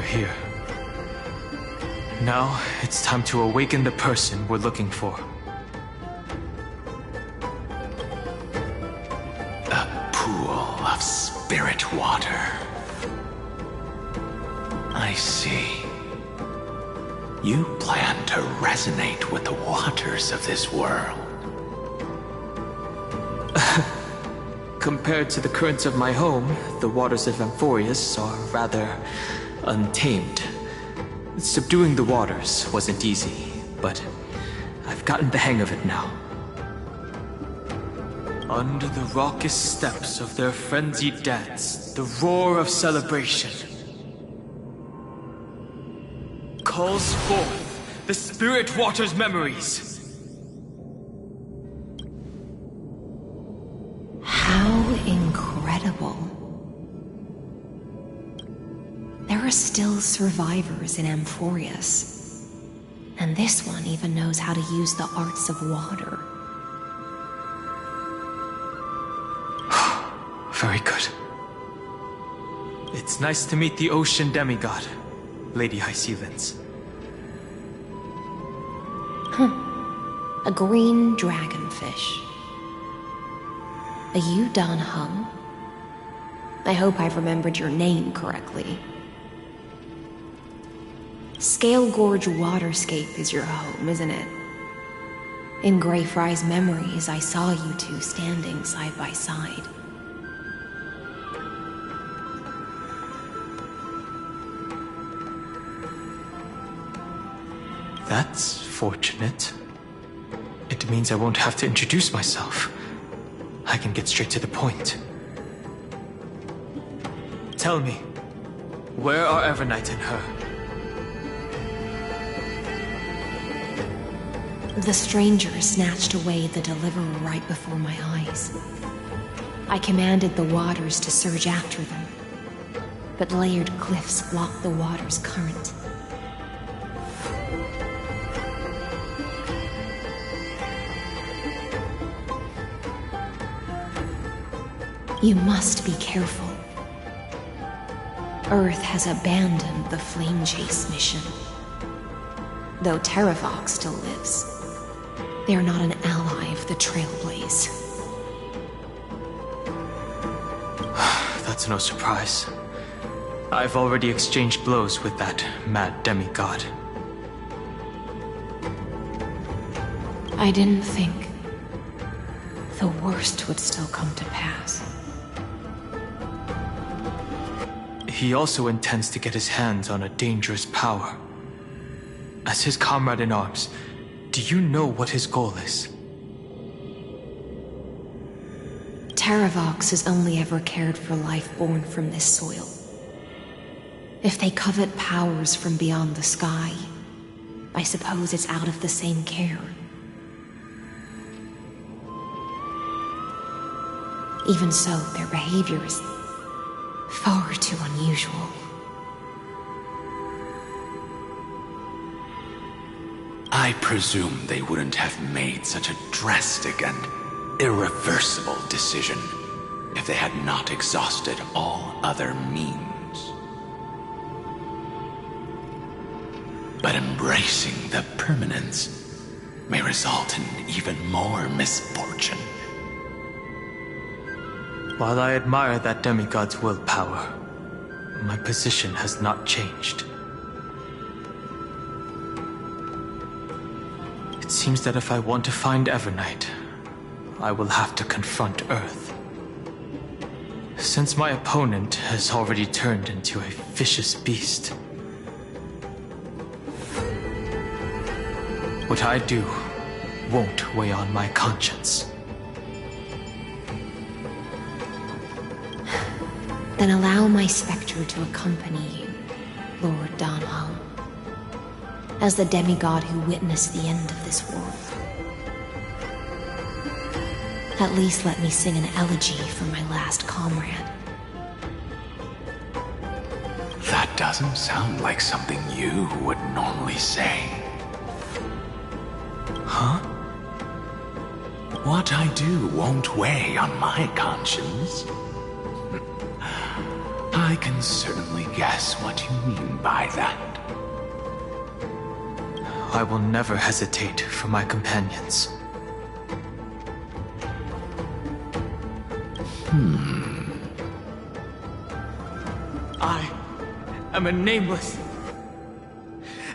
here. Now, it's time to awaken the person we're looking for. A pool of spirit water. I see. You plan to resonate with the waters of this world. Compared to the currents of my home, the waters of Amphorius are rather untamed. Subduing the waters wasn't easy, but I've gotten the hang of it now. Under the raucous steps of their frenzied dance, the roar of celebration calls forth the Spirit Water's memories. How incredible. There are still survivors in Amphorius. And this one even knows how to use the arts of water. Very good. It's nice to meet the ocean demigod, Lady Hycealens. A green dragonfish. Are you Dan Heng? I hope I've remembered your name correctly. Scale Gorge Waterscape is your home, isn't it? In Greyfry's memories, I saw you two standing side by side. That's fortunate. It means I won't have to introduce myself. I can get straight to the point. Tell me, where are Evernight and her? The stranger snatched away the deliverer right before my eyes. I commanded the waters to surge after them, but layered cliffs blocked the water's current. You must be careful. Earth has abandoned the Flame Chase mission. Though Terravox still lives, they are not an ally of the Trailblaze. That's no surprise. I've already exchanged blows with that mad demigod. I didn't think the worst would still come to pass. He also intends to get his hands on a dangerous power. As his comrade in arms, do you know what his goal is? Terravox has only ever cared for life born from this soil. If they covet powers from beyond the sky, I suppose it's out of the same care. Even so, their behavior is far too unusual. I presume they wouldn't have made such a drastic and irreversible decision if they had not exhausted all other means. But embracing the permanence may result in even more misfortune. While I admire that demigod's willpower, my position has not changed. It seems that if I want to find Evernight, I will have to confront Earth. Since my opponent has already turned into a vicious beast, what I do won't weigh on my conscience. Then allow my specter to accompany you, Lord Dan Heng, as the demigod who witnessed the end of this world. At least let me sing an elegy for my last comrade. That doesn't sound like something you would normally say. Huh? What I do won't weigh on my conscience. I can certainly guess what you mean by that. I will never hesitate for my companions. I am a nameless.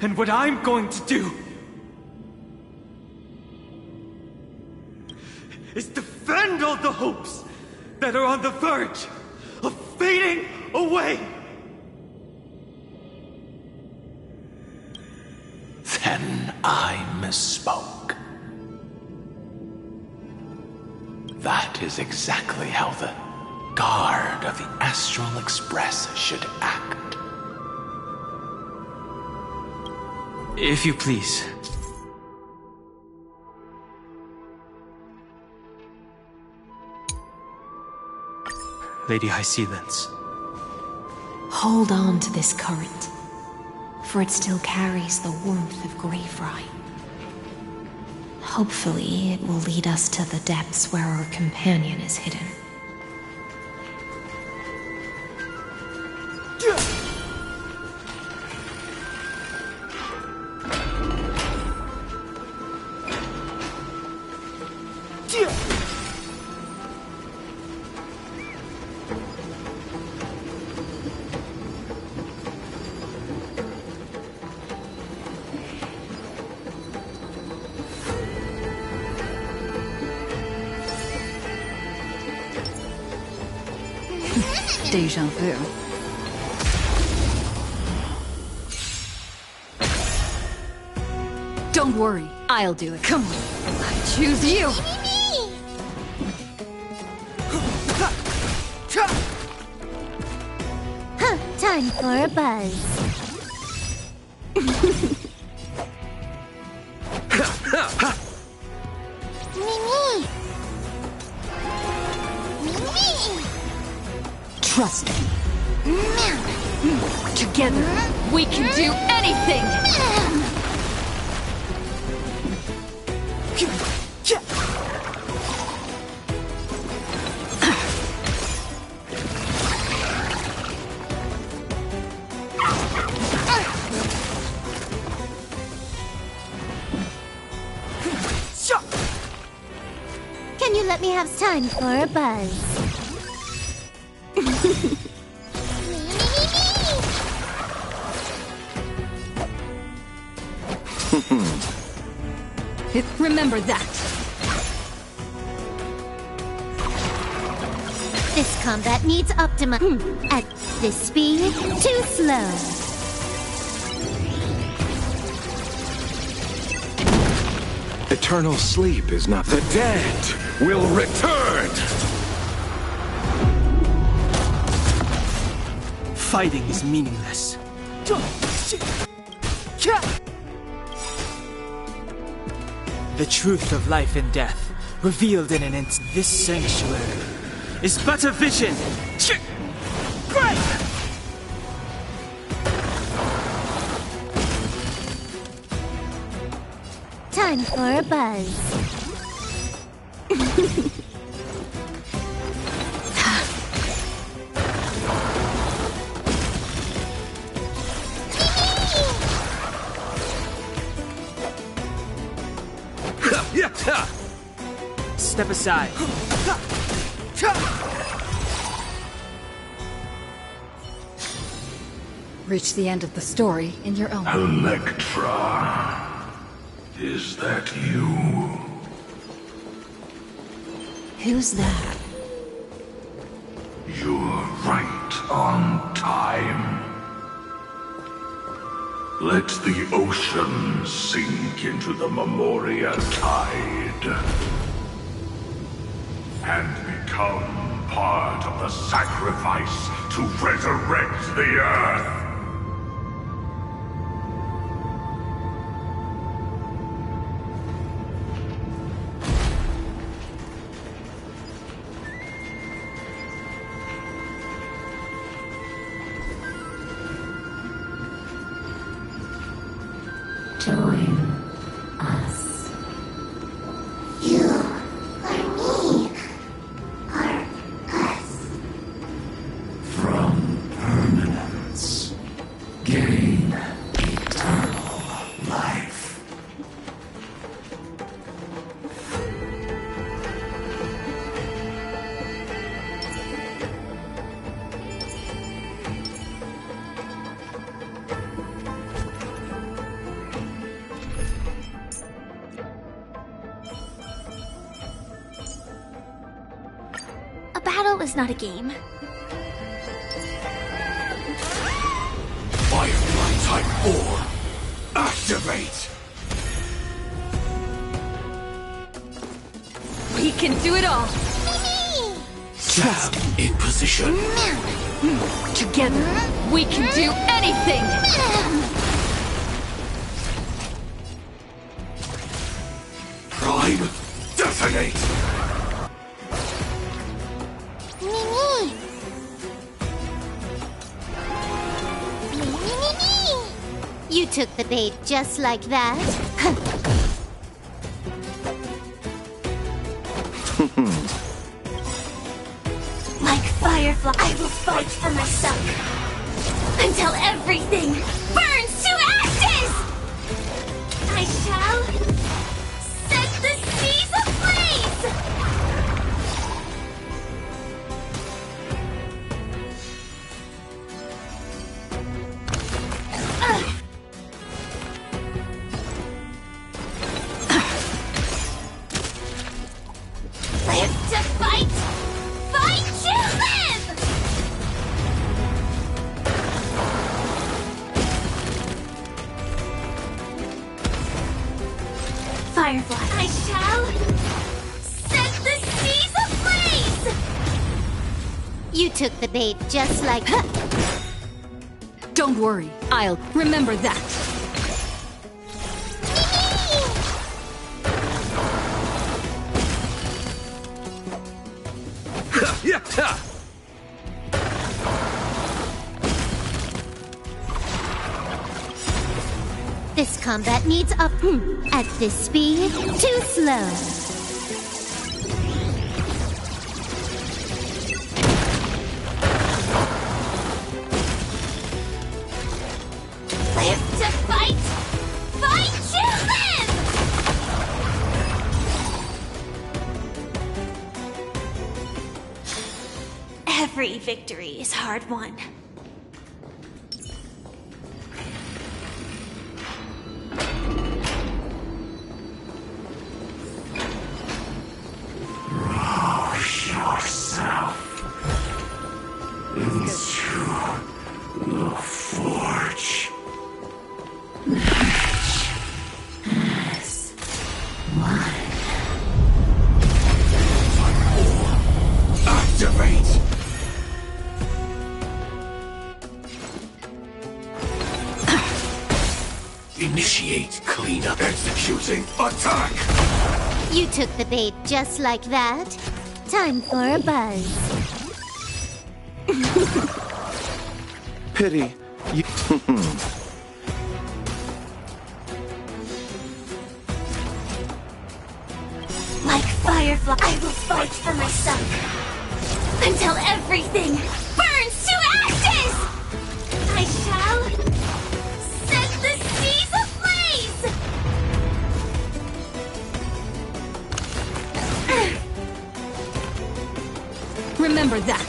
And what I'm going to do is defend all the hopes that are on the verge of fading away. Then I misspoke. That is exactly how the Guard of the Astral Express should act. If you please. Lady High Sealance. Hold on to this current, for it still carries the warmth of Graveright. Hopefully, it will lead us to the depths where our companion is hidden. Deja vu. Don't worry, I'll do it. Come on, I choose you. Huh, time for a buzz. Mimi! Mimi! Trust me. Together, we can do anything! Can you let me have time for a buzz? Remember that. This combat needs optimum. At this speed, too slow. Eternal sleep is not... The dead will return! Fighting is meaningless. The truth of life and death, revealed in an instant. This sanctuary is but a vision. Time for a buzz. Step aside. Reach the end of the story in your own. Electra, is that you? Who's that? You're right on time. Let the ocean sink into the Memoria tide and become part of the sacrifice to resurrect the Earth. Join us. You are me. Are us. From battle is not a game. Firefly Type 4, activate! We can do it all! Stab in position. Together, we can do anything! Prime, detonate! You took the bait just like that. Like Firefly, I will fight for myself until everything burns to ashes! I shall set the seas ablaze! Live to fight! Fight to live! Firefly, I shall set the seas ablaze! You took the bait just like... Don't worry, I'll remember that. This combat needs up. At this speed, too slow. Live to fight! Fight to live! Every victory is hard won. Yourself into the forge. Activate! Initiate cleanup. Executing attack! You took the bait just like that. Time for a buzz. Pity. You... Like Firefly, I will fight for myself until everything burns to ashes! I shall set the seas ablaze! Remember that.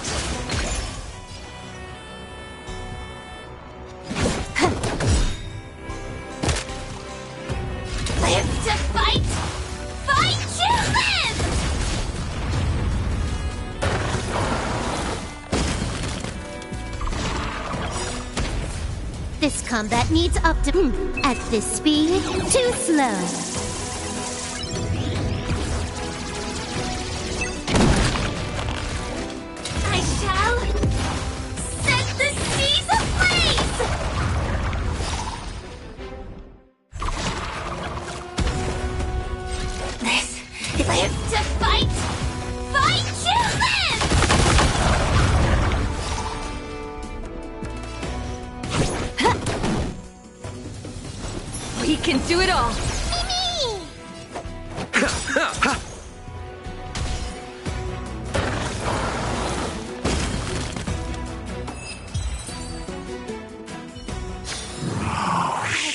Live to fight! Fight to live! This combat needs up to... At this speed, too slow. I shall set the seas ablaze! This is live to fight! Fight to live! We can do it all!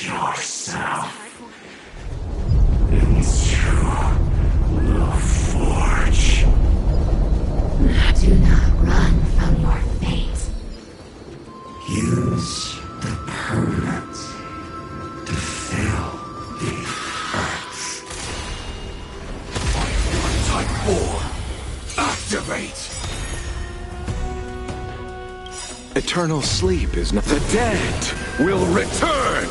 Yourself into the forge. Do not run from your fate. Use the permanent to fill the earth. Type 4, activate! Eternal sleep is not... The dead will return!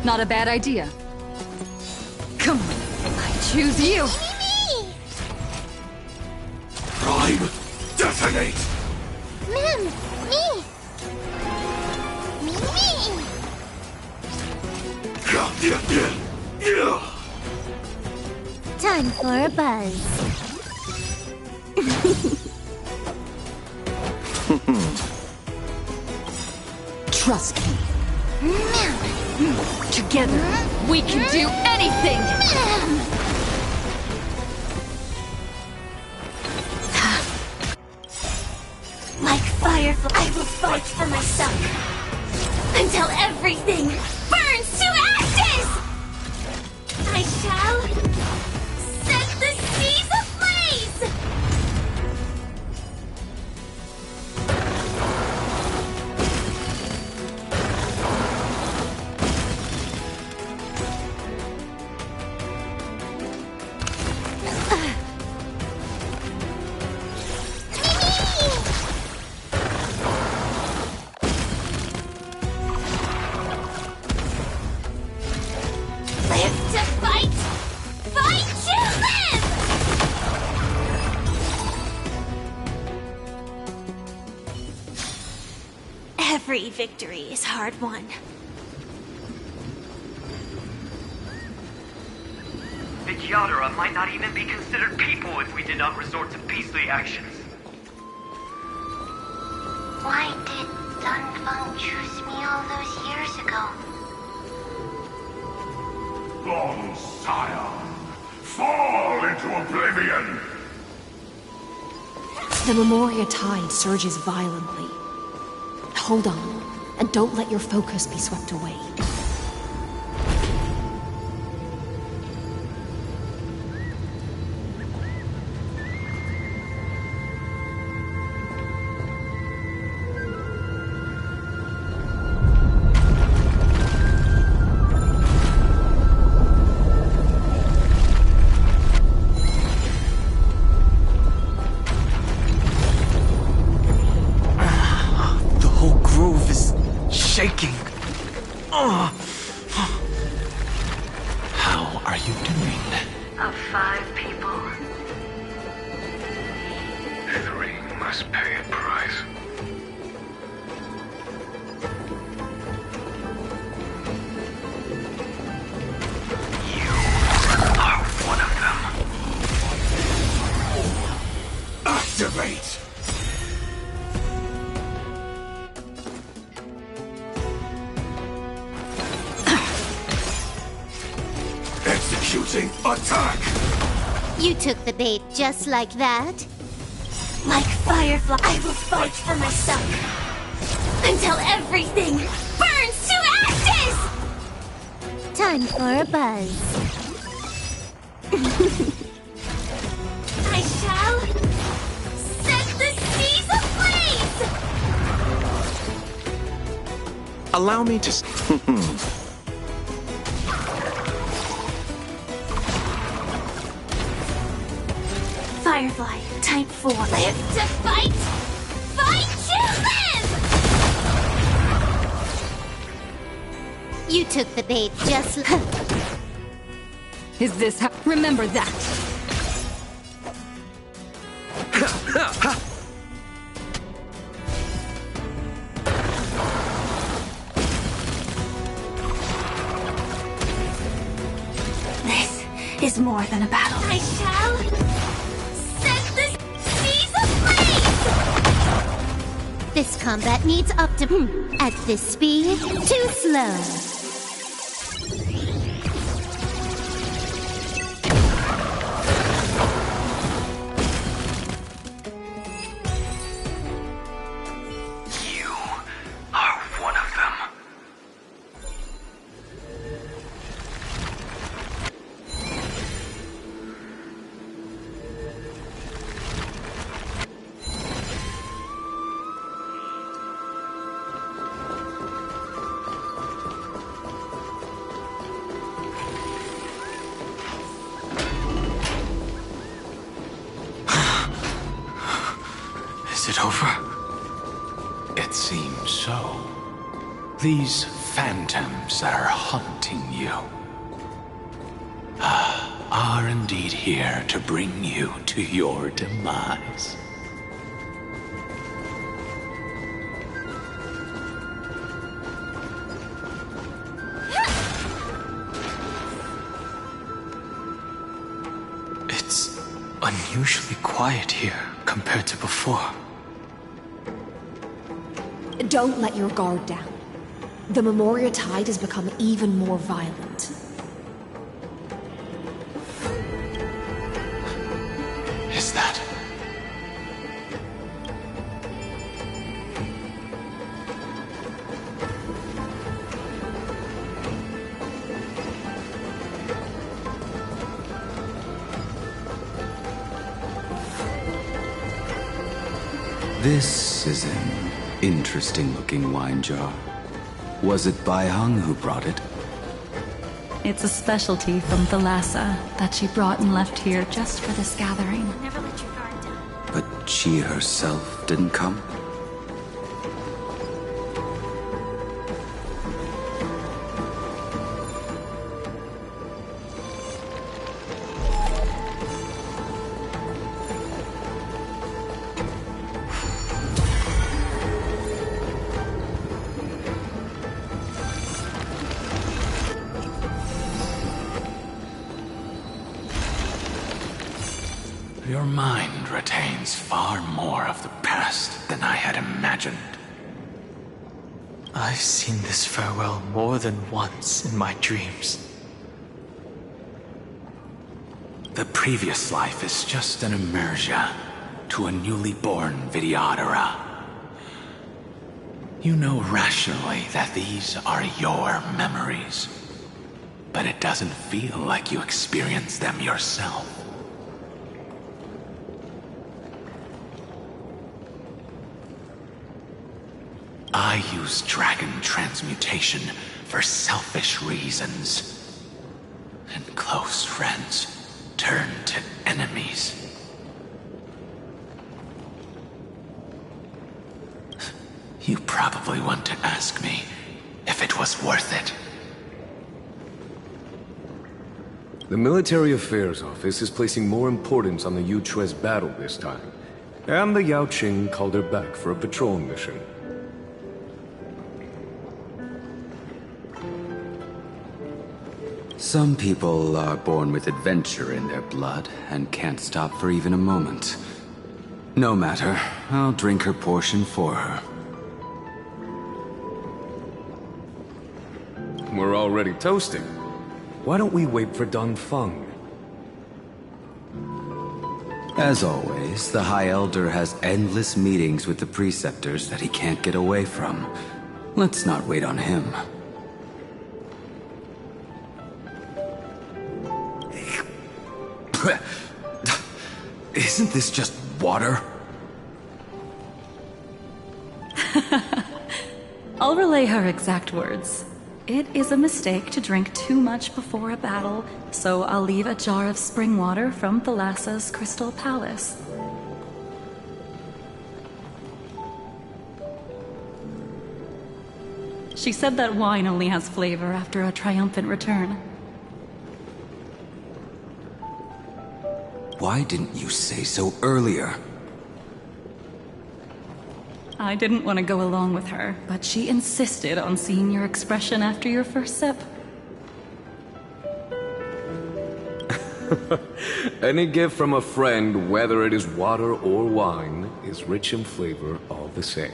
Not a bad idea. Come on, I choose you! Prime, detonate! Me! Time for a buzz. Trust me. Together, we can do anything! Like Firefly, I will fight for myself until everything burns to ashes! I shall set the seas ablaze! Live to fight! Fight to live! Every victory is hard won. The Yadara might not even be considered people if we did not resort to beastly actions. Why did Dunfeng choose me all those years ago? Long Scion, fall into oblivion! The Memoria tide surges violently. Hold on, and don't let your focus be swept away. The whole grove is shaking. How are you doing? Of 5 people, 3 must pay a price. you are one of them. Activate! Executing attack! You took the bait just like that? Like Firefly, I will fight for myself until everything burns to ashes! Time for a buzz. I shall set the seas ablaze! Allow me to... Firefly, type 4. Live to fight! Fight to live! You took the bait just like... Is this how... Remember that! This is more than a battle. I shall set the seas ablaze! This combat needs at this speed, too slow. You are one of them. it over? It seems so. These phantoms that are haunting you are indeed here to bring you to your demise. It's unusually quiet here compared to before. Don't let your guard down. The Memoria tide has become even more violent. Is that... This is an interesting-looking wine jar. Was it Baihang who brought it? It's a specialty from Thalassa that she brought and left here just for this gathering. Never let your guard down. But she herself didn't come? Your mind retains far more of the past than I had imagined. I've seen this farewell more than once in my dreams. The previous life is just an immersion to a newly born Vidyadhara. You know rationally that these are your memories, but it doesn't feel like you experienced them yourself. I use dragon transmutation for selfish reasons. And close friends turn to enemies. You probably want to ask me if it was worth it. The Military Affairs Office is placing more importance on the Yuchue's battle this time. And the Yao Qing called her back for a patrol mission. Some people are born with adventure in their blood and can't stop for even a moment. No matter, I'll drink her portion for her. We're already toasting. Why don't we wait for Dongfeng? As always, the High Elder has endless meetings with the Preceptors that he can't get away from. Let's not wait on him. Isn't this just water? I'll relay her exact words. It is a mistake to drink too much before a battle, so I'll leave a jar of spring water from Thalassa's Crystal Palace. She said that wine only has flavor after a triumphant return. Why didn't you say so earlier? I didn't want to go along with her, but she insisted on seeing your expression after your first sip. Any gift from a friend, whether it is water or wine, is rich in flavor all the same.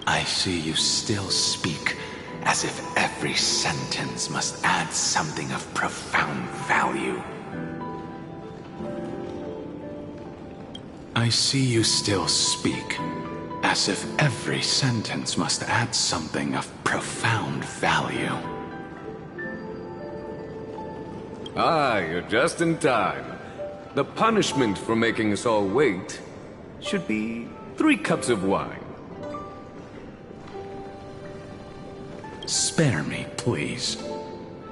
I see you still speak as if every sentence must add something of profound value. I see you still speak as if every sentence must add something of profound value. Ah, you're just in time. The punishment for making us all wait should be 3 cups of wine. Spare me, please.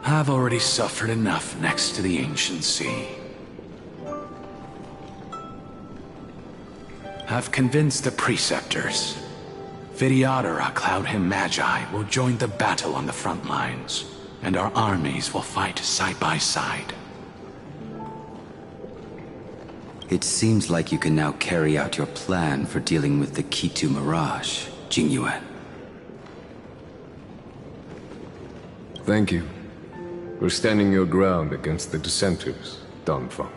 I've already suffered enough next to the ancient sea. I've convinced the preceptors. Vidyadhara Cloud Him Magi will join the battle on the front lines, and our armies will fight side by side. It seems like you can now carry out your plan for dealing with the Kitu Mirage, Jingyuan. Thank you for standing your ground against the dissenters, Dongfeng.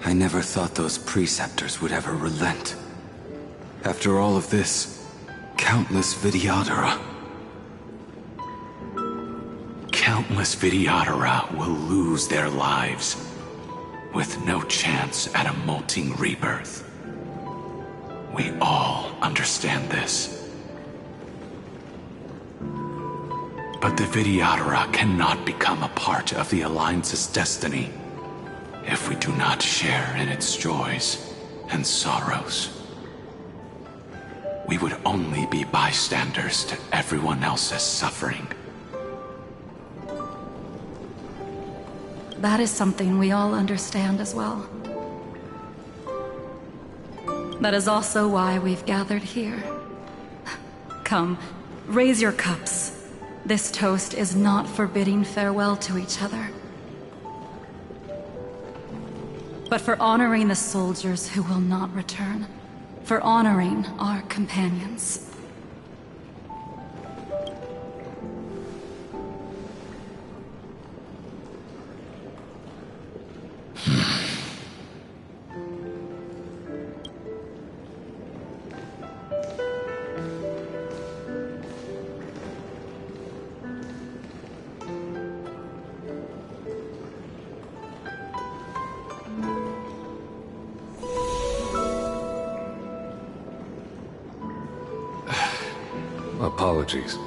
I never thought those preceptors would ever relent. After all of this, countless Vidyadhara. Countless Vidyadhara will lose their lives, with no chance at a molting rebirth. We all understand this. But the Vidyadhara cannot become a part of the Alliance's destiny if we do not share in its joys and sorrows. We would only be bystanders to everyone else's suffering. That is something we all understand as well. That is also why we've gathered here. Come, raise your cups. This toast is not for bidding farewell to each other, but for honoring the soldiers who will not return, for honoring our companions. Apologies.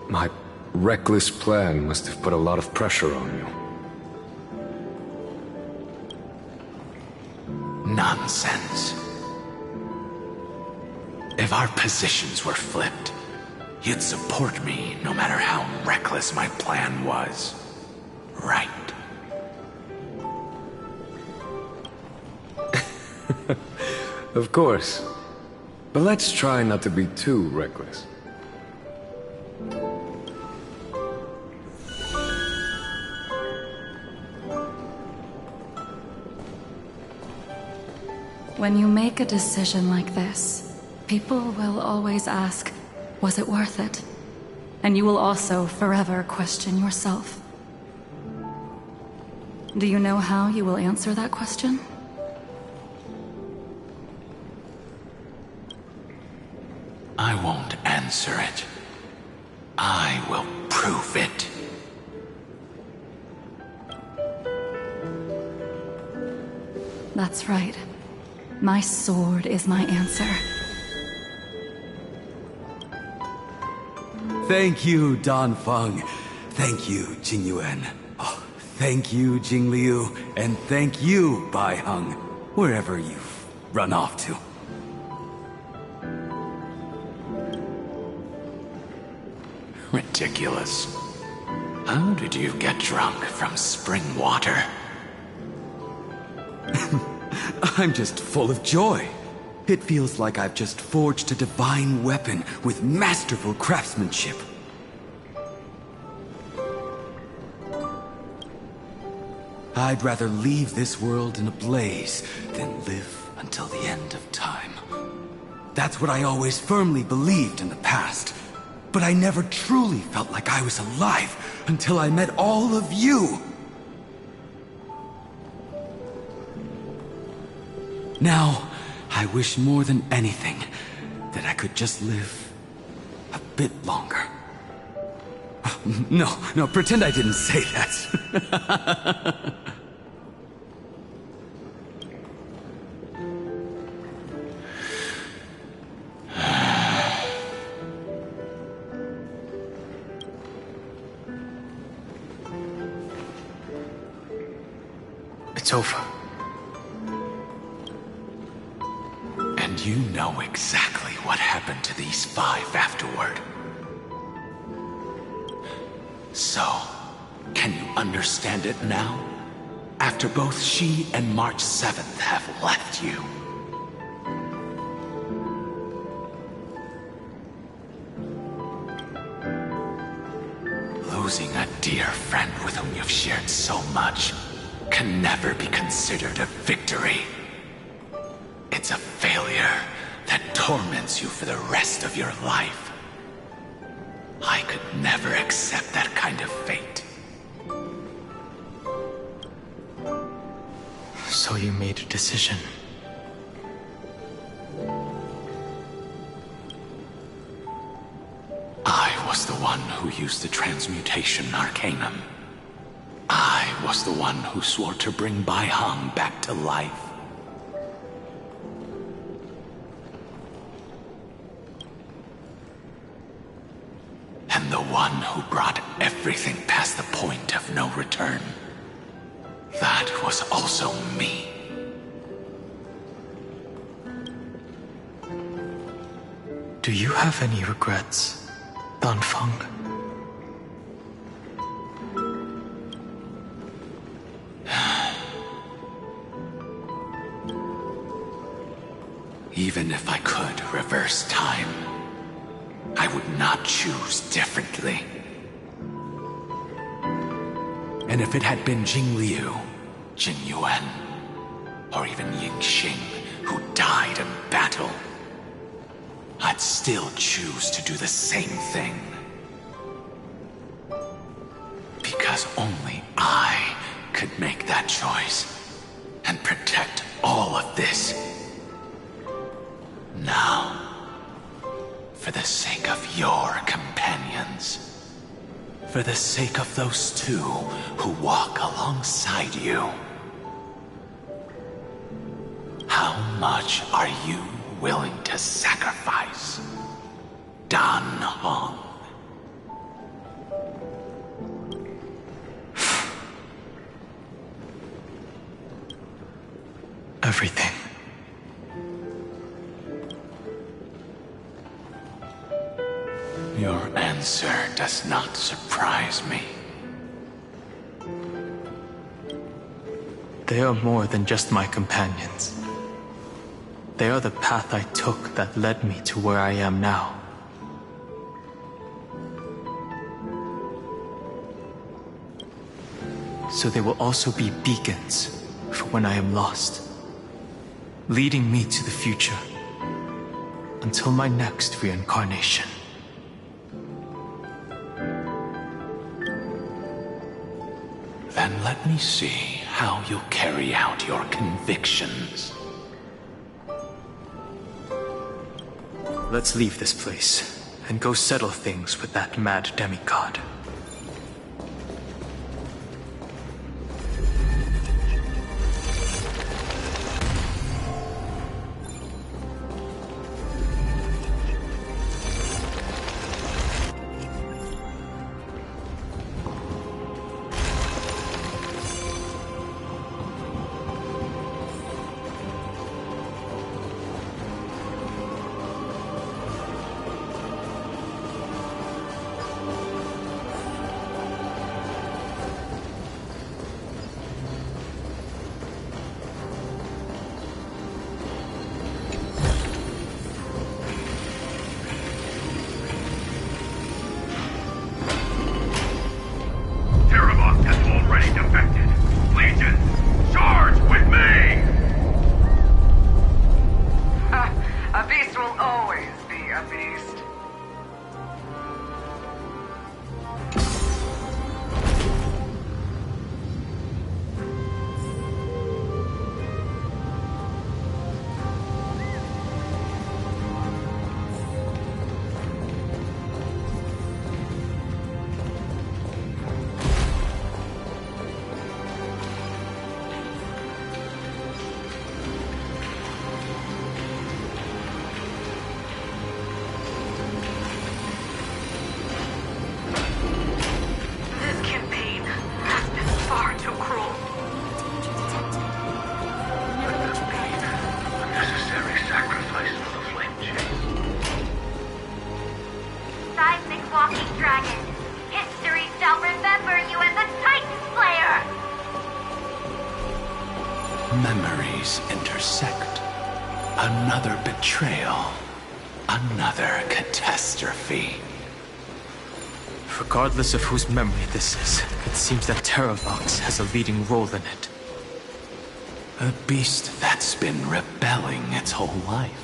My reckless plan must have put a lot of pressure on you. Nonsense. If our positions were flipped, you'd support me no matter how reckless my plan was. Right? Of course. But let's try not to be too reckless. When you make a decision like this, people will always ask, was it worth it? And you will also forever question yourself. Do you know how you will answer that question? I won't answer it. I will prove it. That's right. My sword is my answer. Thank you, Dongfeng. Thank you, Jingyuan. Oh, thank you, Jingliu. And thank you, Baiheng, wherever you've run off to. Ridiculous. How did you get drunk from spring water? I'm just full of joy. It feels like I've just forged a divine weapon with masterful craftsmanship. I'd rather leave this world in a blaze than live until the end of time. That's what I always firmly believed in the past. But I never truly felt like I was alive until I met all of you. Now, I wish more than anything that I could just live a bit longer. No, pretend I didn't say that. It's over. And you know exactly what happened to these 5 afterward. So, can you understand it now? after both she and March 7th have left you. Losing a dear friend with whom you've shared so much can never be considered a victory. It's a failure that torments you for the rest of your life. I could never accept that kind of fate. So you made a decision. I was the one who used the transmutation arcanum. I was the one who swore to bring Bai Hong back to life. And the one who brought everything past the point of no return. That was also me. Do you have any regrets, Danfeng? Even if I could reverse time, I would not choose differently. And if it had been Jing Liu, Jin Yuan, or even Ying Xing who died in battle, I'd still choose to do the same thing. Because only I could make that choice and protect all of this. Now, for the sake of your companions, for the sake of those two who walk alongside you, how much are you willing to sacrifice, Dan Hong? Everything. Your answer does not surprise me. They are more than just my companions. They are the path I took that led me to where I am now. So they will also be beacons for when I am lost, leading me to the future until my next reincarnation. Then let me see how you'll carry out your convictions. Let's leave this place and go settle things with that mad demigod. memories intersect. Another betrayal. Another catastrophe. Regardless of whose memory this is, it seems that Terravox has a leading role in it. A beast that's been rebelling its whole life.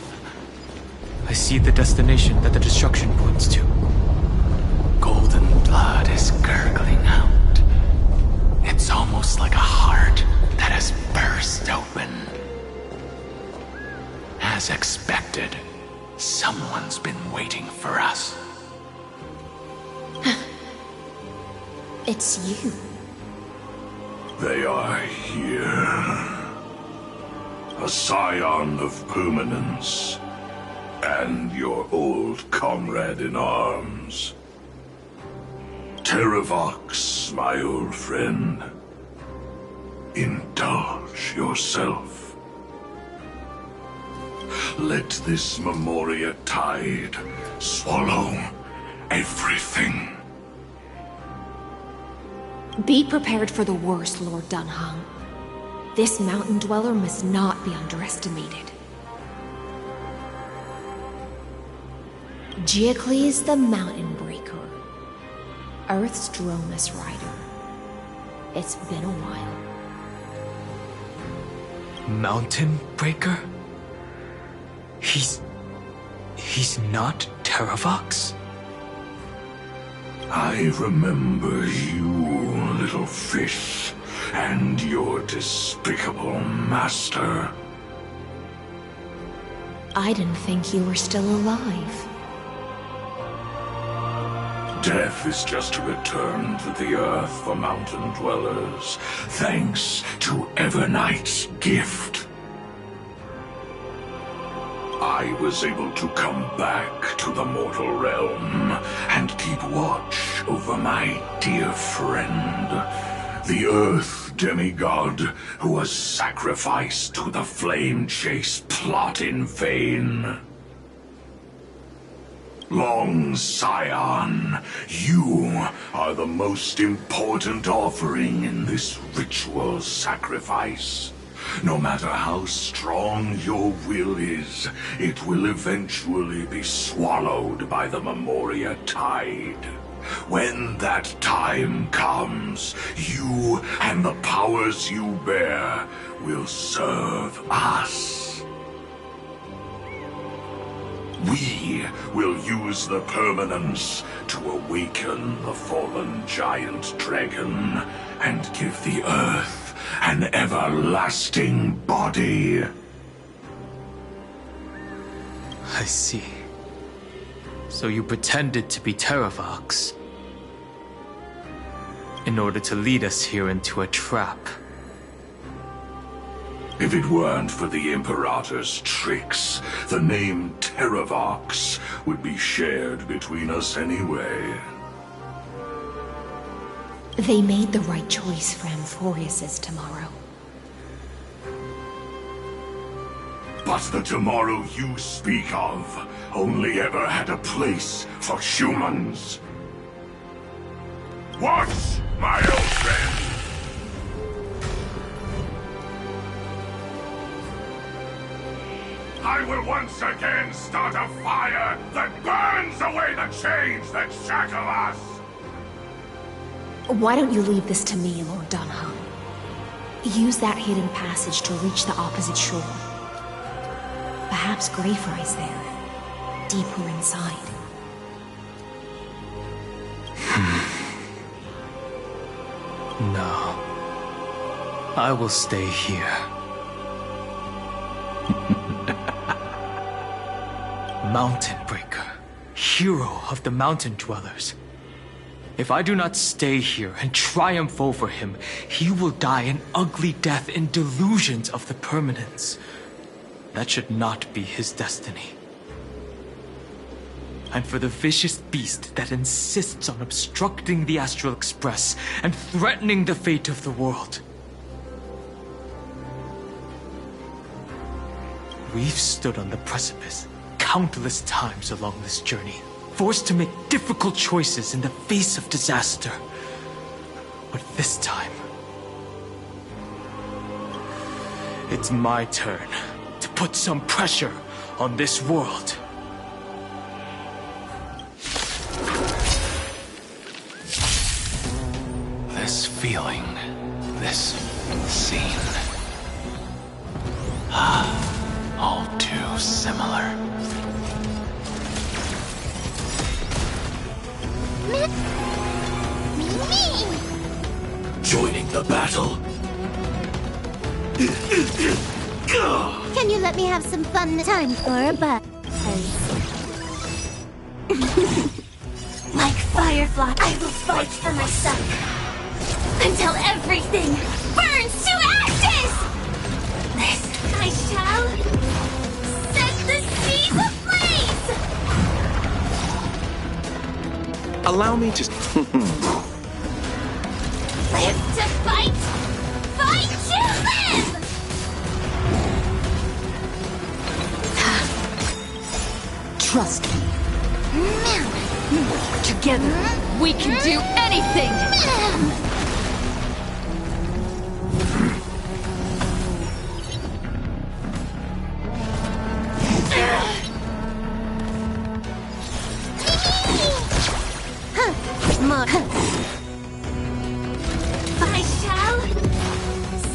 I see the destination that the destruction points to. Golden blood is gurgling out. It's almost like a heart that has burst open. As expected, someone's been waiting for us. It's you. They are here. A scion of permanence. And your old comrade in arms. Terravox, my old friend. Indulge yourself. Let this Memoria tide swallow everything. Be prepared for the worst, Lord Dunhung. This mountain dweller must not be underestimated. Giacles the Mountain Breaker. Earth's Dromus Rider. It's been a while. Mountain Breaker? He's not Terravox? I remember you, little fish, and your despicable master. I didn't think you were still alive. Death is just a return to the earth for mountain dwellers, thanks to Evernight's gift. I was able to come back to the mortal realm and keep watch over my dear friend, the Earth demigod who was sacrificed to the flame chase plot in vain. Long Scion, you are the most important offering in this ritual sacrifice. No matter how strong your will is, it will eventually be swallowed by the Memoria tide. When that time comes, you and the powers you bear will serve us. We will use the permanence to awaken the fallen giant dragon and give the earth an everlasting body. I see. So you pretended to be Terravox in order to lead us here into a trap. If it weren't for the Imperator's tricks, the name Terravox would be shared between us anyway. They made the right choice for Amphorius's tomorrow. But the tomorrow you speak of only ever had a place for humans. Watch, my old friend! I will once again start a fire that burns away the chains that shackle us! Why don't you leave this to me, Lord Dunham? Use that hidden passage to reach the opposite shore. Perhaps Greyfry's there, deeper inside. No. I will stay here. Mountain Breaker, hero of the mountain dwellers. If I do not stay here and triumph over him, he will die an ugly death in delusions of the permanence. That should not be his destiny. And for the vicious beast that insists on obstructing the Astral Express and threatening the fate of the world. We've stood on the precipice countless times along this journey, forced to make difficult choices in the face of disaster. But this time, It's my turn to put some pressure on this world. This feeling, this scene. All too similar. Joining the battle. Can you let me have some fun? Time for a buzz. Like Firefly, I will fight for my son until everything burns to ashes! This I shall set the seas ablaze! Allow me to... Live to fight! Fight to live! Trust me. Together, we can do anything! I shall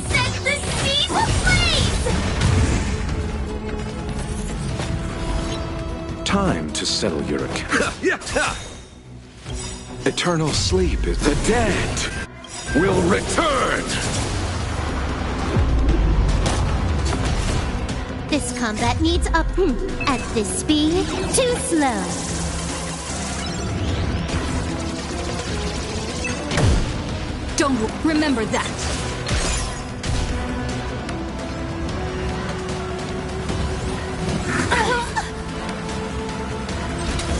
set the seas ablaze! Time to settle your account. Eternal sleep is the dead will return! This combat needs up. At this speed, too slow. Don't remember that!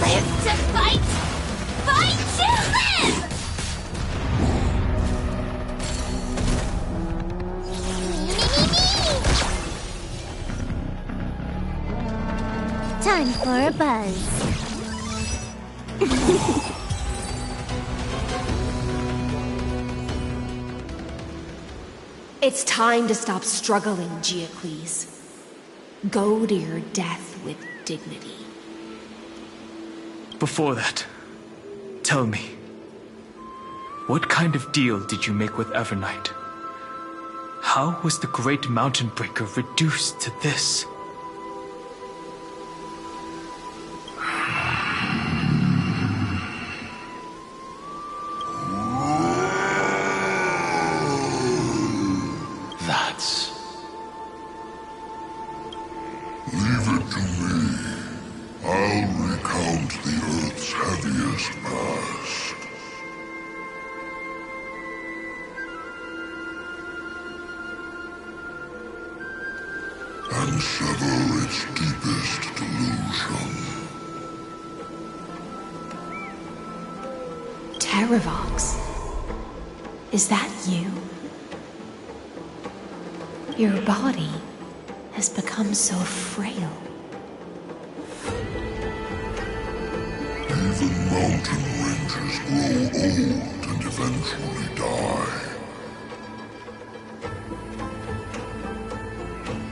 Live to fight! Fight to live! Time for a buzz. It's time to stop struggling, Geocles. Go to your death with dignity. Before that, tell me, what kind of deal did you make with Evernight? How was the Great Mountain Breaker reduced to this? That's... Leave it to me. I'll recount the Earth's heaviest past. And sever its deepest delusion. Terravox. Is that you? Your body has become so frail. Even mountain ranges grow old and eventually die.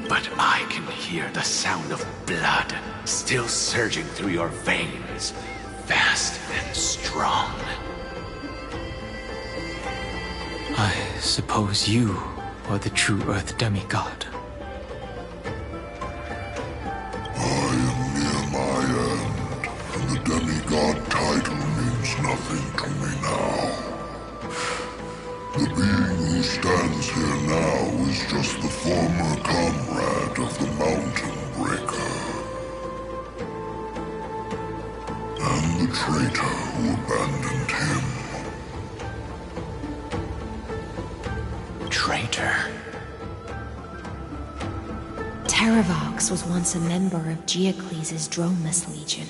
But I can hear the sound of blood still surging through your veins, fast and strong. I suppose you are the true Earth demigod. I am near my end, and the demigod title means nothing to me now. The being who stands here now is just the former comrade of the Mountain Breaker. And the traitor who abandoned him. Traitor? Terravox was once a member of Geocles' Dromus Legion.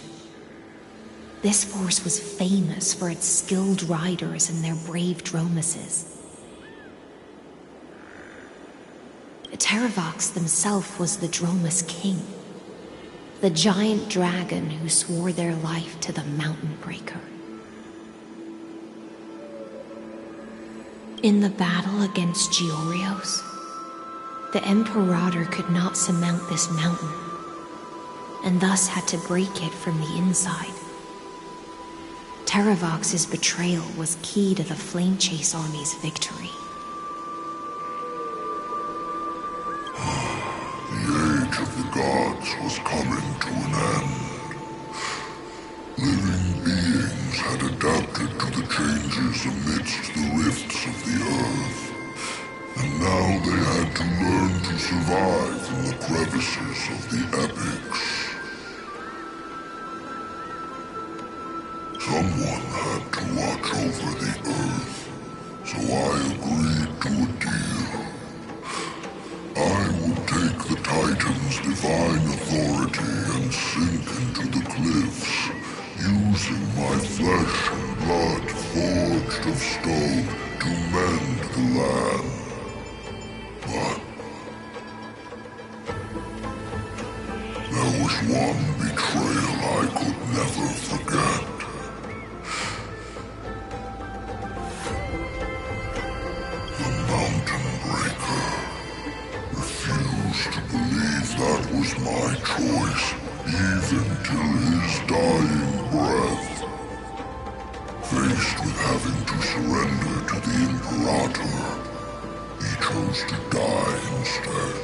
This force was famous for its skilled riders and their brave Dromuses. Terravox himself was the Dromus King, the giant dragon who swore their life to the Mountain Breaker. In the battle against Georios, The Imperator could not surmount this mountain, and thus had to break it from the inside. Terravox's betrayal was key to the Flame Chase Army's victory. The age of the gods was coming to an end. Living beings had adapted to the changes amidst the rifts of the earth, and now they had to learn to survive in the crevices of the epics. Someone had to watch over the earth, so I agreed to a deal. I would take the Titan's divine authority and sink into the cliffs, using my flesh and blood forged of stone to mend the land. But there was one betrayal I could never forget. The Mountain Breaker refused to believe that was my choice, even till his dying breath. Faced with having to surrender to the Imperator, he chose to die instead.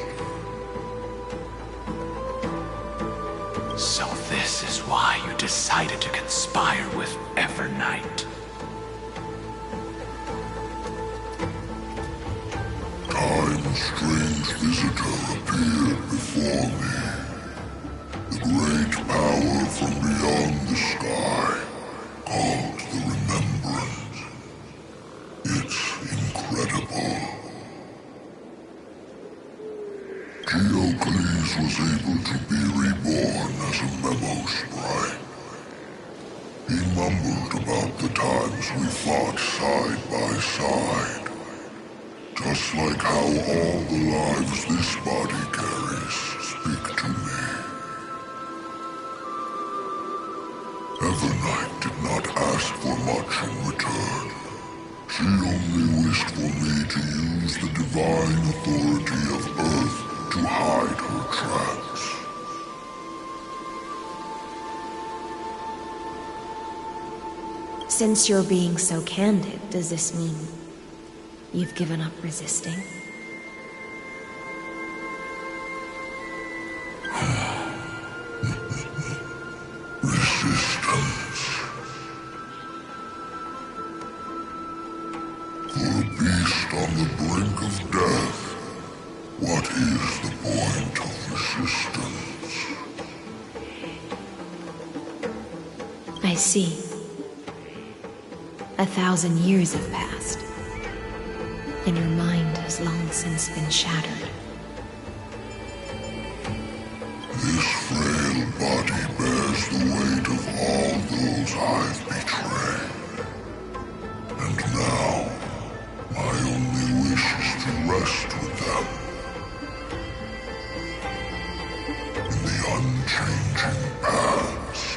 So this is why you decided to conspire with Evernight. Time's strange visitor appeared before me. The great power from beyond the sky, called the Remembrance. It's incredible. Geocles was able to be reborn as a memo sprite. He mumbled about the times we fought side by side. Just like how all the lives this body carries speak to me. Evernight did not ask for much in return. She only wished for me to use the divine authority of Earth to hide her tracks. Since you're being so candid, does this mean you've given up resisting? Resistance. For a beast on the brink of death, what is the point of resistance? I see. 1,000 years have passed, and your mind has long since been shattered. This frail body bears the weight of all those I've betrayed. And now, my only wish is to rest with them. In the unchanging past.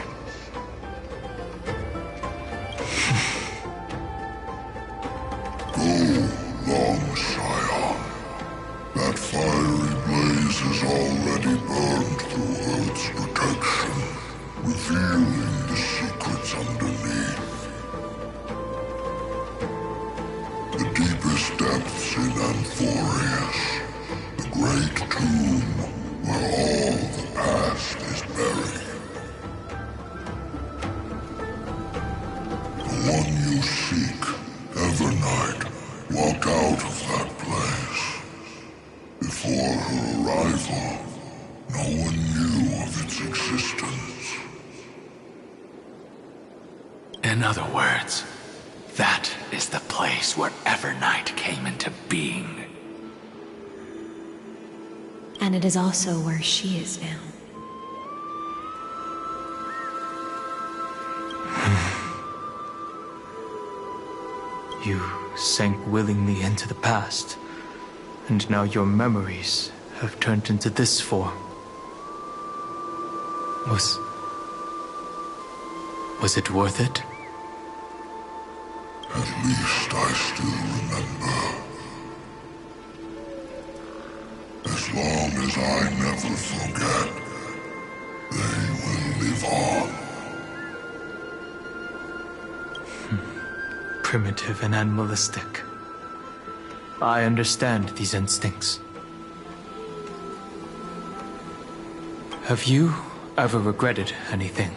Go, long Scion. That fiery blaze has already burned through Earth's protection, revealing the secrets underneath. The deepest depths in Amphorius, the great tomb where all the past is buried. The one you seek, Evernight, walked out of that place. Before her arrival, no one knew of its existence. In other words, that is the place where Evernight came into being. And it is also where she is now. You sank willingly into the past, and now your memories have turned into this form. Was it worth it? At least I still remember. long as I never forget, they will live on. Primitive and animalistic. I understand these instincts. Have you ever regretted anything?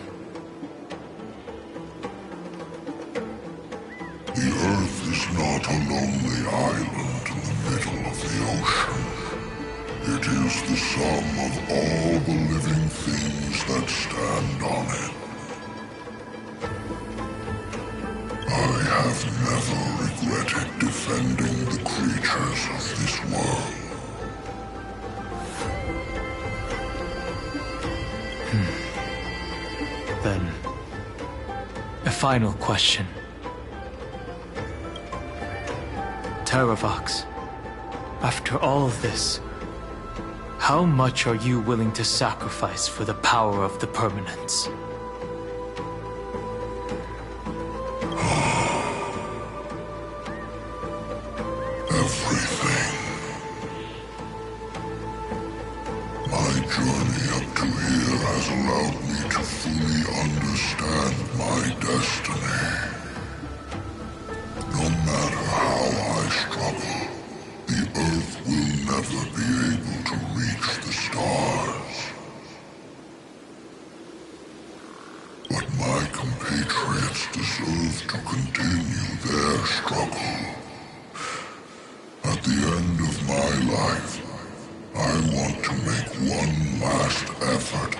The Earth is not a lonely island in the middle of the ocean. It is the sum of all the living things that stand on it. I have never regretted defending the creatures of this world. Then, a final question. Terravox, after all of this, how much are you willing to sacrifice for the power of the Permanence? Everything. My journey up to here has allowed me to fully understand my destiny. No matter how I struggle, the Earth will never be able to reach the stars. But my compatriots deserve to continue their struggle. At the end of my life, I want to make one last effort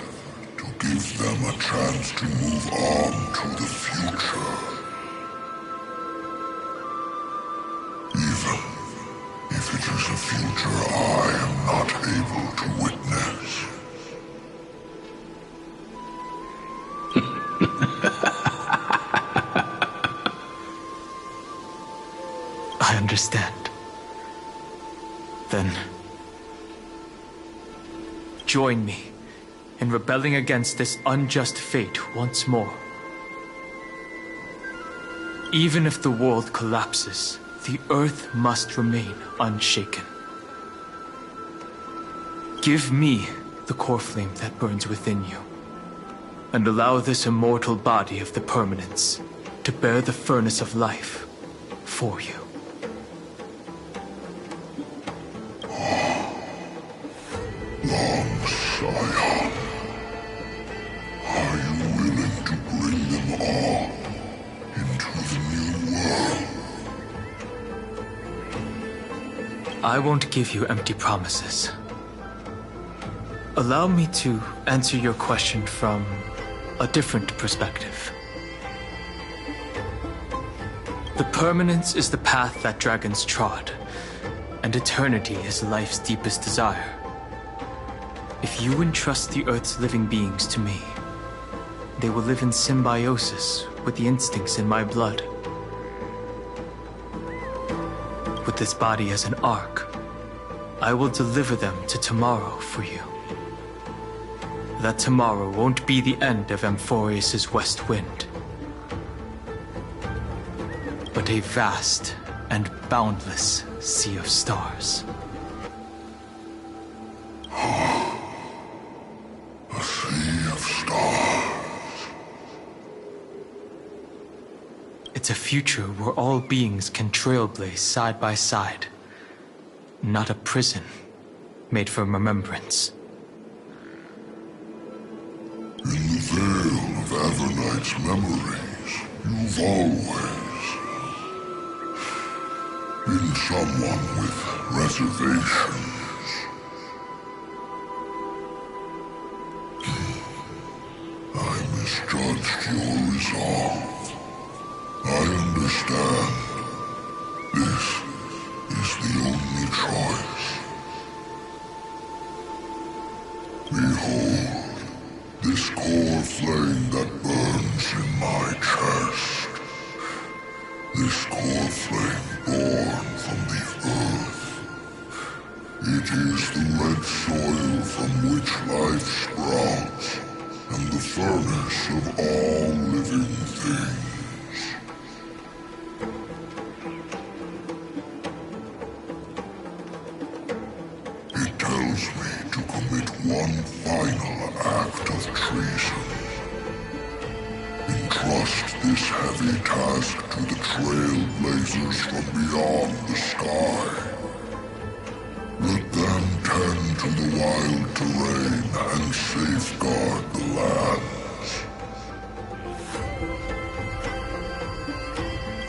to give them a chance to move on to the future. Even if it is a future I am not able to witness. I understand. Then, join me in rebelling against this unjust fate once more. Even if the world collapses, the Earth must remain unshaken. Give me the core flame that burns within you, and allow this immortal body of the Permanence to bear the furnace of life for you. Long Scion, are you willing to bring them all into the new world? I won't give you empty promises. Allow me to answer your question from a different perspective. The Permanence is the path that dragons trod, and eternity is life's deepest desire. If you entrust the Earth's living beings to me, they will live in symbiosis with the instincts in my blood. With this body as an ark, I will deliver them to tomorrow for you. That tomorrow won't be the end of Amphorius' West Wind, but a vast and boundless sea of stars. A sea of stars. It's a future where all beings can trailblaze side by side, not a prison made for remembrance. In the veil of Avernight's memories, you've always been someone with reservations. I misjudged your resolve. I understand. This is the only choice. Behold, this core flame that burns in my chest. This core flame born from the earth. It is the red soil from which life sprouts, and the furnace of all living things. It tells entrust this heavy task to the trailblazers from beyond the sky. Let them tend to the wild terrain and safeguard the lands.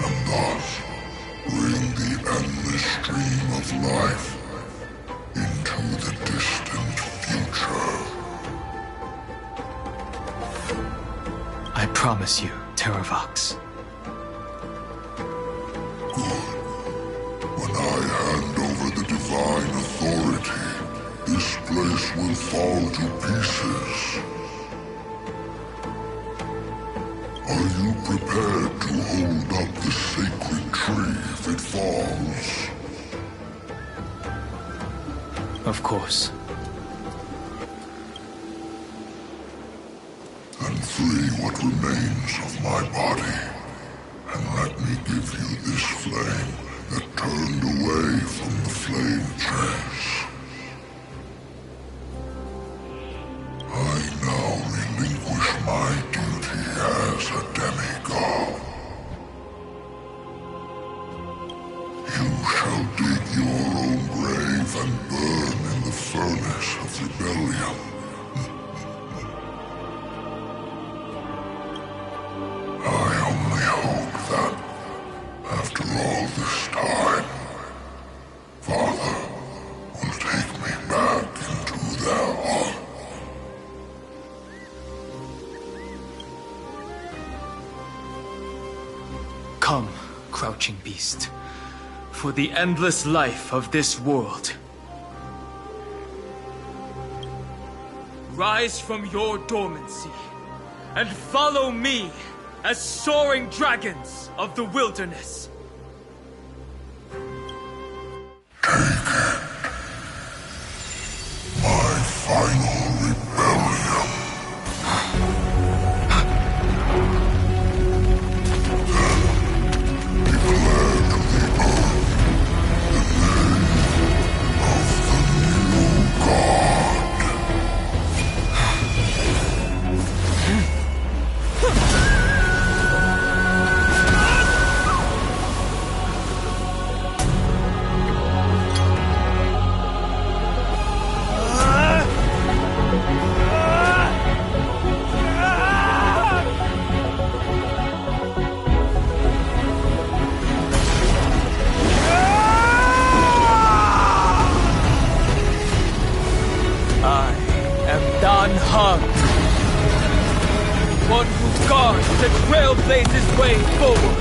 And thus, bring the endless stream of life into the distant future. I promise you, Terravox. Good. When I hand over the divine authority, this place will fall to pieces. Are you prepared to hold up the sacred tree if it falls? Of course. Then free what remains of my body, and let me give you this flame that turned away from the flame chase. I now relinquish my duty as a demigod. You shall dig your own grave and burn in the furnace of rebellion. I only hope that, after all this time, Father will take me back into their heart. Come, crouching beast, for the endless life of this world. Rise from your dormancy, and follow me as soaring dragons of the wilderness. My final rebellion. Then declare to the earth the name of the new god. I am Dan Heng, one who guards the Trailblazer's way forward.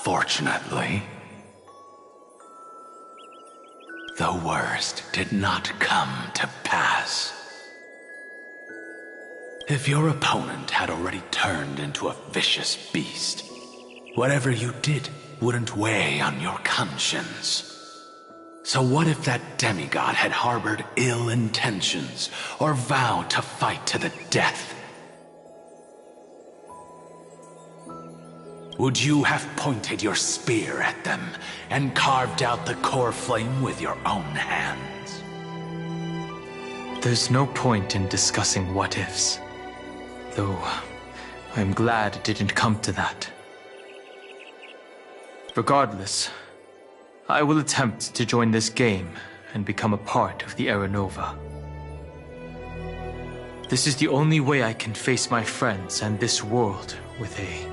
Fortunately, the worst did not come to pass. If your opponent had already turned into a vicious beast, whatever you did wouldn't weigh on your conscience. So what if that demigod had harbored ill intentions or vowed to fight to the death? Would you have pointed your spear at them and carved out the core flame with your own hands? There's no point in discussing what-ifs. Though, I'm glad it didn't come to that. Regardless, I will attempt to join this game and become a part of the Era Nova. This is the only way I can face my friends and this world with a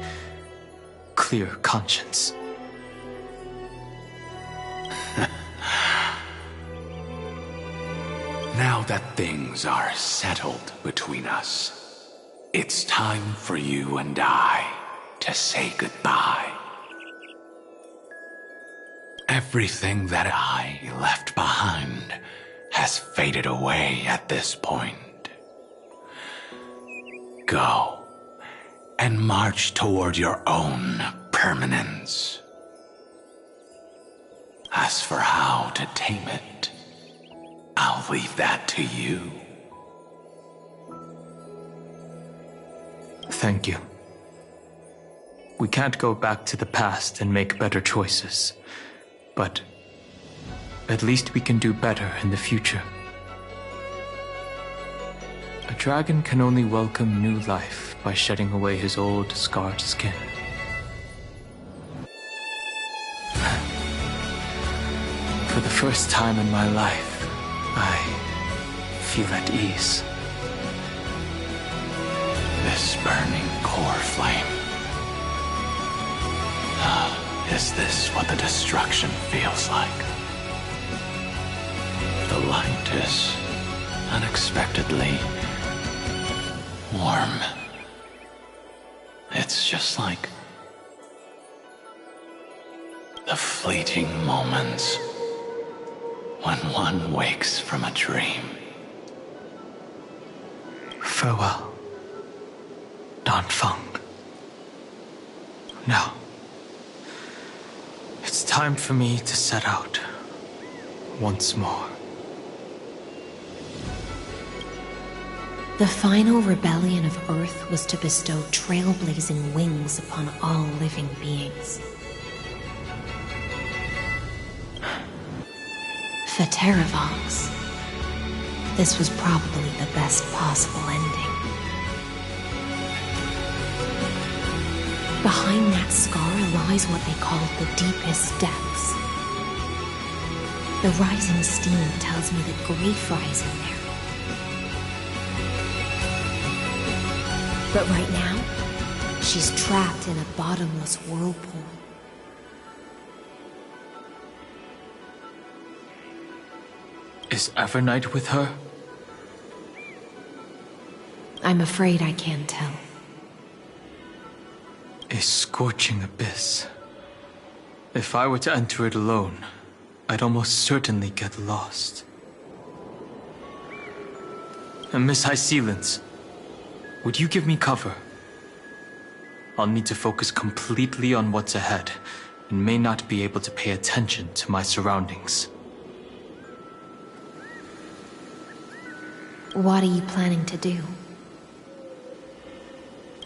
clear conscience. Now that things are settled between us, it's time for you and I to say goodbye. Everything that I left behind has faded away at this point. go and march toward your own permanence. As for how to tame it, I'll leave that to you. Thank you. We can't go back to the past and make better choices, but at least we can do better in the future. A dragon can only welcome new life by shedding away his old, scarred skin. For the first time in my life, I feel at ease. This burning core flame. Is this what the destruction feels like? The light is unexpectedly warm. It's just like the fleeting moments when one wakes from a dream. Farewell, Danfeng. Now, it's time for me to set out once more. The final rebellion of Earth was to bestow trailblazing wings upon all living beings. For Terravox, this was probably the best possible ending. Behind that scar lies what they call the deepest depths. The rising steam tells me that Greyfry is in there. But right now, she's trapped in a bottomless whirlpool. Is Evernight with her? I'm afraid I can't tell. A scorching abyss. If I were to enter it alone, I'd almost certainly get lost. And Miss High Sealants, would you give me cover? I'll need to focus completely on what's ahead, and may not be able to pay attention to my surroundings. What are you planning to do?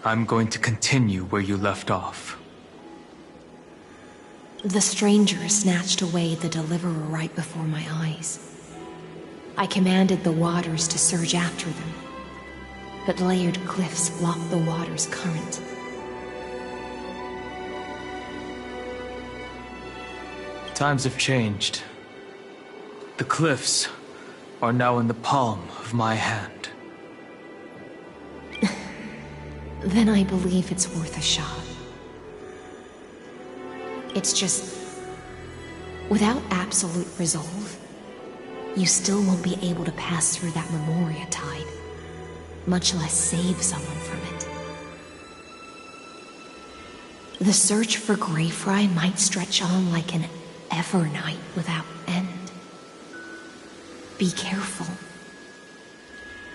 I'm going to continue where you left off. The stranger snatched away the deliverer right before my eyes. I commanded the waters to surge after them, but layered cliffs blocked the water's current. Times have changed. The cliffs are now in the palm of my hand. Then I believe it's worth a shot. It's just, without absolute resolve, you still won't be able to pass through that Memoria tide, much less save someone from it. The search for Greyfry might stretch on like an Evernight without end. Be careful.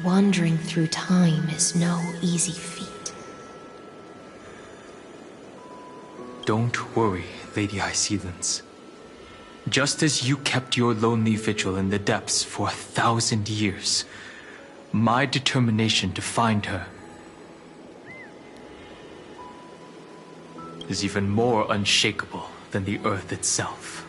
Wandering through time is no easy feat. Don't worry, Lady High Sealants. Just as you kept your lonely vigil in the depths for 1,000 years, my determination to find her is even more unshakable than the earth itself.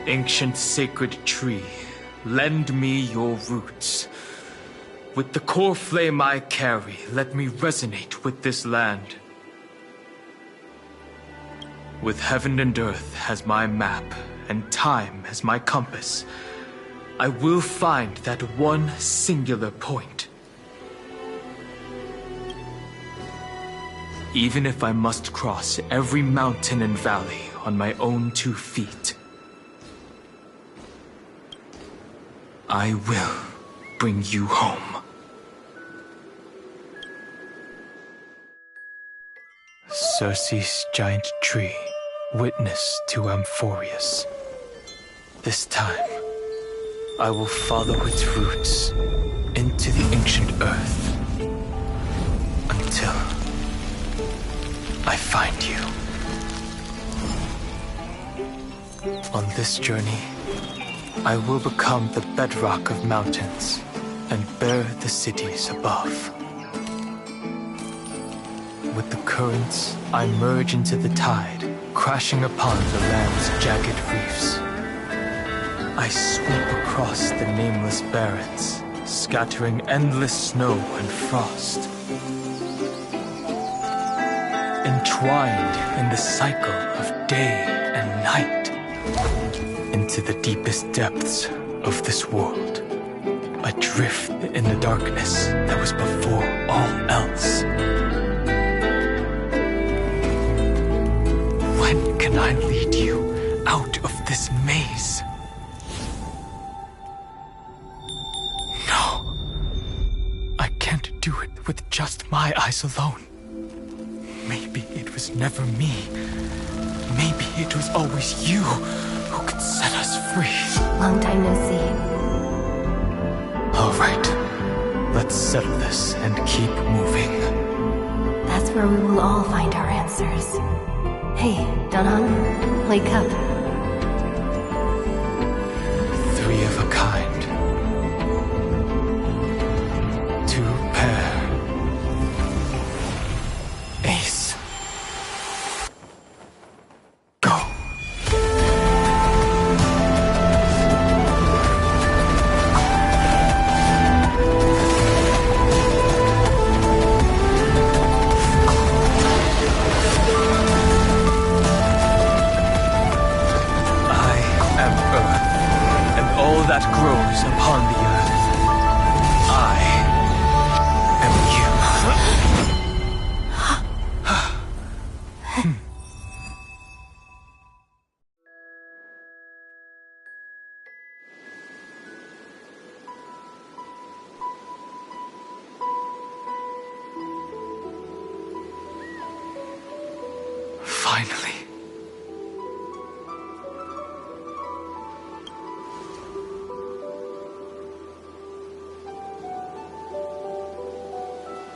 Ancient sacred tree, lend me your roots. With the core flame I carry, let me resonate with this land. With heaven and earth as my map, and time as my compass, I will find that one singular point. Even if I must cross every mountain and valley on my own 2 feet, I will bring you home. Circe's giant tree, witness to Amphorius. This time, I will follow its roots into the ancient earth until I find you. On this journey, I will become the bedrock of mountains and bear the cities above. With the currents, I merge into the tide, crashing upon the land's jagged reefs. I sweep across the nameless barrens, scattering endless snow and frost. Entwined in the cycle of day and night, into the deepest depths of this world, adrift in the darkness that was before all else. When can I lead you out of this maze? No. I can't do it with just my eyes alone. Maybe it was never me. Maybe it was always you who could set us free. Long time no see. All right. Let's settle this and keep moving. That's where we will all find our answers. Hey, Danhong, wake up. Three of a kind. Two pair. Ace. Go. That grows upon the earth. I am you. Finally.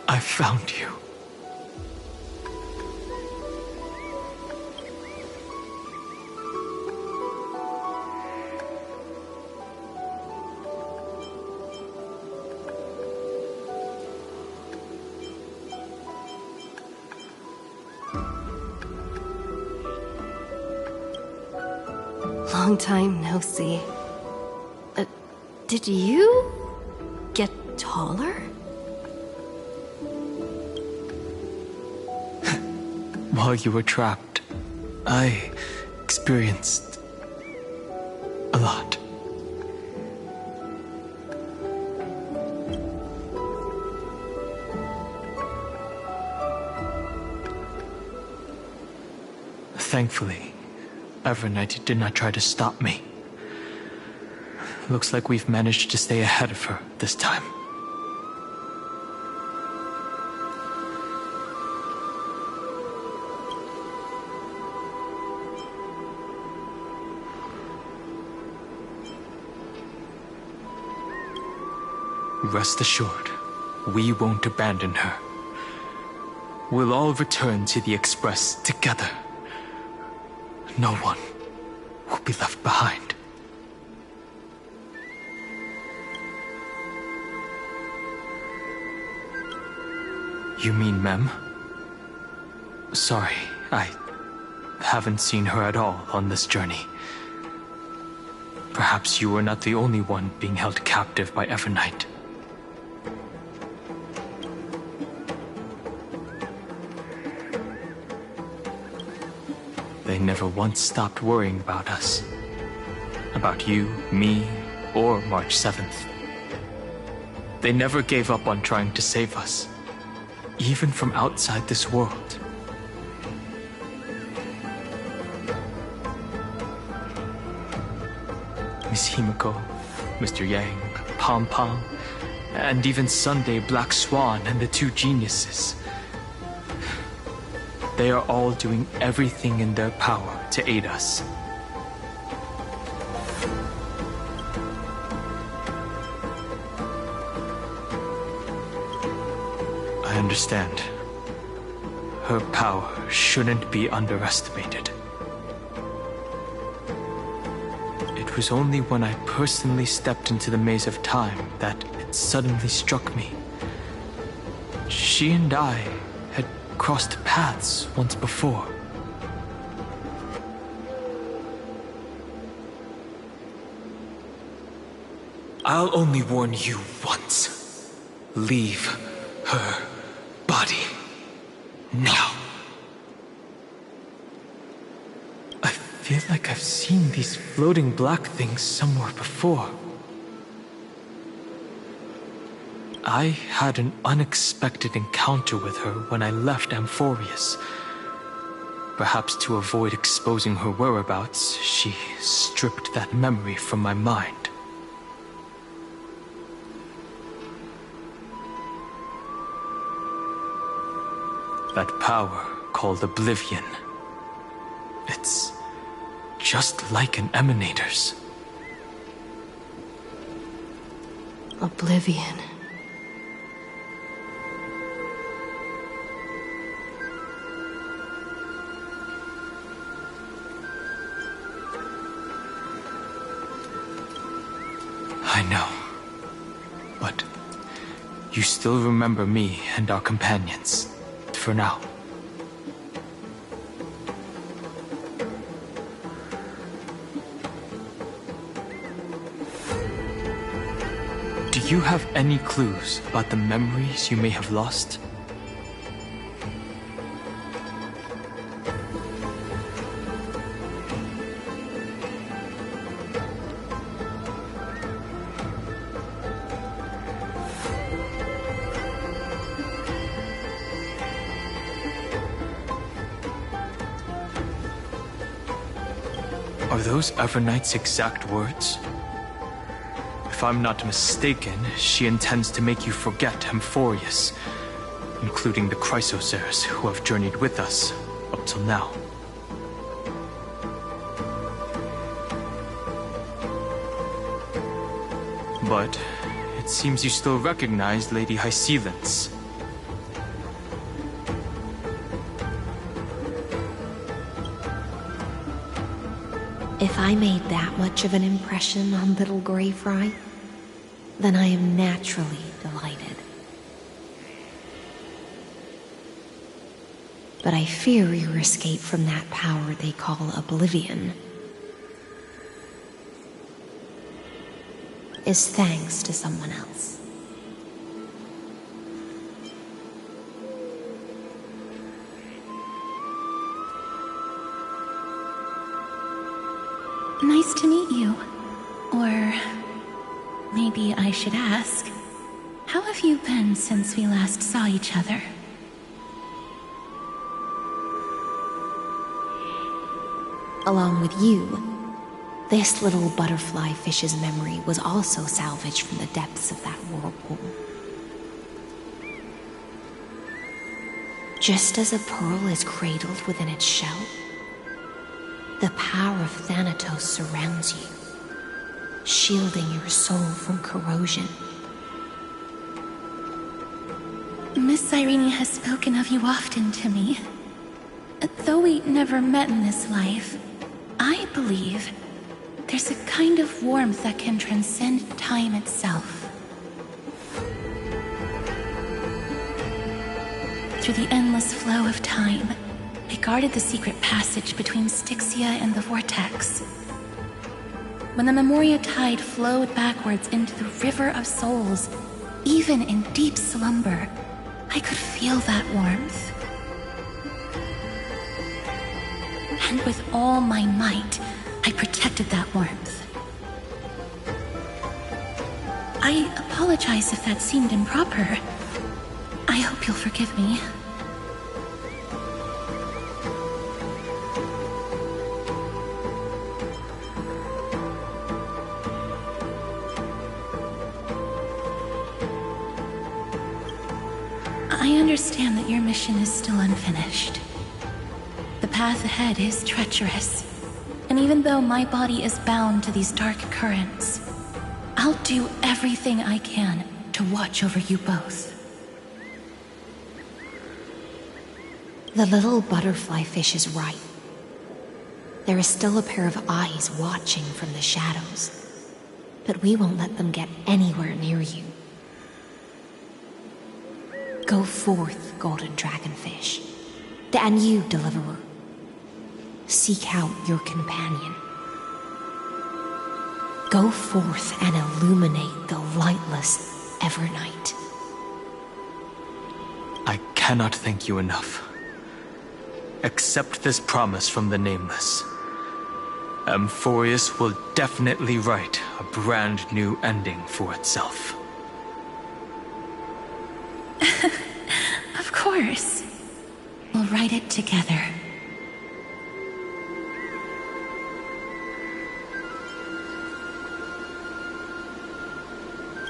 I found you. Long time no see. Did you get taller? While you were trapped, I experienced a lot. Thankfully, Evernight did not try to stop me. Looks like we've managed to stay ahead of her this time. Rest assured, we won't abandon her. We'll all return to the Express together. No one will be left behind. You mean Mem? Sorry, I haven't seen her at all on this journey. Perhaps you were not the only one being held captive by Evernight. They never once stopped worrying about us. About you, me, or March 7th. They never gave up on trying to save us, even from outside this world. Miss Himiko, Mr. Yang, Pom Pom, and even Sunday Black Swan and the two geniuses. They are all doing everything in their power to aid us. understand. Her power shouldn't be underestimated. It was only when I personally stepped into the maze of time that it suddenly struck me. She and I had crossed paths once before. I'll only warn you once. Leave her body now. I feel like I've seen these floating black things somewhere before. I had an unexpected encounter with her when I left Amphorius. Perhaps to avoid exposing her whereabouts, she stripped that memory from my mind. That power called Oblivion. It's just like an emanator's. Oblivion. I know. But you still remember me and our companions. For now. Do you have any clues about the memories you may have lost? Are those Everknight's exact words? If I'm not mistaken, she intends to make you forget Amphorius, including the Chrysosaurs who have journeyed with us up till now. But it seems you still recognize Lady Hycelence. If I made that much of an impression on little Greyfry, then I am naturally delighted. But I fear your escape from that power they call Oblivion is thanks to someone else. Nice to meet you. Or maybe I should ask, how have you been since we last saw each other? Along with you, this little butterfly fish's memory was also salvaged from the depths of that whirlpool. Just as a pearl is cradled within its shell, the power of Thanatos surrounds you, shielding your soul from corrosion. Miss Irene has spoken of you often to me. Though we never met in this life, I believe there's a kind of warmth that can transcend time itself. Through the endless flow of time, I guarded the secret passage between Styxia and the Vortex. When the Memoria tide flowed backwards into the River of Souls, even in deep slumber, I could feel that warmth. And with all my might, I protected that warmth. I apologize if that seemed improper. I hope you'll forgive me. I understand that your mission is still unfinished. The path ahead is treacherous, and even though my body is bound to these dark currents, I'll do everything I can to watch over you both. The little butterfly fish is right. There is still a pair of eyes watching from the shadows, but we won't let them get anywhere near you. Go forth, golden dragonfish, and you, deliverer. Seek out your companion. Go forth and illuminate the lightless Evernight. I cannot thank you enough. Accept this promise from the Nameless. Amphorius will definitely write a brand new ending for itself. Of course. We'll write it together.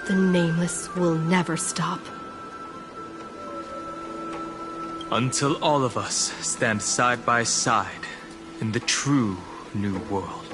The Nameless will never stop. Until all of us stand side by side in the true new world.